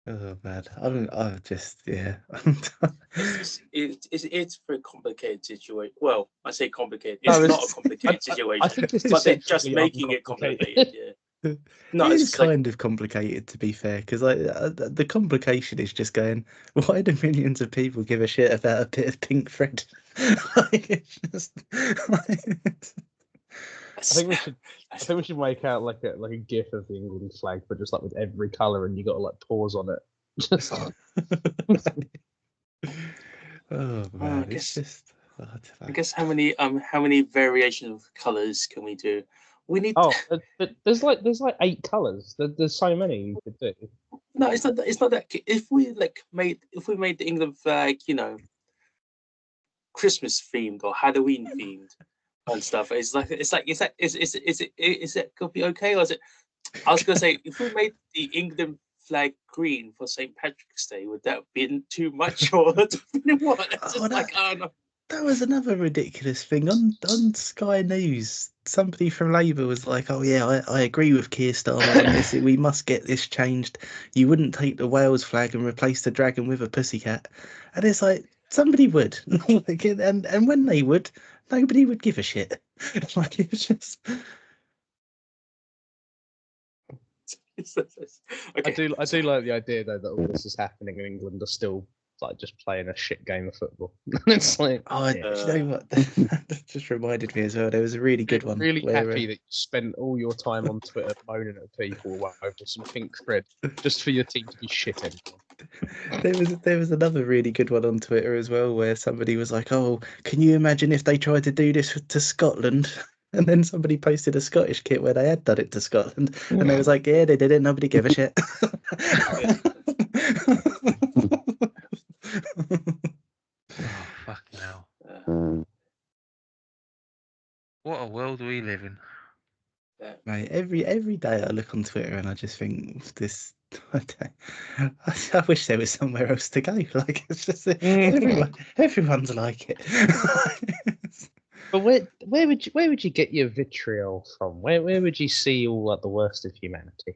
Oh man, I'm just yeah. It's a very complicated situation. Well, I say complicated. No, It's not a I, complicated I situation, think it's but they're just deceptively making it complicated. uncomplicated. Yeah. It No, is it's like kind of complicated, to be fair, because like the complication is just going, why do millions of people give a shit about a bit of pink thread? Like, it's just, I think we should make out like a gif of the England flag, but just like with every colour, and you got to like pause on it. Just oh man, I it's guess just. I don't I know. guess how many variations of colors can we do? We need there's like 8 colours. There's so many you could do. no. It's not. It's not that. If we made the England flag, Christmas themed or Halloween themed and stuff, is it could be okay, or is it? I was gonna say, if we made the England flag green for St. Patrick's Day, would that be too much, or what? It's just like, I don't know. That was another ridiculous thing on Sky News. Somebody from Labour was like, "Oh yeah, I agree with Keir Starmer on this. We must get this changed. You wouldn't take the Wales flag and replace the dragon with a pussycat." And it's like somebody would, like, and when they would, nobody would give a shit. Like it's just. Okay. I do like the idea though that all this is happening in England are still like just playing a shit game of football. It's like, Oh, do you know what? That just reminded me as well. There was a really good one. really where, happy that you spent all your time on Twitter moaning at people over some pink thread just for your team to be shitting. there was another really good one on Twitter as well where somebody was like, "Oh, can you imagine if they tried to do this to Scotland?" And then somebody posted a Scottish kit where they had done it to Scotland, and they was like, "Yeah, they did it. Nobody gave a shit." Oh, fucking hell. What a world we live in. Mate, every day I look on Twitter and I just think this. I wish there was somewhere else to go. Like it's just everyone's like it. But where would you get your vitriol from? Where would you see all like the worst of humanity?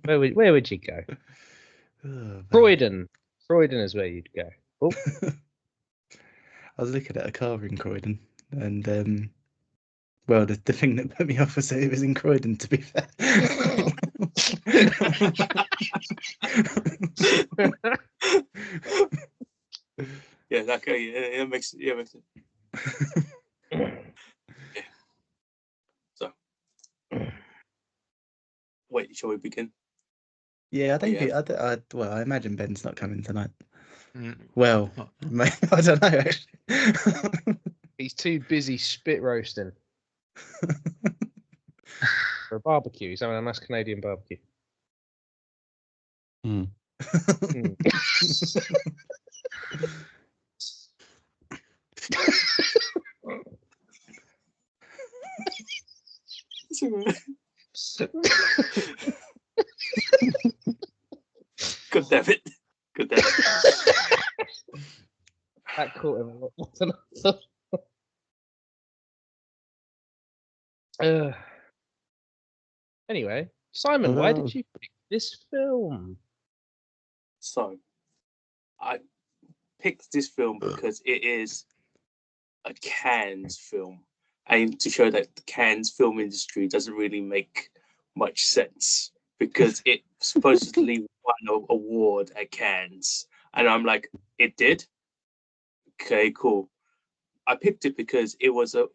Where would you go? Oh, Croydon is where you'd go. Oh. I was looking at a car in Croydon, and well, the thing that put me off was that it was in Croydon. To be fair. Yeah, that makes sense. Okay. So, wait, shall we begin? Yeah, I don't think. Well, I imagine Ben's not coming tonight. Mm. Well, I don't know actually. He's too busy spit roasting for a barbecue. He's having a nice Canadian barbecue. Good damn it. Good damn it. That caught him a lot more than I thought. Anyway, Simon, why did you pick this film? So, I picked this film because it is a Cannes film, and to show that the Cannes film industry doesn't really make much sense because it supposedly won an award at Cannes, and I'm like, it did. Okay, cool. I picked it because it was a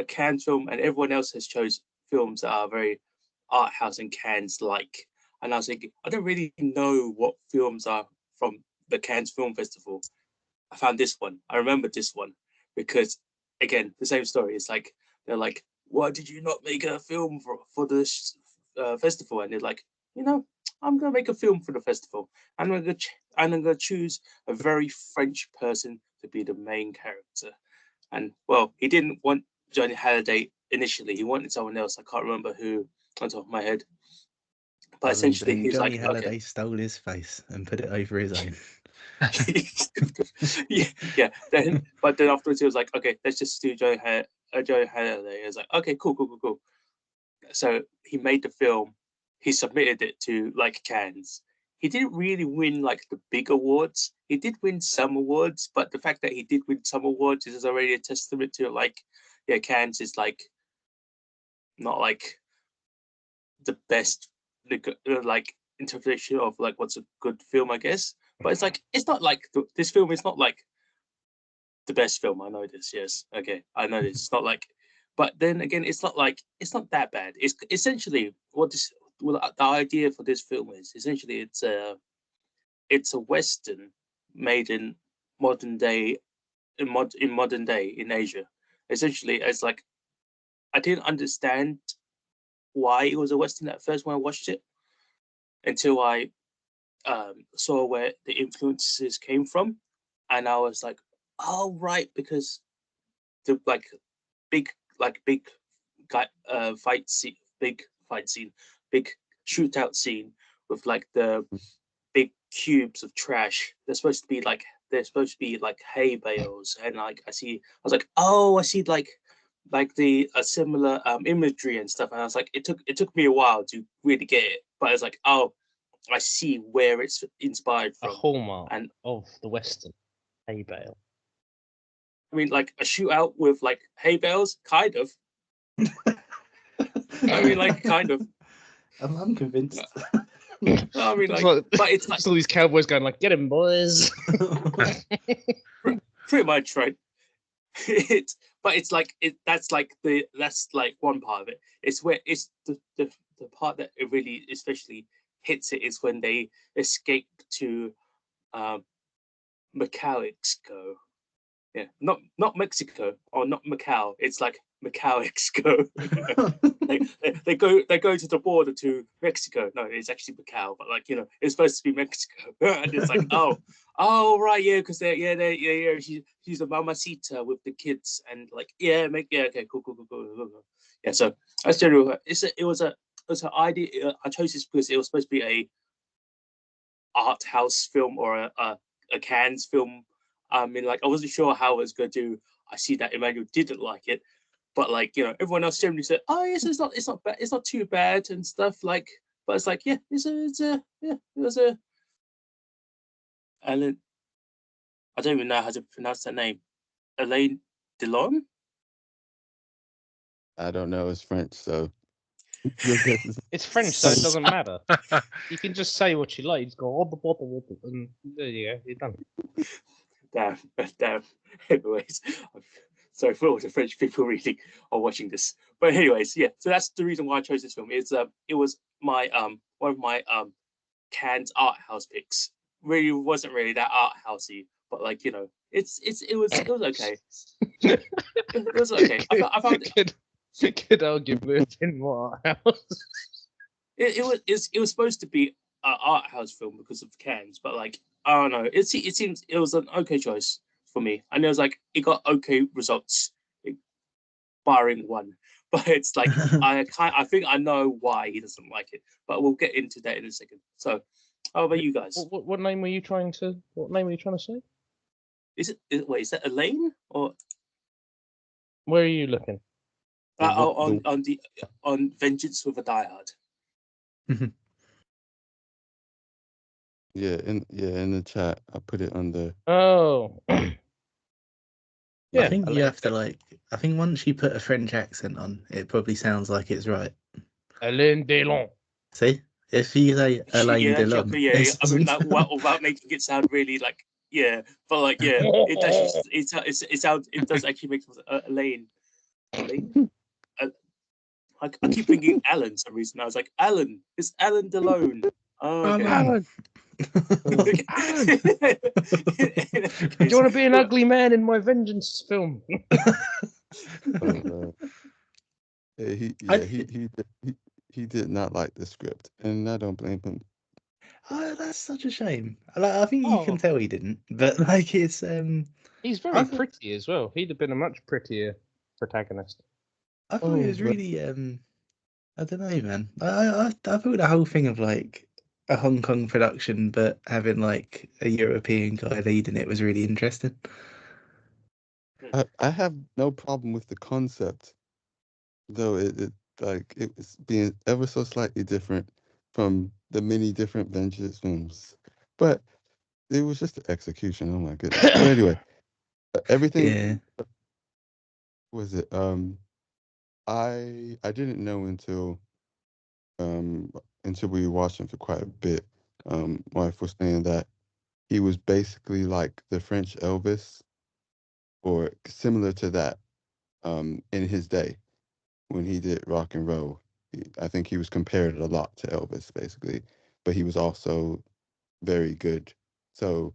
Cannes film, and everyone else has chose films that are very art house and Cannes like. And I was thinking, I don't really know what films are from the Cannes Film Festival. I found this one. I remember this one because, again, the same story. It's like they're like, "Why did you not make a film for this festival?" And they're like, I'm gonna make a film for the festival. And I'm gonna choose a very French person to be the main character. And well, he didn't want Johnny Halliday initially. He wanted someone else. I can't remember who on top of my head. But essentially, then he's Johnny like, Halliday okay. stole his face and put it over his own. yeah. But then afterwards, he was like, okay, let's just do Johnny Halliday. He was like, okay, cool. So he made the film. He submitted it to like Cannes. he didn't really win like the big awards. He did win some awards, but the fact that he did win some awards is already a testament to like, yeah, Cannes is like not like the best like interpretation of like what's a good film, I guess. But it's like it's not like this film is not like the best film. I know this. Yes, okay, I know this. It's not like, but then again, it's not like it's not that bad. It's essentially what this. Well, the idea for this film is essentially it's a western made in modern day in modern day in Asia. Essentially, it's like I didn't understand why it was a western at first when I watched it until I saw where the influences came from, and I was like, oh right, because the big fight scene, big shootout scene with like the big cubes of trash. They're supposed to be like hay bales, and like I was like, oh, I see like the similar imagery and stuff. And I was like, it took me a while to really get it, but I was like, oh, I see where it's inspired A from. hallmark And of the Western hay bale. I mean, like a shootout with like hay bales, kind of. I mean, like kind of. I'm convinced. I mean, like, It's but it's like just all these cowboys going like, "Get him, boys!" pretty much right. But it's like that's like one part of it. It's where it's the part that it really especially hits it is when they escape to Macau. Yeah, not Mexico or not Macau. It's like Macau. they go to the border to Mexico. No, it's actually Macau, but like it's supposed to be Mexico. And it's like oh right, yeah, because she's a mamacita with the kids, and like okay, cool. Yeah, so that's general. It was an idea. I chose this because it was supposed to be a art house film or a Cannes film. I mean, like I wasn't sure how I was going to do. I see that Emmanuel didn't like it, but like everyone else generally said, "Oh yes, it's not bad. It's not too bad and stuff." Like, but it's like, it was a. Alan, I don't even know how to pronounce that name. Alain Delon. I don't know. It's French, so. It's French, so it doesn't matter. You can just say what you like. You just go, and there you go. You're done. Damn. Anyways, I'm sorry for all the French people reading or watching this. But anyways, yeah. So that's the reason why I chose this film. It was my one of my Cannes art house picks. Really wasn't really that art housey, but like it was okay. It was okay. I found Good argument in what house. it was supposed to be an art house film because of Cannes, but like I don't know. It seems it was an okay choice for me, and it was like it got okay results, barring one. But it's like I think I know why he doesn't like it, but we'll get into that in a second. So, how about you guys? What name were you trying to? What name were you trying to say? Is that Elaine or? Where are you looking? On Vengeance with a Die Hard. Yeah, in the chat, I put it under. Oh. Yeah, I think you have to I think once you put a French accent on, it probably sounds like it's right. Alain Delon. See, if you say Alain Delon, I mean, like, without making it sound really like but like it actually it does actually make Elaine. I keep thinking Alan for some reason. I was like, Alan, it's Alan Delon. Oh, okay. Alan. Do you want to be an ugly man in my Vengeance film? He did not like the script, and I don't blame him. Oh, that's such a shame. I think you can tell he didn't, but like it's He's very pretty as well. He'd have been a much prettier protagonist. I thought it was really I don't know, man. I thought the whole thing of like a Hong Kong production but having like a European guy leading it was really interesting. I have no problem with the concept, though it was being ever so slightly different, from the many different Vengeance films. But it was just the execution. Oh my goodness. But anyway, everything Yeah. was it. I didn't know until we watched him for quite a bit. Wife was saying that he was basically like the French Elvis, or similar to that, in his day when he did rock and roll. I think he was compared a lot to Elvis, basically, but he was also very good. So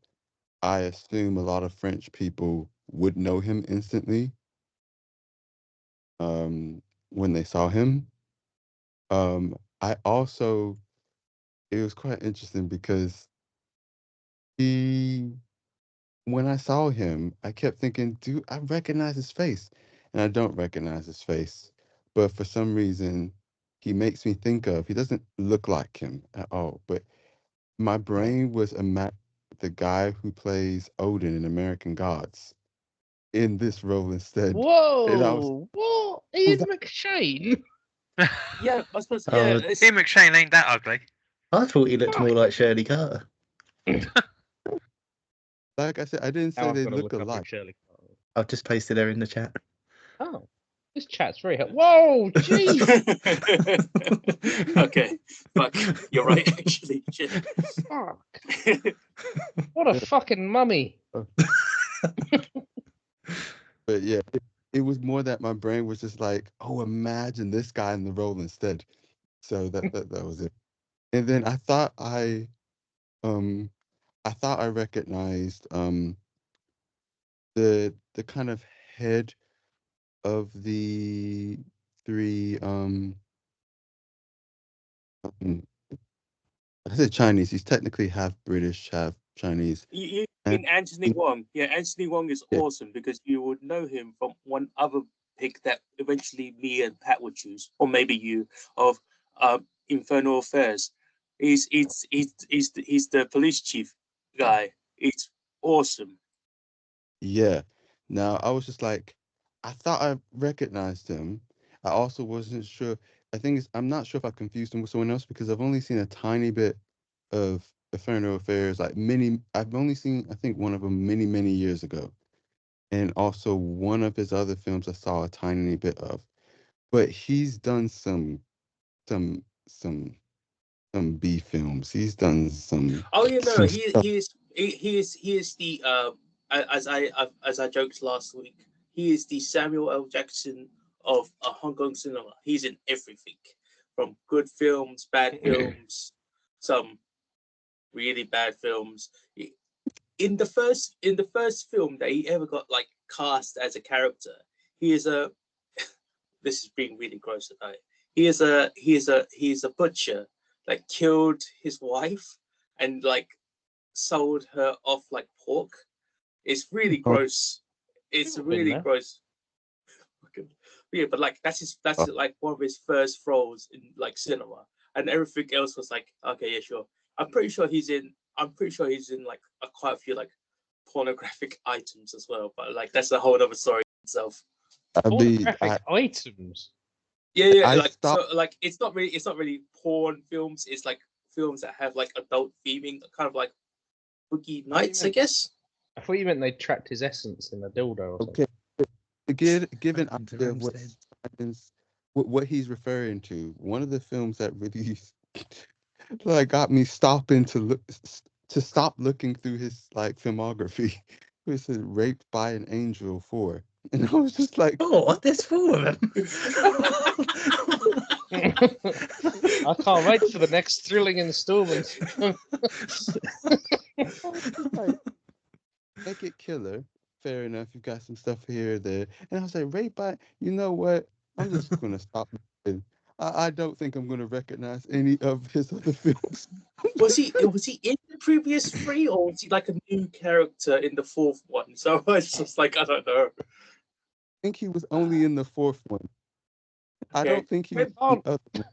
I assume a lot of French people would know him instantly when they saw him. I also, it was quite interesting because he, when I saw him, I kept thinking, dude, I recognize his face. And I don't recognize his face. But for some reason, he makes me think of, he doesn't look like him at all. But my brain was imagining the guy who plays Odin in American Gods in this role instead. And I was, Whoa! What? Ian McShane? Yeah, I suppose. Oh, Yeah, it's, Ian McShane ain't that ugly. I thought he looked more like Shirley Carter. like I said, I didn't say Now they I've got to look look up alike. Shirley Carter. I've just pasted her in the chat. Oh, this chat's very. Whoa! Jeez! okay. Fuck. You're right. Actually, shit. Fuck! What a fucking mummy! But yeah, it was more that my brain was just like, oh, imagine this guy in the role instead. So that was it. And then um I thought I recognized the kind of head of the three um, I said Chinese. He's technically half British, half Chinese. You And mean Anthony Wong? Yeah, Anthony Wong is yeah, awesome because you would know him from one other pick that eventually me and Pat would choose, or maybe you, of Infernal Affairs. He's the police chief guy. It's awesome. yeah. Now I was just like, I thought I recognized him. I also wasn't sure. I think I'm not sure if I confused him with someone else because I've only seen a tiny bit of Infernal Affairs, like many. I've only seen, I think, one of them many, many years ago, and also one of his other films I saw a tiny bit of. But he's done some some some B films. He's done Oh, you know, some stuff. he is the as I joked last week. He is the Samuel L. Jackson of Hong Kong cinema. He's in everything, from good films, bad films, some really bad films. In the first film that he ever got like cast as a character, he is a. This is being really gross tonight. He is a butcher, like killed his wife and like sold her off like pork. It's really Oh, gross. It's I've been really there. gross. Yeah, but like that's like one of his first roles in like cinema, and everything else was like, okay, yeah, sure. I'm pretty sure he's in. I'm pretty sure he's in like quite a few like pornographic items as well. But like that's a whole other story itself. I mean, Pornographic items. Yeah, I like stopped. so like it's not really porn films. It's like films that have like adult theming, kind of like Boogie Nights, I meant- guess. I thought you meant they trapped his essence in a dildo or something. Okay, to give an Welcome to idea of Ramstead. what he's referring to, one of the films that really like got me stopping to stop looking through his like filmography was Raped by an Angel 4. And I was just like, Oh, there's four of them. I can't wait for the next thrilling installment. like, make it killer. Fair enough. You've got some stuff here or there. And I was like, Raped by, you know what? I'm just gonna stop looking. I don't think I'm gonna recognize any of his other films. Was he in the previous three, or was he like a new character in the fourth one? So it's just like I don't know. I think he was only in the fourth one. I Okay. don't think he was Maybe- in the other one.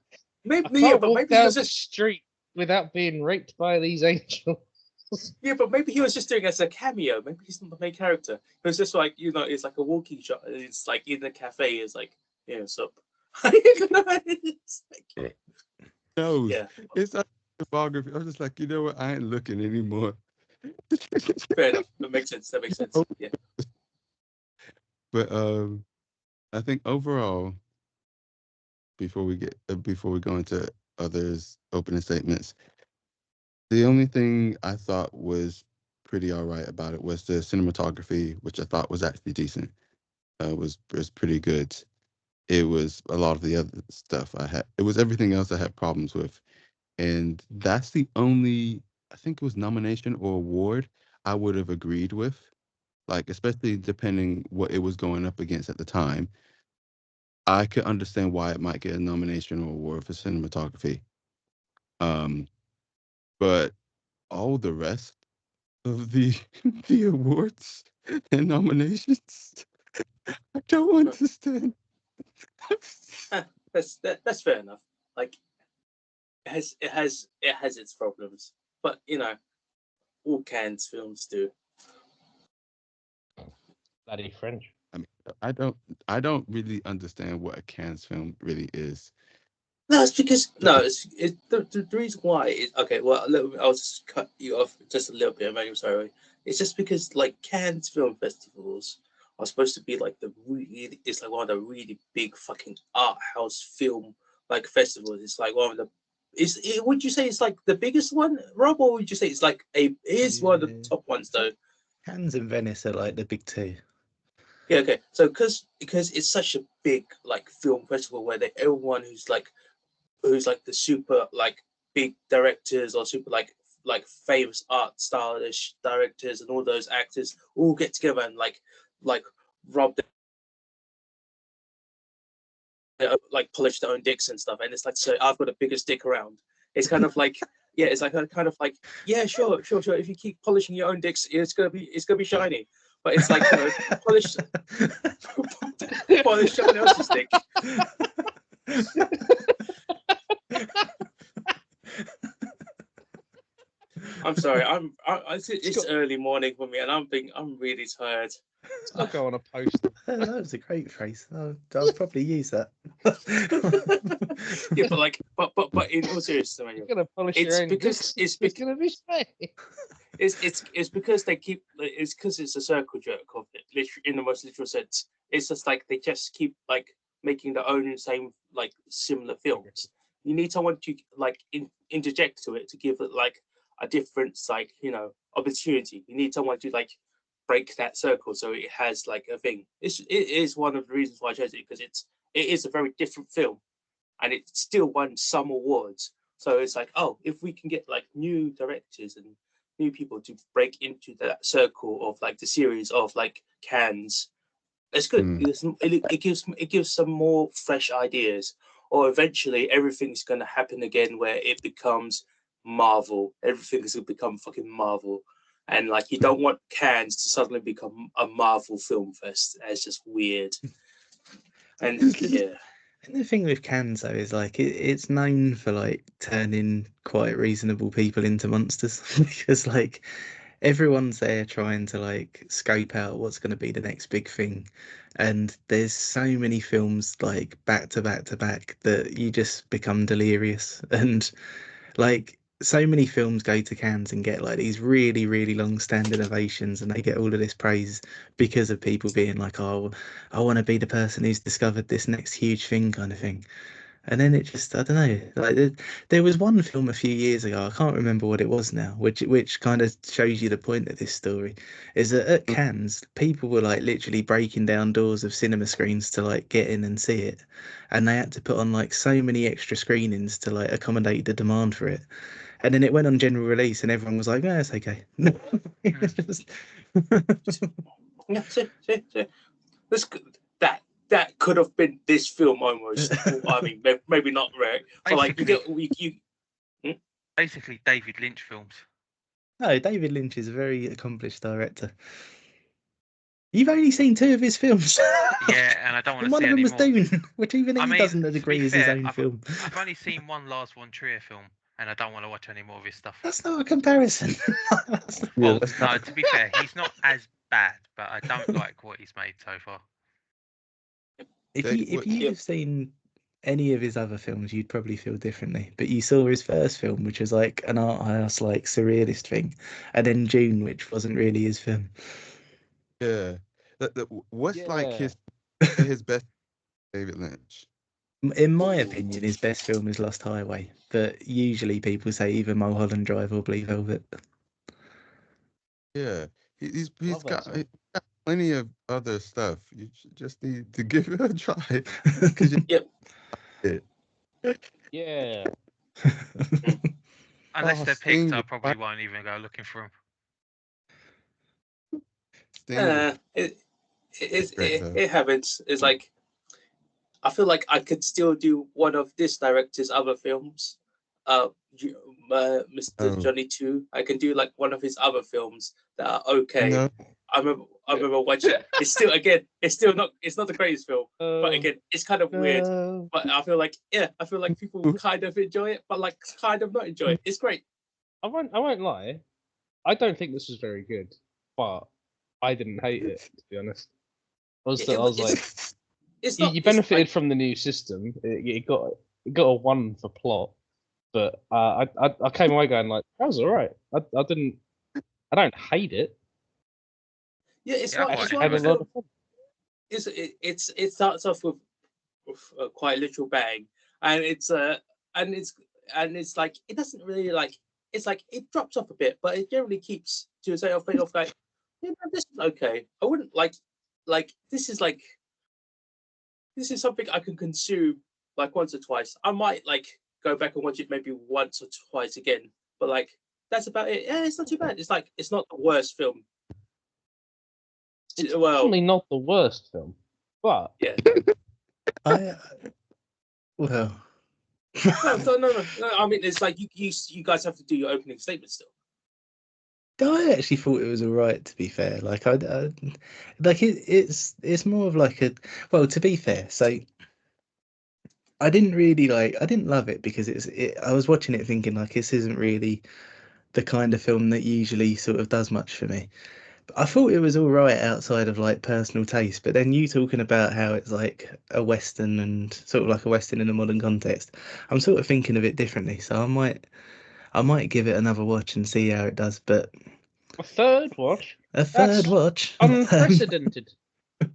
Maybe, I yeah, can't but walk maybe he down was the just street without being raped by these angels. but maybe he was just doing it as a cameo. Maybe he's not the main character. It was just like it's like a walking shot. It's like in the cafe. It's like yeah, what's up? It's like, knows. Yeah, It's not a biography. I was just like, you know what? I ain't looking anymore. fair enough. That makes sense. That makes sense. Yeah. But I think overall, before we go into others' opening statements, the only thing I thought was pretty all right about it was the cinematography, which I thought was actually decent. Was pretty good. It was a lot of the other stuff I had. It was everything else I had problems with, and that's the only, I think it was nomination or award I would have agreed with. Like, especially depending what it was going up against at the time. I could understand why it might get a nomination or award for cinematography. But all the rest of the the awards and nominations, I don't understand. That's fair enough. Like it has its problems, but all Cannes films do. Bloody French. I mean, I don't really understand what a Cannes film really is. No, it's because the reason why is okay. Well, I'll just cut you off just a little bit, Emmanuel. Sorry. It's just because like Cannes film festivals are supposed to be like it's like one of the really big fucking art house film like festivals. It's like one of the. Would you say it's like the biggest one, Rob, or would you say it's like it is one of the top ones though? Cannes and Venice are like the big two. Yeah, okay. So because it's such a big like film festival where everyone who's like the super like big directors or super like famous art stylish directors and all those actors all get together and like rub their, like polish their own dicks and stuff, and it's like, so I've got the biggest dick around. It's kind of like yeah, it's like kind of like yeah, sure. If you keep polishing your own dicks, it's gonna be shiny. But it's like polish someone else's dick. I'm sorry. It's early morning for me, and I'm really tired. I'll go on a post. That was a great phrase. I'll probably use that. Yeah, but in all seriousness, You're gonna polish your own dicks. It's gonna be shiny. It's because they keep. It's because it's a circle jerk of it, literally in the most literal sense. It's just like they just keep like making their own same like similar films. You need someone to like interject to it to give it like a different like opportunity. You need someone to like break that circle so it has like a thing. It is one of the reasons why I chose it, because it is a very different film, and it still won some awards. So it's like, oh, if we can get like new directors and new people to break into that circle of like the series of like Cannes, it's good. It gives some more fresh ideas. Or eventually everything's going to happen again where it becomes Marvel. Everything's going to become fucking Marvel. And like, you don't want Cannes to suddenly become a Marvel film fest. It's just weird. And yeah. And the thing with Cannes though is like it's known for like turning quite reasonable people into monsters because like everyone's there trying to like scope out what's going to be the next big thing, and there's so many films like back to back to back that you just become delirious. And like so many films go to Cannes and get like these really really long standing ovations, and they get all of this praise because of people being like, oh, I want to be the person who's discovered this next huge thing kind of thing. And then it just, I don't know, like there was one film a few years ago, I can't remember what it was now, which kind of shows you the point of this story, is that at Cannes, people were like literally breaking down doors of cinema screens to like get in and see it. And they had to put on like so many extra screenings to like accommodate the demand for it. And then it went on general release and everyone was like, no, it's okay. Yeah, see. That could have been this film almost. I mean, maybe not, right? But like Basically, David Lynch films. No, David Lynch is a very accomplished director. You've only seen 2 of his films. Yeah, and I don't want And to one see of them any was more. Dune, which even he doesn't agree is his own film. I've only seen one Lars von Trier film, and I don't want to watch any more of his stuff. That's not a comparison. Well, no, to be fair, he's not as bad, but I don't like what he's made so far. If you've seen any of his other films, you'd probably feel differently. But you saw his first film, which was like an art house, like surrealist thing, and then June, which wasn't really his film. Yeah. What's like Yeah. his best David Lynch? In my opinion, his best film is Lost Highway, but usually people say either Mulholland Drive or Blue Velvet. Yeah. He's Love that song. got plenty of other stuff. You just need to give it a try. Yep. Yeah. Unless Oh, they're Sting picked, I was probably won't even go looking for them. Sting was great, though. It happens. It's like I feel like I could still do one of this director's other films. Mr. Oh. Johnny 2. I can do like one of his other films that are okay. No. I remember watching. It's still not the greatest film, but again, it's kind of weird. But I feel like people kind of enjoy it, but like kind of not enjoy it. It's great. I won't lie. I don't think this was very good, but I didn't hate it, to be honest. I was like, It's not. you benefited from the new system. It got a 1 for plot, but I came away going like, that was all right. I don't hate it. Yeah, it's Yeah, not. I It's had not. a lot of fun. It starts off with a quite a literal bang, and it's like it doesn't really like. It's like it drops off a bit, but it generally keeps to say off like, yeah, no, this is okay. I wouldn't like this is something I can consume like once or twice. I might like go back and watch it maybe once or twice again, but like that's about it. Yeah, it's not too bad. It's like it's not the worst film. It's Well, definitely not the worst film, but yeah. Well, No. I mean, it's like you guys have to do your opening statement still. I actually thought it was all right. To be fair, like it's more of like a. Well, to be fair, so I didn't love it because I was watching it thinking like this isn't really the kind of film that usually sort of does much for me. But I thought it was all right outside of like personal taste. But then you talking about how it's like a Western and sort of like a Western in a modern context, I'm sort of thinking of it differently. So I might give it another watch and see how it does. But a third watch, a third That's watch. unprecedented. But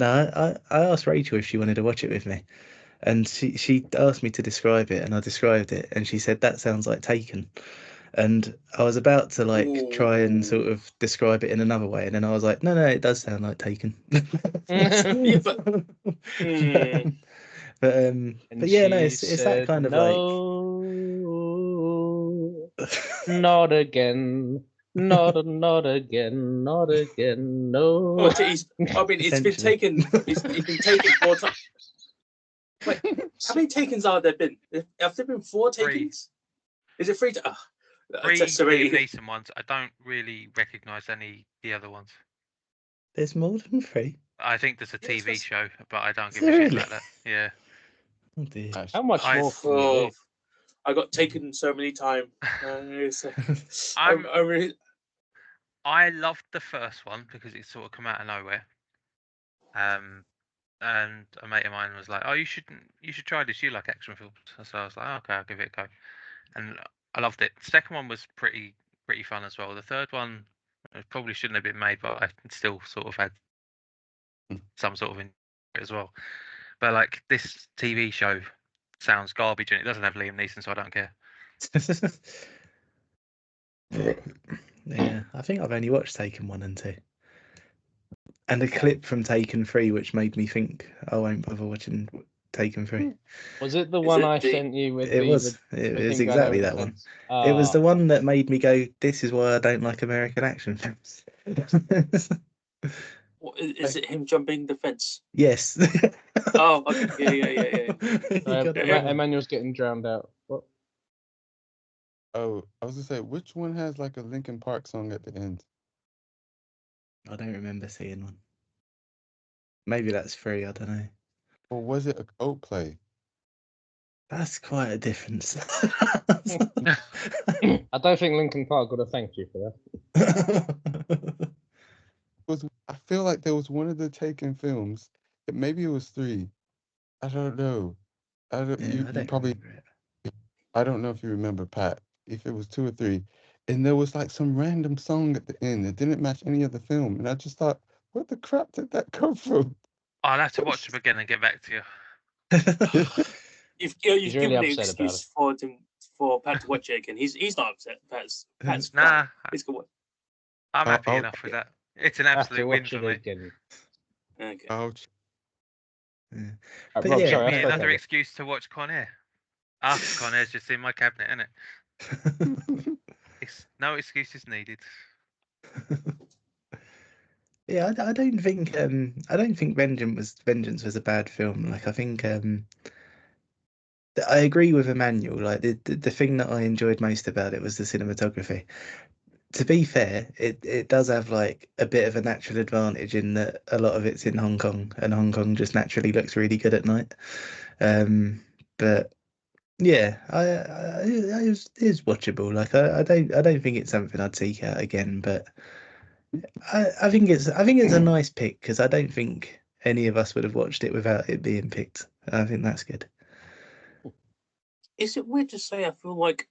no, I asked Rachel if she wanted to watch it with me, and she asked me to describe it, and I described it, and she said that sounds like Taken. And I was about to like try and sort of describe it in another way, and then I was like, no, it does sound like Taken. Yeah, but but yeah, no, it's that kind of like. Not again. Not again. Not again. No. I mean, it's been taken. It's been taken 4 times. Wait, how many Takens are there been? Have there been 4 Takens? Is it 3? 3 Serenity. Liam Neeson ones. I don't really recognise any the other ones. There's more than 3. I think there's a Yes, TV that's- show, but I don't Is give a there shit really? about that. Yeah. Oh dear. How much I- more can you do? I got taken so many times. I'm- I really. I loved the first one because it sort of come out of nowhere. And a mate of mine was like, "Oh, you should try this. You like action films." So I was like, "Okay, I'll give it a go." And I loved it. The second one was pretty fun as well. The third one probably shouldn't have been made, but I still sort of had some sort of in it as well. But like this TV show sounds garbage and it doesn't have Liam Neeson, so I don't care. Yeah, I think I've only watched Taken 1 and 2. And a clip from Taken 3, which made me think I won't bother watching Taken 3. Was it the Is one it I the- sent you with It the was. with It the was thing going exactly over that the one. fence? It was the one that made me go, this is why I don't like American action films. Is it him jumping the fence? Yes. Oh, okay. Yeah. You got it right. Emmanuel's getting drowned out. What? Oh, I was gonna say, which one has like a Linkin Park song at the end? I don't remember seeing one. Maybe that's 3, I don't know. Or was it a Coldplay? That's quite a difference. I don't think Linkin Park would have thanked you for that. I feel like there was one of the Taken films, maybe it was 3. I don't know. don't, Yeah, you I don't probably, remember it. I don't know if you remember, Pat, if it was 2 or 3, and there was like some random song at the end that didn't match any of the film, and I just thought, where the crap did that come from? I'll have to watch them again and get back to you. You've He's really given an upset about excuse for Pat to watch it again. He's not upset. Pat's Nah, fine. He's good. I'm happy I'll- enough with that. It's an I have to absolute win watch for it me. again. Okay. Ouch. But Rob, yeah, sorry, I Me, spoke another over. excuse to watch Con Air. Con Air's just in my cabinet, isn't it? No excuses needed. Yeah, I don't think Vengeance was a bad film. Like I think I agree with Emmanuel. Like the thing that I enjoyed most about it was the cinematography. To be fair, it does have like a bit of a natural advantage in that a lot of it's in Hong Kong, and Hong Kong just naturally looks really good at night. But yeah, it is watchable. Like I don't think it's something I'd seek out again, but I think it's a nice pick because I don't think any of us would have watched it without it being picked. I think that's good. Is it weird to say? I feel like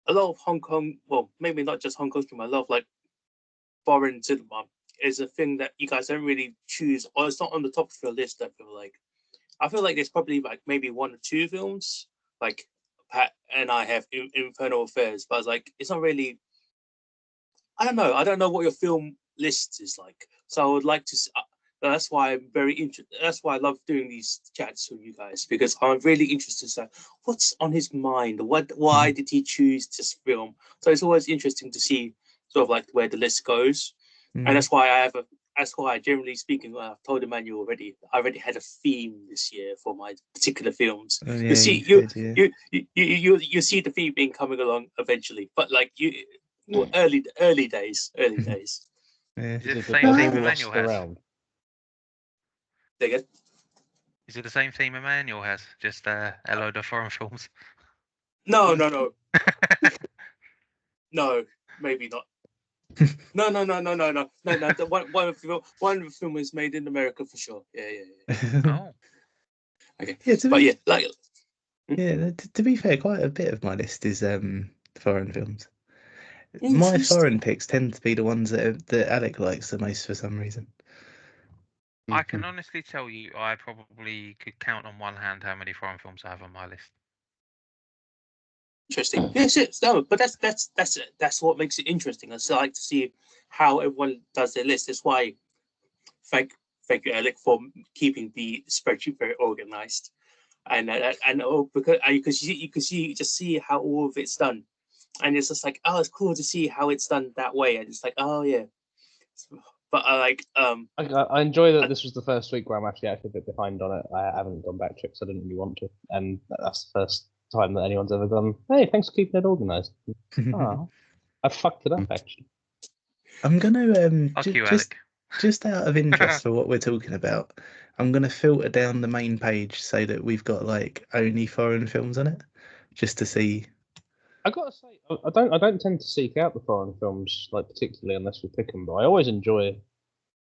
a lot of Hong Kong, well, maybe not just Hong Kong cinema, a lot of like foreign cinema is a thing that you guys don't really choose, or it's not on the top of your list. I feel like there's probably like maybe 1 or 2 films, like Pat and I have Infernal Affairs, but it's like it's not really. I don't know what your film list is like. So I would like to. That's why I'm very interested. That's why I love doing these chats with you guys, because I'm really interested to say what's on his mind. Why did he choose this film? So it's always interesting to see sort of like where the list goes, and that's why generally speaking, I've told Emmanuel already. I already had a theme this year for my particular films. Oh, yeah, You see, you see the theme being coming along eventually, but like early days. Yeah. Is it the Is same ball theme lost Emmanuel has? around? There you go. Is it the same theme Emmanuel has? Just a load of foreign films? No, maybe not. No. One of the film was made in America for sure. Yeah. Oh, Okay, Yeah, but yeah, like yeah. To be fair, quite a bit of my list is foreign films. My interesting. foreign picks tend to be the ones that Alec likes the most for some reason. I can honestly tell you, I probably could count on one hand how many foreign films I have on my list. Interesting. Yes. No, but that's what makes it interesting. I like to see how everyone does their list. That's why thank you, Alec, for keeping the spreadsheet very organized. And because you can see how all of it's done, and it's just like, oh, it's cool to see how it's done that way, and it's like, oh yeah. But I enjoy that this was the first week where I'm actually a bit behind on it. I haven't gone back to it because I didn't really want to, and that's the first time that anyone's ever gone, hey, thanks for keeping it organised. Oh, I fucked it up actually. I'm gonna Fuck you, Alec. just out of interest for what we're talking about, I'm gonna filter down the main page so that we've got like only foreign films on it, just to see. I gotta say, I don't tend to seek out the foreign films like particularly unless we pick them, but I always enjoy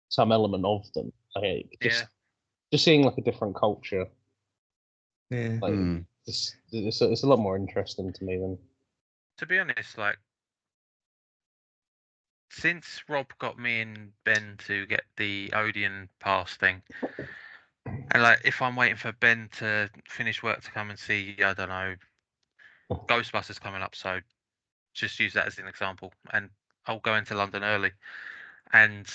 some element of them. Like just seeing like a different culture. Yeah. Like it's a lot more interesting to me than. To be honest, like, since Rob got me and Ben to get the Odeon pass thing, and like if I'm waiting for Ben to finish work to come and see, I don't know, Ghostbusters coming up, so just use that as an example, and I'll go into London early, and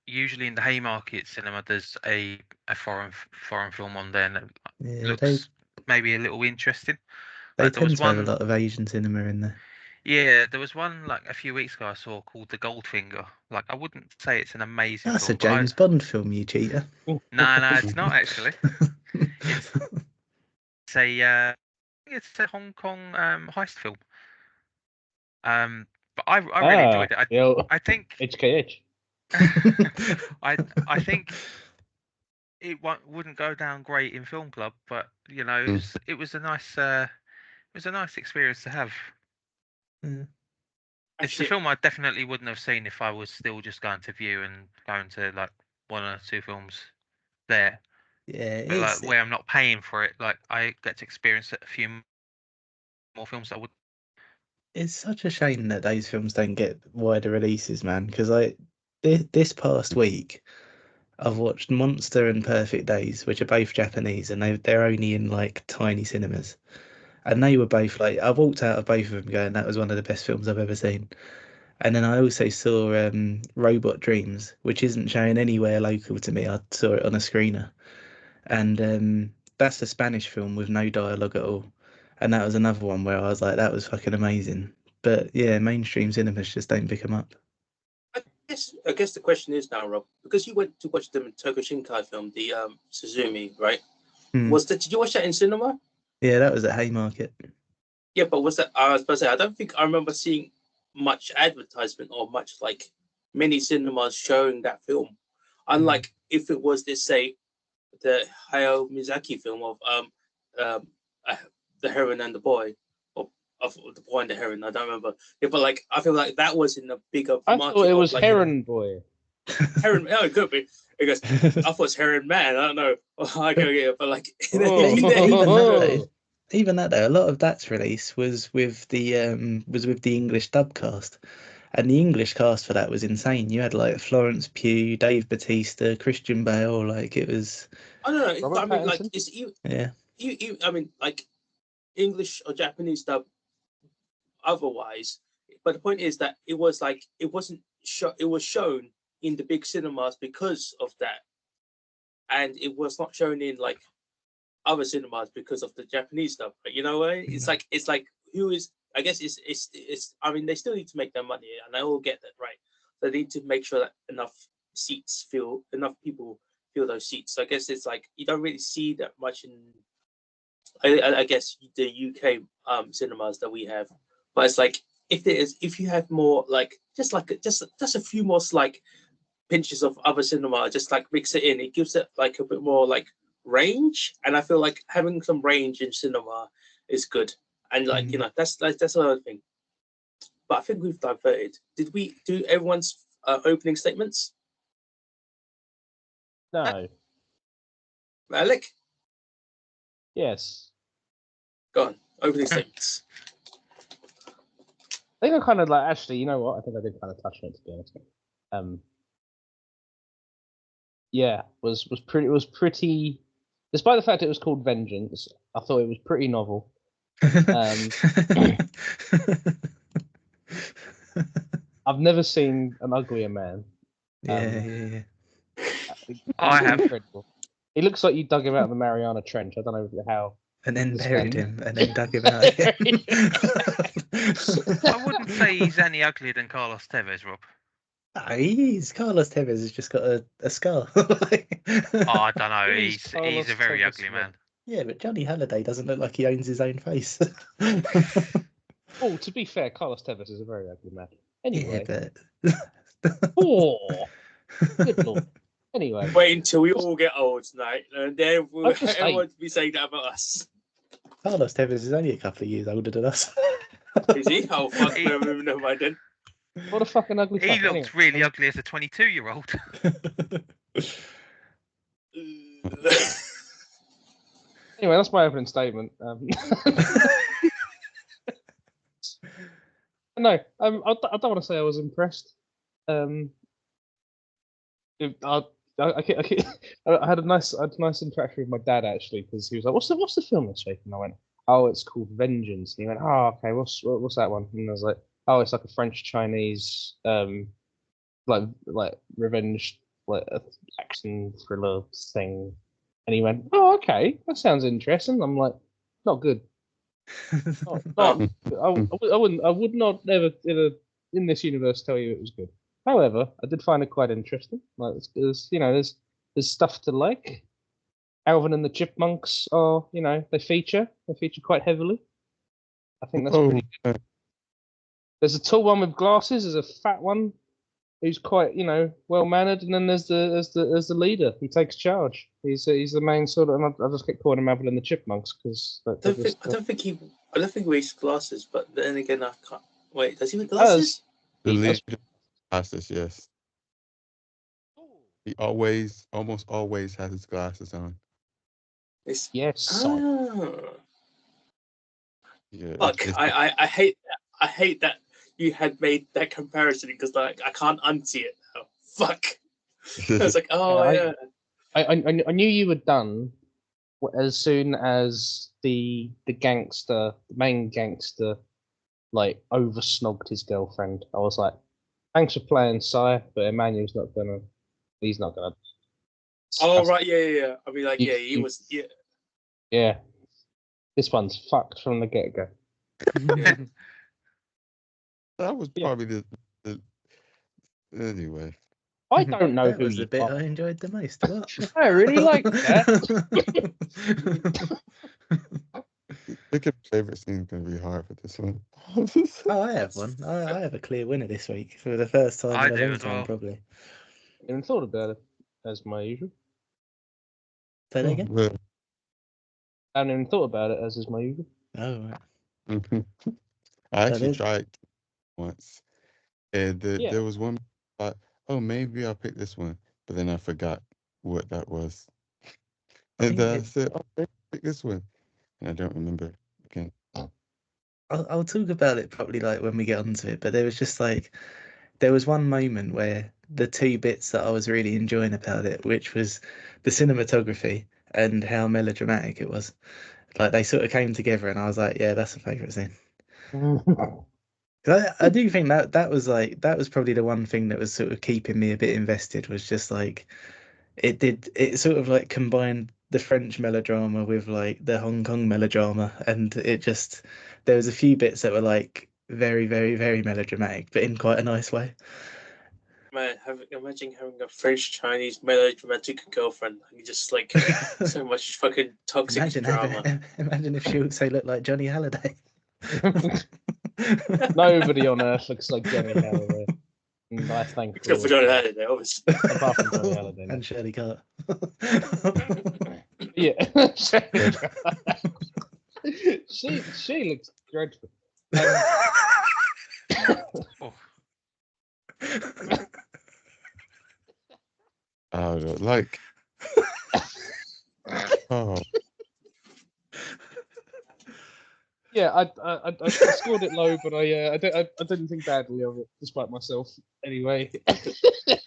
usually in the Haymarket cinema there's a foreign film on there, and it Yeah, looks maybe a little interesting. they Like, there was tend to have a one, lot of Asian cinema in there. yeah, there was one like a few weeks ago I saw called The Goldfinger. Like, I wouldn't say it's an amazing That's a film, but James Bond film, you cheater. no, it's not actually. It's it's a Hong Kong heist film. But I really enjoyed it. I think HKH. I think it wouldn't go down great in film club, but you know, it was a nice experience to have. It's the film I definitely wouldn't have seen if I was still just going to view and going to like 1 or 2 films there. Yeah, but like where I'm not paying for it, like I get to experience a few more films that I would. it's such a shame that those films don't get wider releases, man. Because this past week, I've watched Monster and Perfect Days, which are both Japanese, and they're only in like tiny cinemas. And they were both like, I walked out of both of them going, that was one of the best films I've ever seen. And then I also saw Robot Dreams, which isn't shown anywhere local to me. I saw it on a screener. And that's a Spanish film with no dialogue at all. And that was another one where I was like, that was fucking amazing. But yeah, mainstream cinemas just don't pick them up. I guess the question is now, Rob, because you went to watch the Toko Shinkai film, the Suzumi, right? Did you watch that in cinema? Yeah, that was at Haymarket. Yeah, but was that? I was supposed to say, I don't think I remember seeing much advertisement or much like many cinemas showing that film. Unlike if it was this, say, the Hayao Miyazaki film of the Heron and the Boy, or of the Boy and the Heron. I don't remember. Yeah, but like I feel like that was in a bigger I market. thought it was like, Heron Boy. Heron, it could be. Because I thought it's Heron Man. I don't know. I go get it, but like even that though, a lot of that's release was with the English dub cast, and the English cast for that was insane. You had like Florence Pugh, Dave Bautista, Christian Bale. Like it was. I don't know. Robert I mean, like Pattinson? it's you. Yeah. You. I mean, like English or Japanese dub. Otherwise, but the point is that it was like it wasn't. It was shown in the big cinemas because of that, and it was not shown in like other cinemas because of the Japanese stuff. You know, it's like who is? I guess it's. I mean, they still need to make their money, and I all get that, right? They need to make sure that enough people fill those seats. So I guess it's like you don't really see that much in. I guess the UK cinemas that we have, but it's like if you have more like just a few more like pinches of other cinema, just like mix it in, it gives it like a bit more like range, and I feel like having some range in cinema is good, and like you know that's another thing. But I think we've diverted. Did we do everyone's opening statements? No. Alec? Yes. Go on, opening statements. I think I kind of like, actually, you know what? I think I did kind of touch on it, to be honest. Yeah, was pretty. Despite the fact it was called Vengeance, I thought it was pretty novel. I've never seen an uglier man. Yeah. I have. Incredible. He looks like you dug him out of the Mariana Trench. I don't know how. And then this buried man- him, and then dug him out again. I wouldn't say he's any uglier than Carlos Tevez, Rob. Carlos Tevez has just got a scar. Oh, I don't know. Who's He's Carlos a very Tevez, ugly man. Yeah, but Johnny Halliday doesn't look like he owns his own face. Oh, to be fair, Carlos Tevez is a very ugly man. Anyway. Yeah, but Oh, good lord. Anyway. Wait until we all get old tonight, and then everyone will be saying that about us. Carlos Tevez is only a couple of years older than us. Is he? Oh, fuck, never mind then. What a fucking ugly He fuck. looks really ugly as a 22-year-old. Anyway, that's my opening statement. No, I don't want to say I was impressed. I had a nice interaction with my dad actually, because he was like, "What's the film this week?" And I went, "Oh, it's called Vengeance." And he went, "Oh, okay. What's that one?" And I was like, "Oh, it's like a French Chinese like revenge like action thriller thing." And he went, "Oh, okay, that sounds interesting." I'm like, "Not good. I would not ever in this universe tell you it was good. However, I did find it quite interesting. Like, there's stuff to like. Alvin and the Chipmunks are, they feature quite heavily. I think that's pretty good. There's a tall one with glasses. There's a fat one who's quite, well mannered, and then there's the leader who takes charge. He's the main sort of. And I just get calling him Alvin and the Chipmunks because I don't think he wears glasses. But then again, I can't. Wait, does he wear glasses? The leader glasses, yes. He almost always has his glasses on. It's Yes, son. Yeah, Fuck! it's I hate that you had made that comparison because like I can't unsee it now. Fuck! I was like, oh Yeah, yeah. I knew you were done as soon as the main gangster, like oversnogged his girlfriend. I was like, thanks for playing, Sai, but Emmanuel's not gonna. He's not gonna. Oh right, yeah. I mean, like, You- yeah, he you- was, yeah. Yeah, this one's fucked from the get go. that was Yeah. probably the anyway. I don't know That who was you the bit are. I enjoyed the most. What? I really like that. Pick a favorite scene gonna be hard for this one. Oh, I have one. I have a clear winner this week for the first time I in a do long as time, well. probably. I haven't thought about it as my usual. Say that again? Well, I haven't even thought about it as is my usual. Oh, right. I actually is- tried once, and Yeah. there was one. I thought, oh, maybe I'll pick this one, but then I forgot what that was, I and think I it- said, "Oh, maybe I'll pick this one," and I don't remember again. I'll talk about it probably like when we get onto it, but there was just like there was one moment where the two bits that I was really enjoying about it, which was the cinematography and how melodramatic it was. Like they sort of came together, and I was like, yeah, that's a favourite scene. 'Cause I do think that was probably the one thing that was sort of keeping me a bit invested, was just like it sort of like combined the French melodrama with like the Hong Kong melodrama, and it just there was a few bits that were like very, very, very melodramatic, but in quite a nice way. Man, imagine having a French Chinese melodramatic girlfriend. You just like so much fucking toxic drama. Imagine if she also looked like Johnny Halliday. Nobody on earth looks like Johnny Halliday. And I thank Except for Johnny Halliday, obviously. Apart from Johnny Halliday. And Shirley Carter. Yeah. she looks dreadful. Oh, I don't like. Oh, Yeah, I scored it low, but I didn't think badly of it, despite myself. Anyway,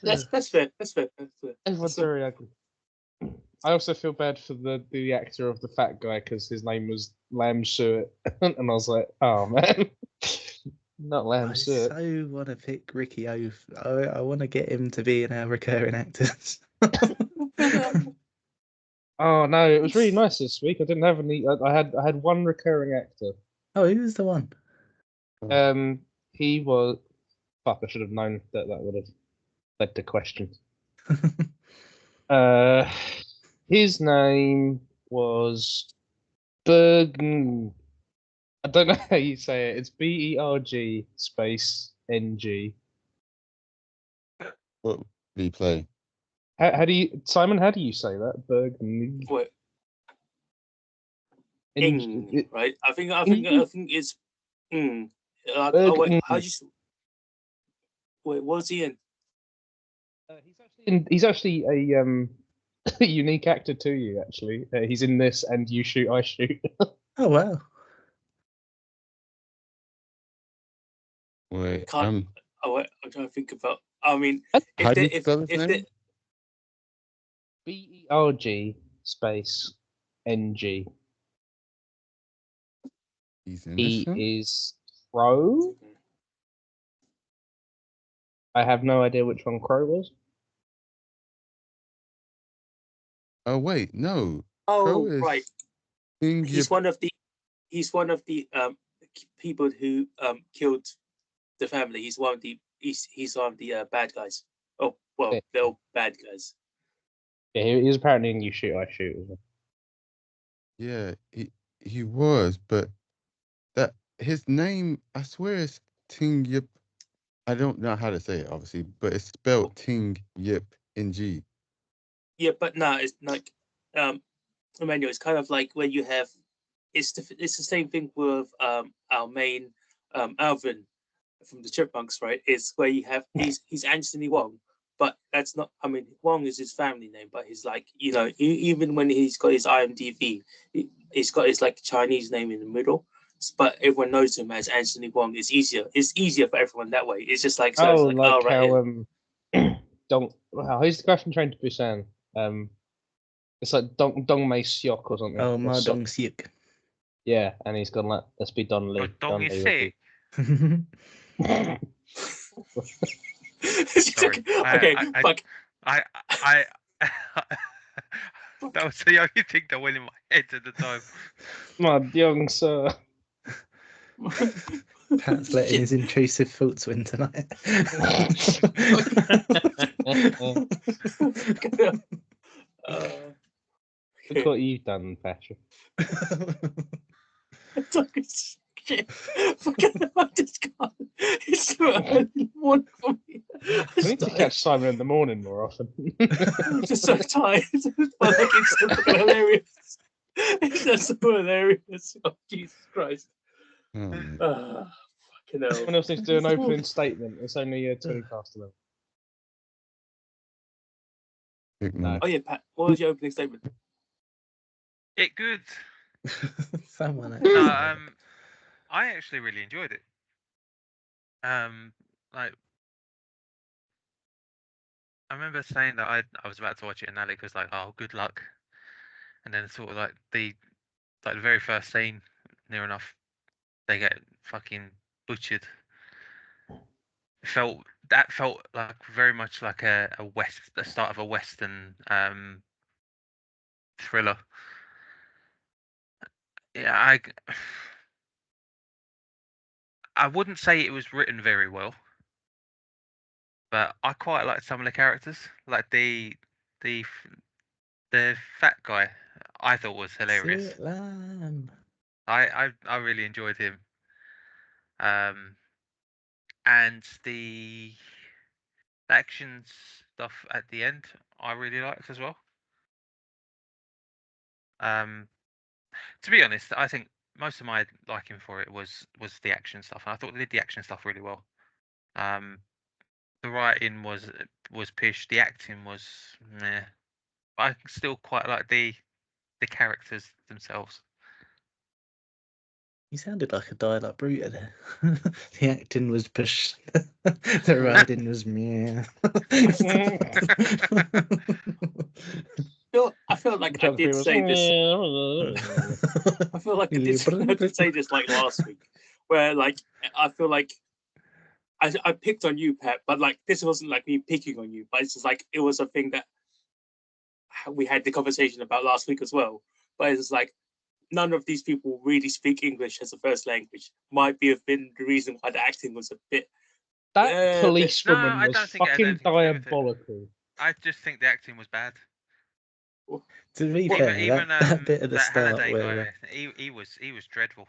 That's fair. That's fair. everyone's very ugly. I also feel bad for the actor of the fat guy because his name was Lam Suet, and I was like, oh man, not Lam I Suet. so want to pick Ricky O. I want to get him to be in our recurring actors. Oh no, it was really nice this week. I didn't have any. I had one recurring actor. Oh, who was the one? He was. Fuck! I should have known that would have led to questions. His name was Berg. I don't know how you say it. It's BERG space NG. what replay? How do you, Simon? How do you say that? Berg. What? Ing, right? I think it's oh wait, how do you? Wait, what was he in? He's actually a unique actor to you. Actually, he's in this and You Shoot, I Shoot. Oh wow! Wait, Can't. Oh wait, I'm trying to think about. I mean, how do you spell his name? BERG space NG. He's in He this one? is Crow. I have no idea which one Crow was. Oh wait, no. Oh Crow is right, King he's Yip- one of the people who killed the family. He's one of the bad guys. Oh well, Yeah. they're all bad guys. Yeah, he was apparently in You Shoot, I Shoot as well. Yeah, he was, but that his name, I swear, is Ting Yip. I don't know how to say it, obviously, but it's spelled Ting Yip NG. Yeah, but no, it's like Emmanuel. It's kind of like when you have it's the same thing with our main Alvin from the Chipmunks, right? It's where you have he's Anthony Wong, but that's not. I mean, Wong is his family name, but he's like, you know, even when he's got his IMDb, he's got his like Chinese name in the middle. But everyone knows him as Anthony Wong. It's easier. It's easier for everyone that way. It's just like so. Oh, It's like oh, right, how Dong. Wow, who's the guy from Train to Busan? It's like Dong Mei Siok or something. Oh, or Ma Sok. Dong Seok. Yeah, and he's gone like, let's be Don Lee. Dong Don is Lee sick. Sorry. Okay, fuck. I that was the only thing that went in my head at the time. Ma Young sir. Pat's letting his intrusive thoughts win tonight. Look what you've done, Patrick. Talking shit. Fucking I just can't. It's so early in the morning for me. We need to catch Simon in the morning more often. I'm just so tired. But like, it's so fucking hilarious. It's just so hilarious. Oh, Jesus Christ. Hmm. Fucking hell. Someone else needs to do an opening statement. It's only 20 past 11. Big No. man. Oh yeah, Pat. What was your opening statement? It good. Someone No, actually. I actually really enjoyed it. Like I remember saying that I was about to watch it, and Alec was like, "Oh, good luck," and then sort of like the very first scene, near enough, they get fucking butchered. Felt like very much like the start of a Western thriller. Yeah, I wouldn't say it was written very well, but I quite liked some of the characters, like the fat guy. I thought was hilarious. Sit lamb. I really enjoyed him. And the action stuff at the end, I really liked as well. To be honest, I think most of my liking for it was the action stuff, and I thought they did the action stuff really well. The writing was pish, the acting was meh. But I still quite like the characters themselves. You sounded like a dial-up Bruta there. The acting was push. The riding was meh. I feel like I did say this. I feel like I did say this like last week, where like I feel like I picked on you, Pep, but like this wasn't like me picking on you, but it's just like it was a thing that we had the conversation about last week as well. But it's like none of these people really speak English as a first language. Might have been the reason why the acting was a bit. That policewoman No, I was don't think it had fucking anything to do with it. diabolical. I just think the acting was bad. To be fair, Even that bit at the that start Halliday where guy, he was dreadful.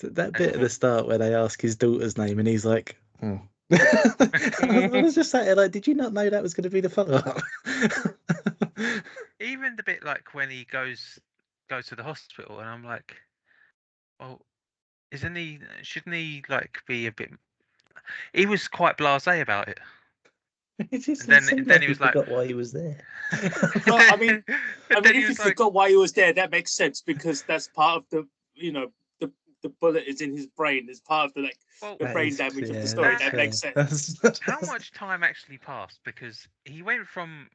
that bit at the start where they ask his daughter's name and he's like, "Oh." I was just sat there like, did you not know that was going to be the follow-up? Even the bit like when he goes to the hospital, and I'm like, well, shouldn't he like be a bit? He was quite blasé about it. Then he was like, forgot why he was there. No, I mean, if you forgot why he was there, that makes sense because that's part of the, you know, the bullet is in his brain. It's part of the the brain damage of the story. That makes sense. How much time actually passed? Because he went from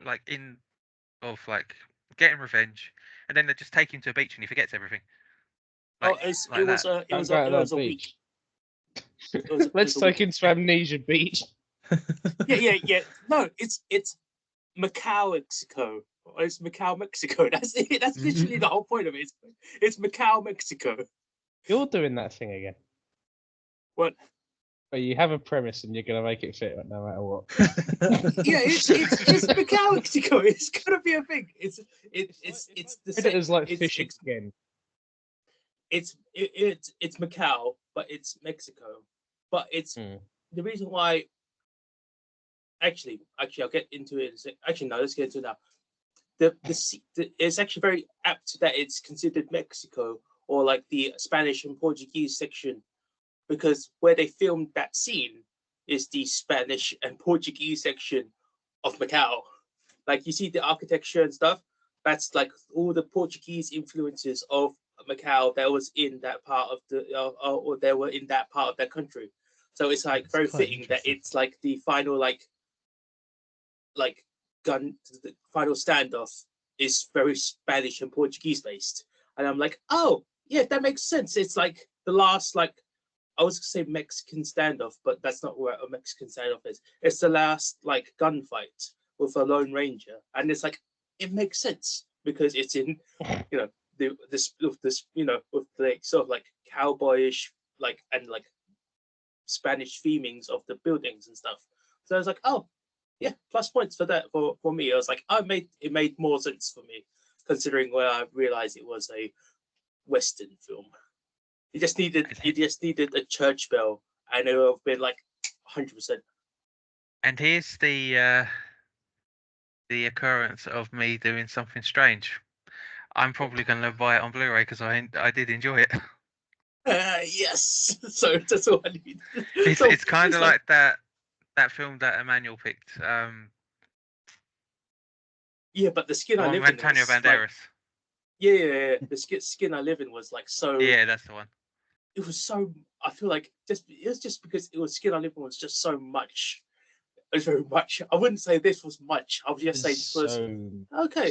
like getting revenge, and then they just take him to a beach and he forgets everything. Like, it was a week. Let's take him to Amnesia Beach. Yeah. No, it's Macau, Mexico. It's Macau, Mexico. That's it. That's literally the whole point of it. It's Macau, Mexico. You're doing that thing again. What? But you have a premise and you're gonna make it fit no matter what. Yeah, it's Macau, Mexico. It's gonna be a thing. It's the same. It's like fishing again. It's Macau, but it's Mexico. But it's the reason why. Actually, I'll get into it. Actually, no, let's get into it now. It's actually very apt that it's considered Mexico or like the Spanish and Portuguese section, because where they filmed that scene is the Spanish and Portuguese section of Macau. Like you see the architecture and stuff. That's like all the Portuguese influences of Macau that was in that part of the, or they were in that part of that country. So it's like That's very quite fitting that interesting. it's like the final like gun, the final standoff is very Spanish and Portuguese based. And I'm like, oh yeah, that makes sense. It's like the last like I was gonna say Mexican standoff, but that's not where a Mexican standoff is. It's the last like gunfight with a Lone Ranger, and it's like it makes sense because it's in this with the sort of like cowboyish like and like Spanish themings of the buildings and stuff. So I was like, oh yeah, plus points for that for me. I was like, it made more sense for me considering where I realized it was a Western film. You just needed a church bell, and it would have been like 100%. And here's the occurrence of me doing something strange. I'm probably going to buy it on Blu-ray because I did enjoy it. Yes. So that's all I need. It's kind of like that film that Emmanuel picked. Yeah, but the skin The I one live with in. Antonio was, Banderas. Like, yeah. The skin I live in was like so. Yeah, that's the one. It was so. I feel like it was just because it was skin I live in was just so much. It was very much. I wouldn't say this was much. I would just say this was okay.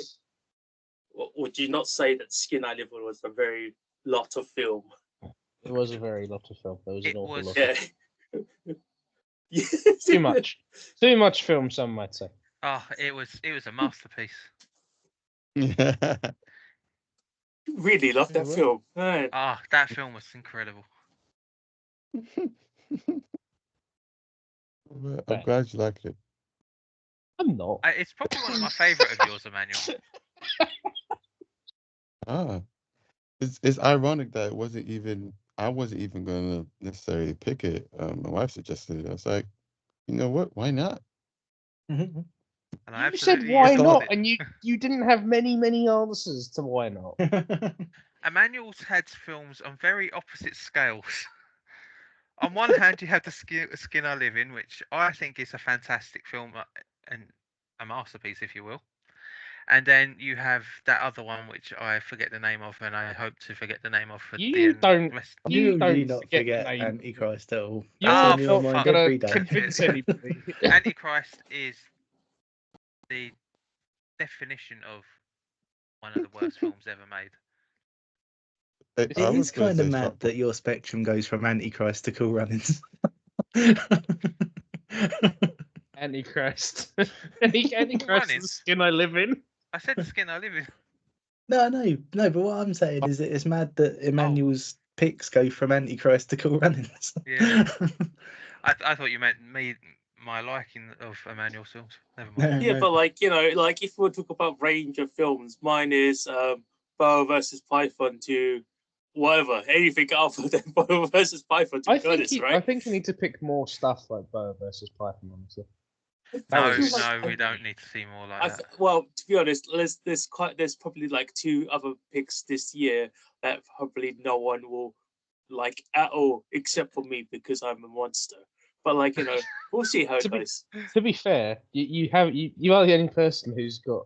Would you not say that Skin I Live On was a very lot of film? It was a very lot of film. There was an awful lot. Yeah. Too much. Too much film, some might say. Oh, it was a masterpiece. Really loved that film. Man. Oh, that film was incredible. I'm glad you liked it. I'm not. It's probably one of my favourite of yours, Emmanuel. It's ironic that I wasn't even going to necessarily pick it. My wife suggested it. I was like, you know what? Why not? And you said why not, and you didn't have many answers to why not. Emmanuel's had films on very opposite scales. On one hand, you have the Skin I Live In, which I think is a fantastic film and a masterpiece, if you will. And then you have that other one, which I forget the name of, and I hope to forget the name of. You don't forget Antichrist at all. You're That's not mind gonna every day. convince anybody. Antichrist is the definition of one of the worst films ever made. It is kind of mad that your spectrum goes from Antichrist to Cool Runnings. Antichrist. Antichrist is the Skin I Live In. I said the Skin I Live In. No, but what I'm saying is that it's mad that Emmanuel's picks go from Antichrist to Cool Runnings. Yeah. I thought you meant my liking of Emmanuel's films. Never mind. Yeah, but like if we talk about range of films, mine is Boa versus Python to whatever, anything other than Boa versus Python to be honest, right? I think you need to pick more stuff like Boa versus Python, honestly. No, we don't need to see more like that. Well, to be honest, there's probably like 2 other picks this year that probably no one will like at all, except for me because I'm a monster. But like we'll see how it goes. To be fair, you are the only person who's got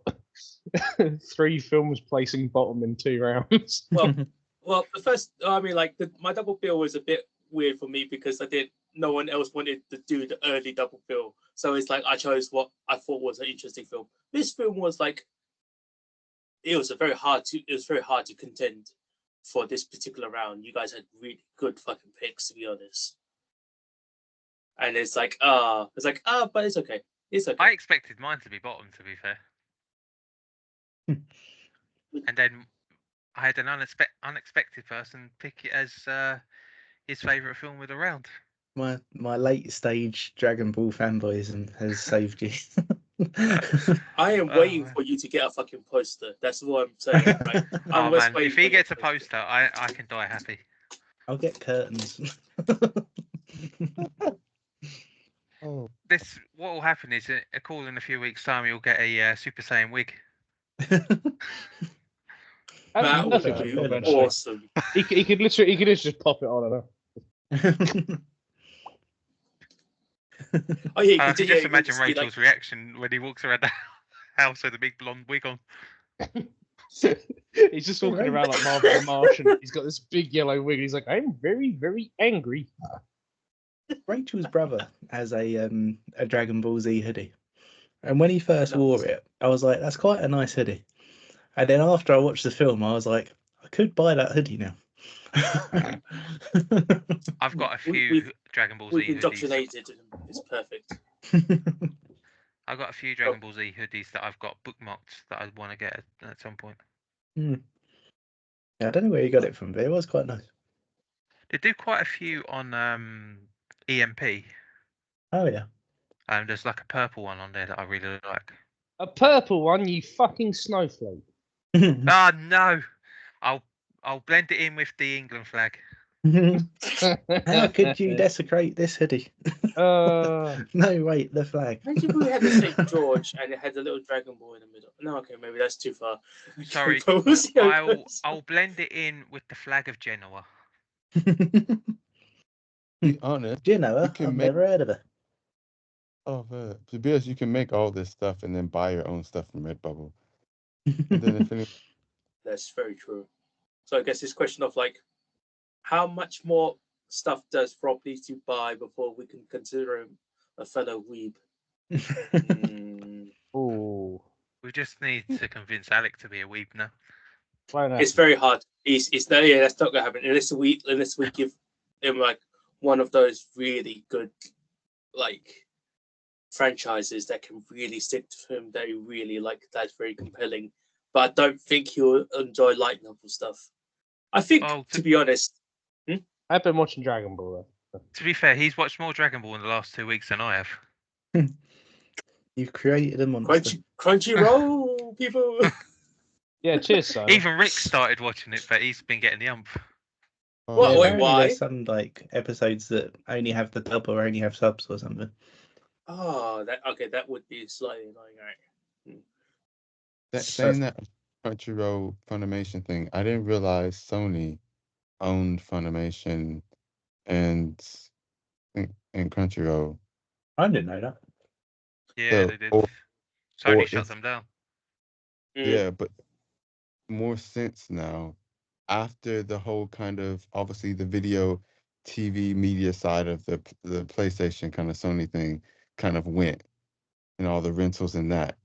3 films placing bottom in 2 rounds. Well, the first, I mean, like my double bill was a bit weird for me because no one else wanted to do the early double bill. So it's like I chose what I thought was an interesting film. This film was like, it was very hard to contend for this particular round. You guys had really good fucking picks, to be honest. And it's like, but it's okay. It's okay. I expected mine to be bottom, to be fair. And then I had an unexpected person pick it as his favourite film of the round. My late stage Dragon Ball fanboyism has saved you. I am waiting for you to get a fucking poster. That's what I'm saying. Right? Man, if he gets a poster, I can die happy. I'll get curtains. What will happen is a call in a few weeks' time. You'll get a Super Saiyan wig. That would be awesome. He could literally just pop it on. Oh yeah, I you can did, yeah, just you imagine just be Rachel's reaction when he walks around the house with a big blonde wig on. He's just walking around like Marvin the Martian. He's got this big yellow wig. He's like, I'm very, very angry. Rachel's brother has a Dragon Ball Z hoodie, and when he first No. wore it, I was like, "That's quite a nice hoodie." And then after I watched the film, I was like, "I could buy that hoodie now." I've got a We- few Dragon Ball Z we've hoodies. indoctrinated him. It's perfect. I've got a few Dragon Ball Z hoodies that I've got bookmarked that I want to get at some point. Yeah, I don't know where you got it from, but it was quite nice. They do quite a few on EMP. Oh yeah. There's like a purple one on there that I really like. A purple one, you fucking snowflake. Ah no, I'll blend it in with the England flag. How could you desecrate this hoodie? Uh, No, wait, the flag. Imagine if we had the St. George and it had a little Dragon Ball in the middle. No, okay, maybe that's too far. Sorry, But we'll see how it I'll goes. I'll blend it in with the flag of Genoa. Be honest. Do you know her? You can I've make- never heard of her. Oh, man. To be honest, you can make all this stuff and then buy your own stuff from Redbubble. And then if any, That's very true. So I guess this question of like, how much more stuff does Rob need to buy before we can consider him a fellow weeb? ooh. We just need to convince Alec to be a weeb now. Why not? It's very hard. It's no, yeah, that's not gonna happen unless we give him like one of those really good like franchises that can really stick to him that he really like. That's very compelling. But I don't think he'll enjoy light novel stuff. I think, Oh, to be honest, I've been watching Dragon Ball though. To be fair, he's watched more Dragon Ball in the last 2 weeks than I have. You've created a monster. Crunchyroll people. Yeah, cheers, son. Even Rick started watching it, but he's been getting the ump. oh, What? Yeah, Wait, apparently why? There's some like episodes that only have the dub or only have subs or something. Oh, that would be slightly annoying, right? saying that Crunchyroll Funimation thing, I didn't realize Sony owned Funimation and Crunchyroll. I didn't know that. Yeah, So, they did. or Sony shut it's- them down. Yeah, but more sense now after the whole kind of obviously the video TV media side of the PlayStation kind of Sony thing kind of went and all the rentals and that.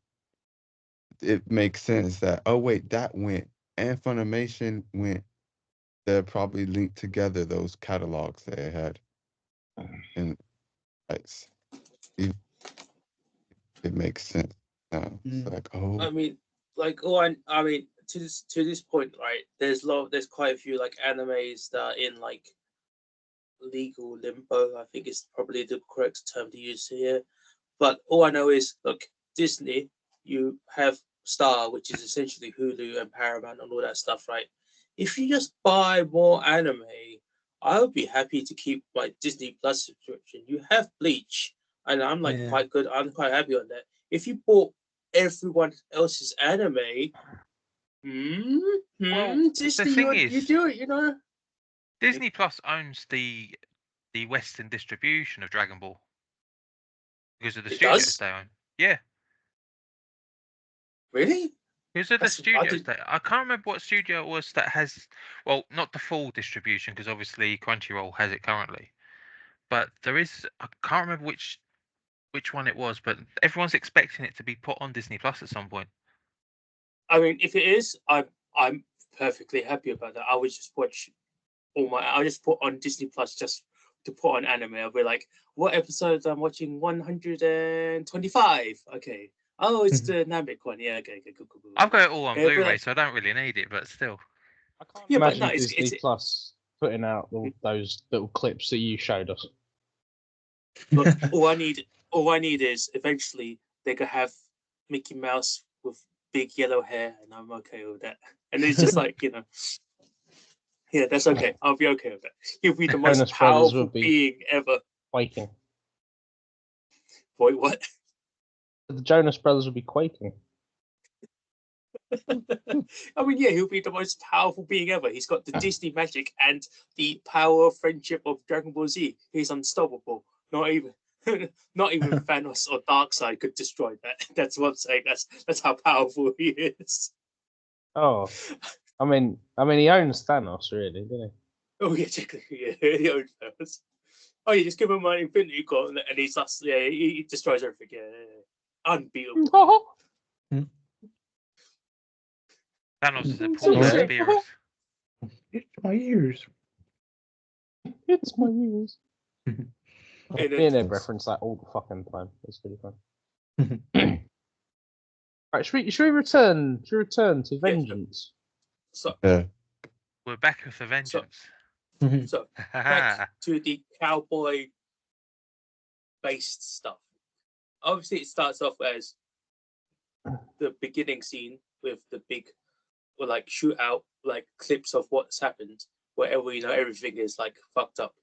It makes sense that that went and Funimation went. They're probably linked together those catalogs they had, and it's it makes sense now. It's like I mean, like, I mean, to this point, right? There's quite a few like animes that are in like legal limbo. I think is probably the correct term to use here. But all I know is, look, Disney, you have Star, which is essentially Hulu and Paramount and all that stuff, right? If you just buy more anime, I would be happy to keep my Disney Plus subscription. You have Bleach, and I'm like Yeah. quite good. I'm quite happy on that. If you bought everyone else's anime, Well, Disney, thing you is- do it, you know. Disney Plus owns the Western distribution of Dragon Ball because of the It studios does? they own. Yeah, Really? because of the That's- I studios. did- I can't remember what studio it was that has. Well, not the full distribution because obviously Crunchyroll has it currently. But there is. I can't remember which one it was, but everyone's expecting it to be put on Disney Plus at some point. I mean, if it is, I'm perfectly happy about that. I would just watch I'll just put on Disney Plus just to put on anime. I'll be like, what episodes I'm watching? 125. Okay. Oh, it's the Namek one. Yeah. Okay. Cool. I've got it all on Yeah, but Blu-ray, like- so I don't really need it. But still, I can't Yeah, but imagine no, it's- Disney it's- Plus putting out those little clips that you showed us. Look, all I need is eventually they could have Mickey Mouse with big yellow hair, and I'm okay with that. And it's just like, you know, yeah, that's okay. I'll be okay with that. He'll be the most Jonas Brothers powerful would be- being ever. Quaking. Boy, what? The Jonas Brothers would be quaking. I mean, yeah, he'll be the most powerful being ever. He's got the Disney magic and the power of friendship of Dragon Ball Z. He's unstoppable. Not even Not even Thanos or Darkseid could destroy that. That's what I'm saying. That's how powerful he is. Oh, I mean, he owns Thanos, really, doesn't he? Oh yeah, technically, yeah, he owns Thanos. Oh, you just give him an Infinity Gauntlet, and he's just, he destroys everything. Yeah. Unbeatable. Thanos is a So pool of weird. spirits. It's my ears. It's my ears. And Me and Ed reference that all the fucking time. It's really fun. Right, should we return? Should we return to Vengeance? So, Yeah. We're back with the vengeance. so back to the cowboy-based stuff. Obviously, it starts off as the beginning scene with the big, or like shootout, like clips of what's happened, wherever everything is like fucked up.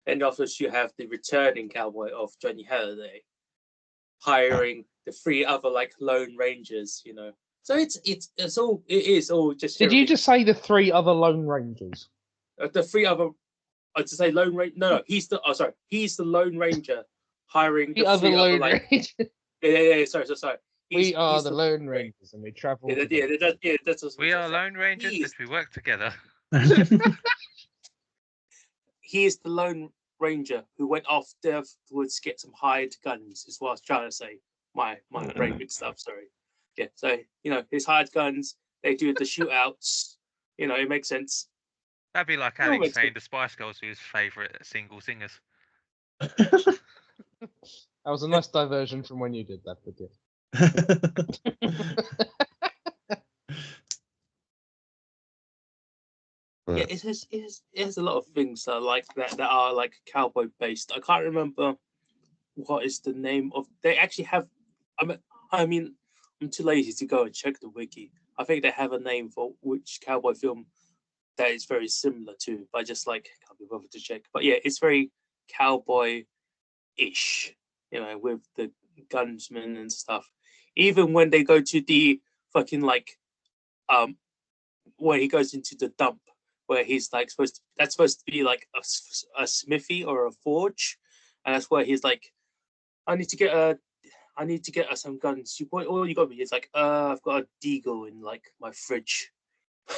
And afterwards, you have the returning cowboy of Johnny Halliday, hiring the 3 other like Lone Rangers. So it is all just. Did you just say the 3 other Lone Rangers? The 3 other? To say Lone Ranger? No, he's the. Oh, sorry, he's the Lone Ranger hiring The the other 3 other Lone like. Rangers. Yeah. Sorry. We are he's the Lone Rangers, and we travel. That's We are Lone Rangers, He but is, we work together. he is the Lone Ranger who went off there to get some hired guns. Is what I was trying to say. My brain mixed up. Sorry. Yeah. So his hired guns. They do the shootouts. It makes sense. That'd be like It all Alex makes saying the Spice Girls were his favourite single singers. That was a nice diversion from when you did that, but yeah. Yeah, it has a lot of things that are like that are like cowboy based. I can't remember what is the name of. They actually have. I mean, I'm too lazy to go and check the wiki. I think they have a name for which cowboy film that is very similar to, but I just like can't be bothered to check. But yeah, it's very cowboy-ish, with the gunsmen and stuff. Even when they go to the fucking like, when he goes into the dump, where he's like supposed to be like a smithy or a forge, and that's where he's like, I need to get some guns. All you got me is like, I've got a deagle in like my fridge.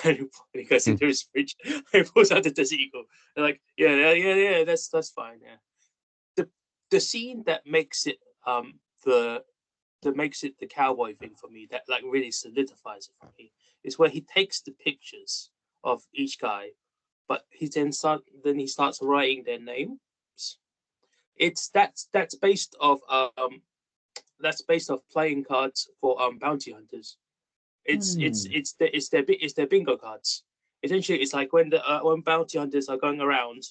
And he goes into his fridge, and he pulls out the Desert Eagle. They're like, yeah, that's fine. Yeah. The scene that makes it the cowboy thing for me, that like really solidifies it for me, is where he takes the pictures of each guy, but he then starts writing their names. That's based off playing cards for bounty hunters. It's their bingo cards. Essentially, it's like when bounty hunters are going around,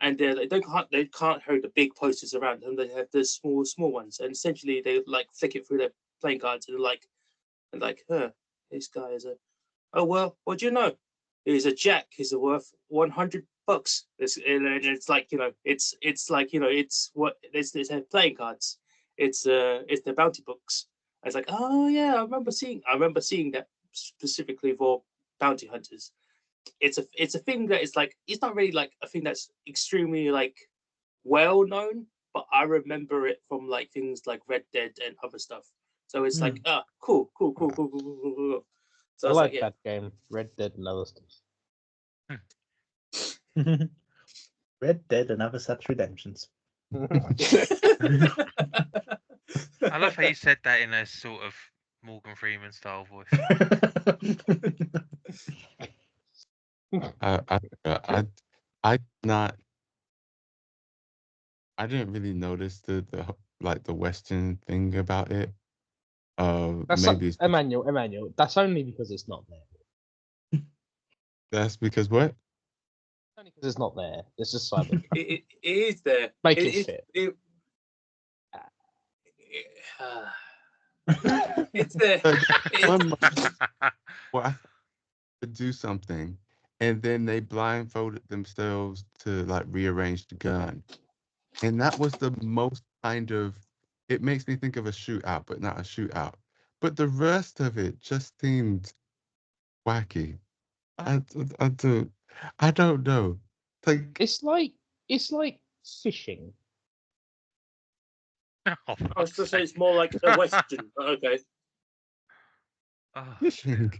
and they can't hold the big posters around them. They have the small ones, and essentially they like flick it through their playing cards and this guy is oh well, what do you know? He's a jack. He's worth $100. It's like it's like it's what it's playing cards. It's the bounty books. I was like, oh yeah, I remember seeing that specifically for bounty hunters. It's a thing that is like, it's not really like a thing that's extremely like well known, but I remember it from like things like Red Dead and other stuff. So it's like, cool. So I like yeah. that game, Red Dead and other stuff. Red Dead and other such redemptions. I love how you said that in a sort of Morgan Freeman style voice. I didn't really notice the Western thing about it. Maybe it's Emmanuel. That's only because it's not there. That's because what? Only because it's not there. It's just cyber. It is there. Make it fit. It's there. Well, to do something, and then they blindfolded themselves to like rearrange the gun, and that was the most kind of. It makes me think of a shootout, but not a shootout. But the rest of it just seemed wacky. I don't know. It's like fishing. Oh, I was fuck's going to say sake. it's more like a Western, but okay. Oh, Fishing.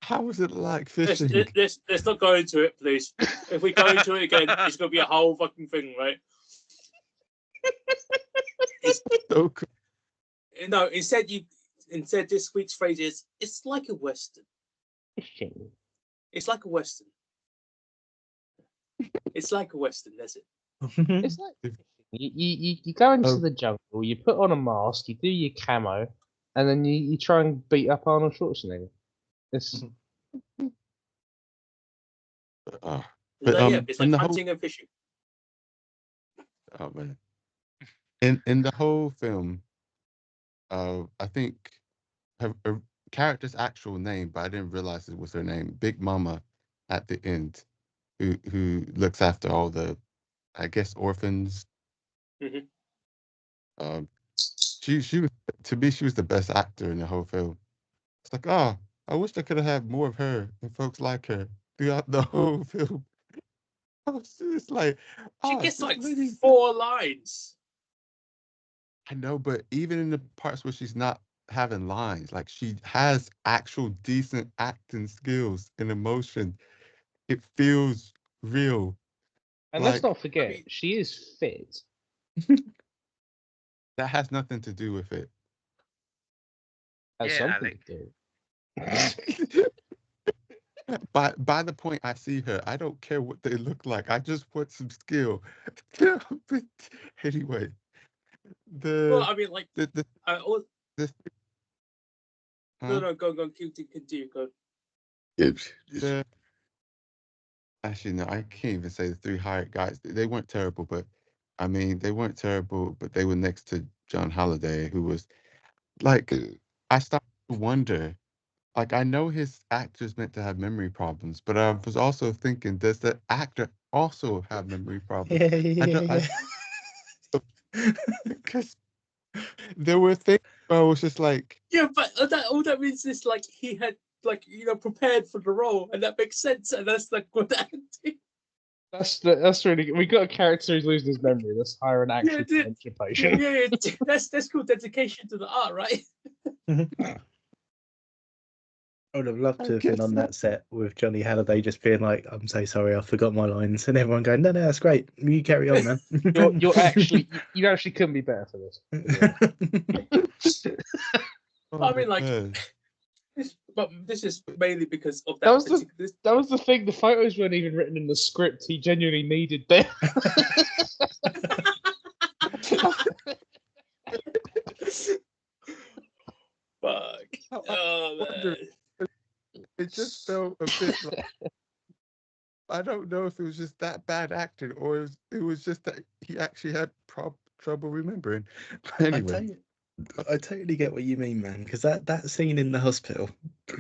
How is it like Let's, fishing? let's not go into it, please. If we go into it again, it's going to be a whole fucking thing, right? So cool. No, instead this week's phrase is, it's like a Western. Fishing. It's like a Western. It's like a Western, that's it. It's like fishing. You go into Oh. the jungle, you put on a mask, you do your camo, and then you try and beat up Arnold Schwarzenegger. It's But Yeah, it's in like the whole hunting and fishing. oh man, in the whole film, I think her character's actual name, but I didn't realize it was her name, Big Mama, at the end, who looks after all the, I guess, orphans. Mhm. She was, to me, she was the best actor in the whole film. It's like, oh, I wish I could have had more of her and folks like her throughout the whole film. I was just like, She oh, gets this like lady. 4 lines. I know, but even in the parts where she's not having lines, like she has actual decent acting skills and emotion. It feels real. and let's Like not forget, mean- she is fit. that has nothing to do with it. Has Yeah, something Alec. to do. By the point I see her, I don't care what they look like. I just want some skill. Anyway, Well, the I mean, like, the the, the huh? no, go, continue, go. The actually no, I can't even say the 3 hired guys. They weren't terrible, but I mean they weren't terrible, but they were next to John Halliday, who was like I started to wonder. Like I know his actor's meant to have memory problems, but I was also thinking, does the actor also have memory problems? I don't, because there were things where I was just like, Yeah, but all that means is like he had prepared for the role, and that makes sense, and that's like good acting. That's really good. We got a character who's losing his memory. Let's hire an actual dude. dementia patient. Yeah, that's called dedication to the art, right? I would have loved I to have been guess on so. that set with Johnny Halliday just being like, "I'm so sorry, I forgot my lines," and everyone going, "No, that's great. You carry on, man." You're actually you actually couldn't be better for this. I mean, like, man. but this is mainly because of That that was the- particular. That was the thing. The photos weren't even written in the script. He genuinely needed them. Fuck. Oh wonder- man. It just felt a bit like, I don't know if it was just that bad acting or it was just that he actually had trouble remembering. But anyway, I totally get what you mean, man. Because that scene in the hospital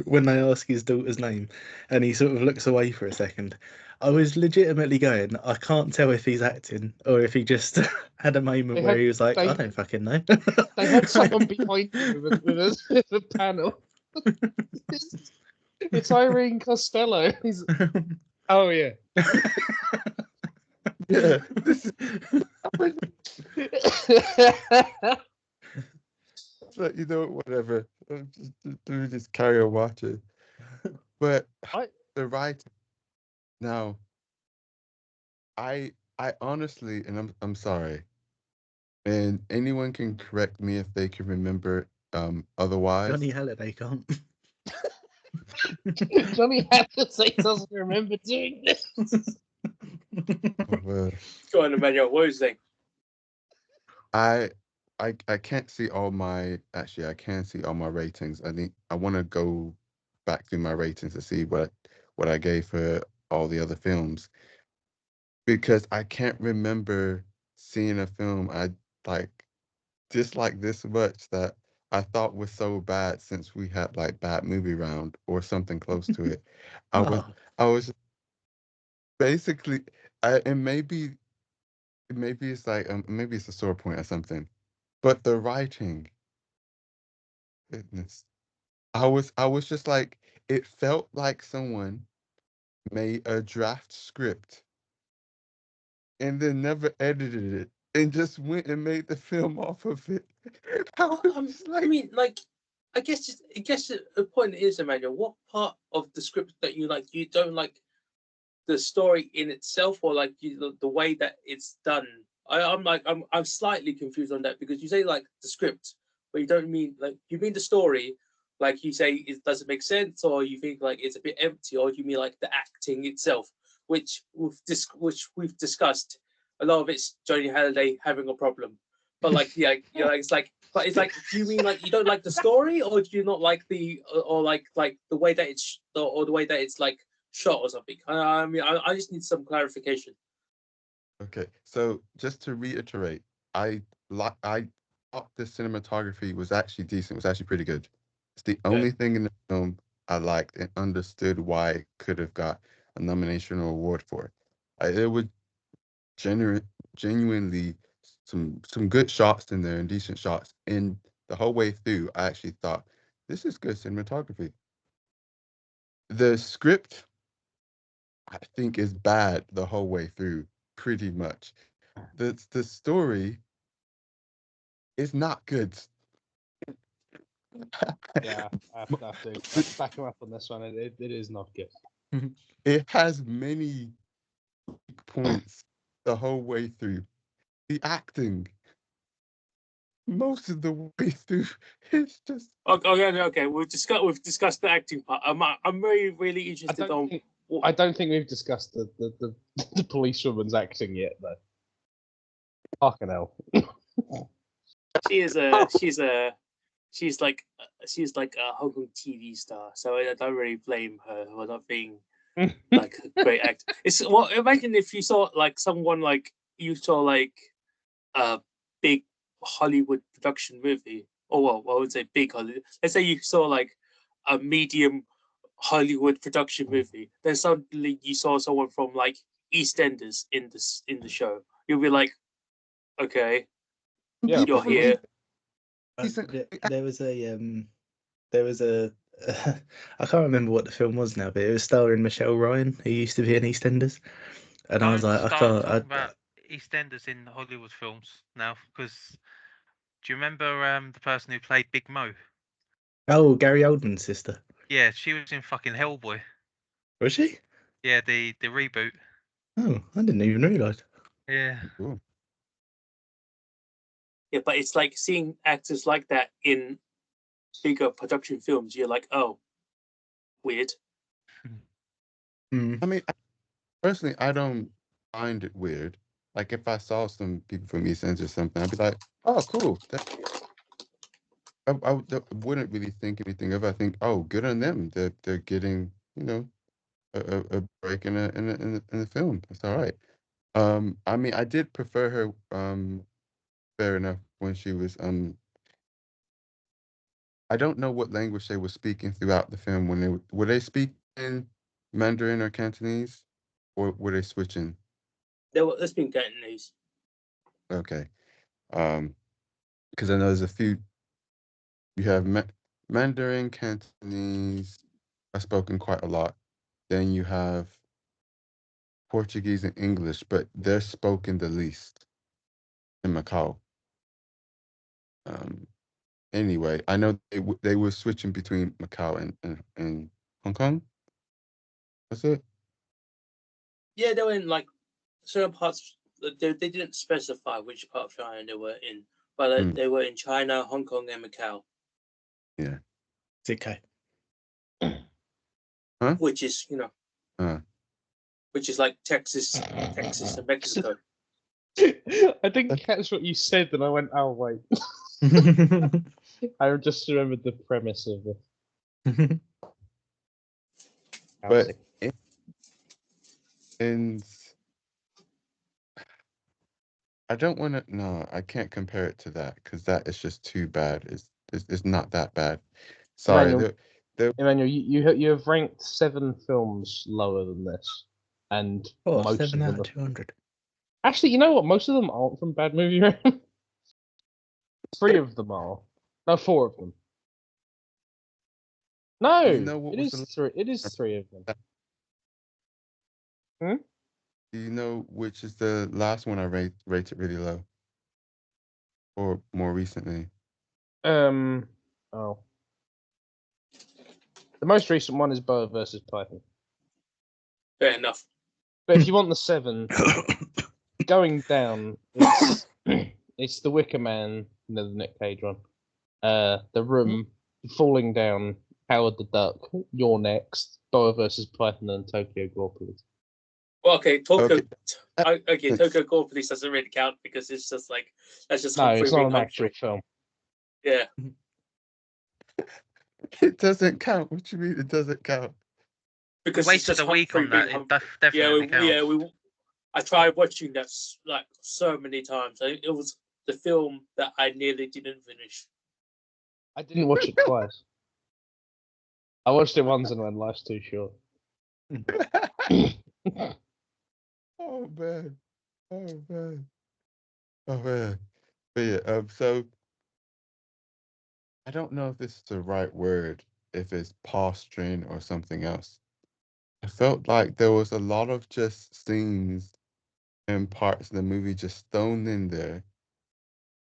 when they ask his daughter's name and he sort of looks away for a second, I was legitimately going, I can't tell if he's acting or if he just had a moment where he was like, I don't fucking know. They had someone behind him with a panel. It's Irene Costello. Oh yeah. yeah, this is like, whatever. Just carry on watching. But the writing now, I honestly, and I'm sorry, and anyone can correct me if they can remember otherwise. Johnny Halliday can't. Johnny Halliday doesn't remember doing this. Go on, Emmanuel. What was it? I can't see all my I can see all my ratings. I want to go back through my ratings to see what I gave for all the other films, because I can't remember seeing a film I like dislike this much that I thought was so bad since we had like Bad Movie Round or something close to it. I was basically and maybe it's like maybe it's a sore point or something, but the writing, goodness, I was just like, it felt like someone made a draft script and then never edited it and just went and made the film off of it. I was I like, mean, like, I guess the point is, Emmanuel, what part of the script that you like? You don't like the story in itself, or like the way that it's done? I'm slightly confused on that, because you say like the script, but you don't mean like, you mean the story, like you say it doesn't make sense, or you think like it's a bit empty, or you mean like the acting itself, which we've discussed. A lot of it's Johnny Halliday having a problem, but like yeah, it's like, but it's like, do you mean like you don't like the story, or do you not like the, or like the way that it's, or the way that it's like shot or something? I mean, I just need some clarification. okay, so just to reiterate, I thought the cinematography was actually decent, was actually pretty good. It's the only thing in the film I liked and understood why it could have got a nomination or award for. It was genuinely some good shots in there and decent shots. And the whole way through, I actually thought, this is good cinematography. The script, I think, is bad the whole way through, pretty much. The story is not good. Yeah, I have to back him up on this one. It is not good. It has many weak points the whole way through. The acting, most of the way through, it's just. Okay. We've discussed the acting part. I'm really interested on. I don't think we've discussed the policewoman's acting yet, though. Fucking hell. She's like a Hong Kong TV star, so I don't really blame her for not being like a great actor. It's, well, imagine if you saw like someone like you saw like a big Hollywood production movie, or well, I would say big Hollywood. Let's say you saw like a medium Hollywood production movie, then suddenly you saw someone from like EastEnders in the show. You'll be like, okay, Yeah, you're here. There was a I can't remember what the film was now, but it was starring Michelle Ryan, who used to be in EastEnders, and I was like, I Start can't. talking about EastEnders in Hollywood films now, because do you remember the person who played Big Mo? Oh, Gary Oldman's sister. Yeah, she was in fucking Hellboy. Was she? Yeah, the reboot. Oh, I didn't even realise. Yeah. Cool. Yeah, but it's like seeing actors like that in bigger production films. You're like, oh, weird. Mm. I mean, personally, I don't find it weird. Like, if I saw some people from EastEnders or something, I'd be like, oh, cool. I wouldn't really think anything of it. I think, oh, good on them. They're getting, a break in the film. That's all right. I mean, I did prefer her. Fair enough. When she was I don't know what language they were speaking throughout the film. When were they speaking Mandarin or Cantonese, or were they switching? That's been Cantonese. Okay. Because I know there's a few. You have Mandarin, Cantonese are spoken quite a lot. Then you have Portuguese and English, but they're spoken the least in Macau. Anyway, I know they were switching between Macau and Hong Kong. That's it. Yeah, they were in like certain parts. They didn't specify which part of China they were in, but they were in China, Hong Kong, and Macau. Yeah. It's okay. Huh? Which is, which is like Texas and Mexico. I didn't catch what you said, and I went, "Oh wait." I just remembered the premise of it. But and I don't want to. No, I can't compare it to that, because that is just too bad. It's not that bad. Sorry. Emmanuel, you have ranked 7 films lower than this, and most 7 of out them of 200. Actually, you know what? Most of them aren't from Bad Movie Room. 3 of them are. No, 4 of them. No, it is 3. It is 3 of them. Do you know which is the last one I rated really low? or more recently? The most recent one is Boa versus Python. Fair enough. But if you want the 7, going down, it's it's The Wicker Man, the Nick Cage one. The Room, Falling Down, Howard the Duck, You're Next, Boa versus Python, and Tokyo Gore Police. Well, okay, Tokyo. Okay. Tokyo Gore Police doesn't really count because it's just like that's just No, Humphrey it's not being an actual Humphrey. film. Yeah. It doesn't count. What you mean it doesn't count? Because We it's wasted just a week Humphrey on that. being It Humphrey. definitely counts. I tried watching that like so many times. It was the film that I nearly didn't finish. I didn't watch it twice. I watched it once and went, life's too short. Oh man. Oh man. Oh man. But yeah, so I don't know if this is the right word, if it's posturing or something else. I felt like there was a lot of just scenes and parts of the movie just thrown in there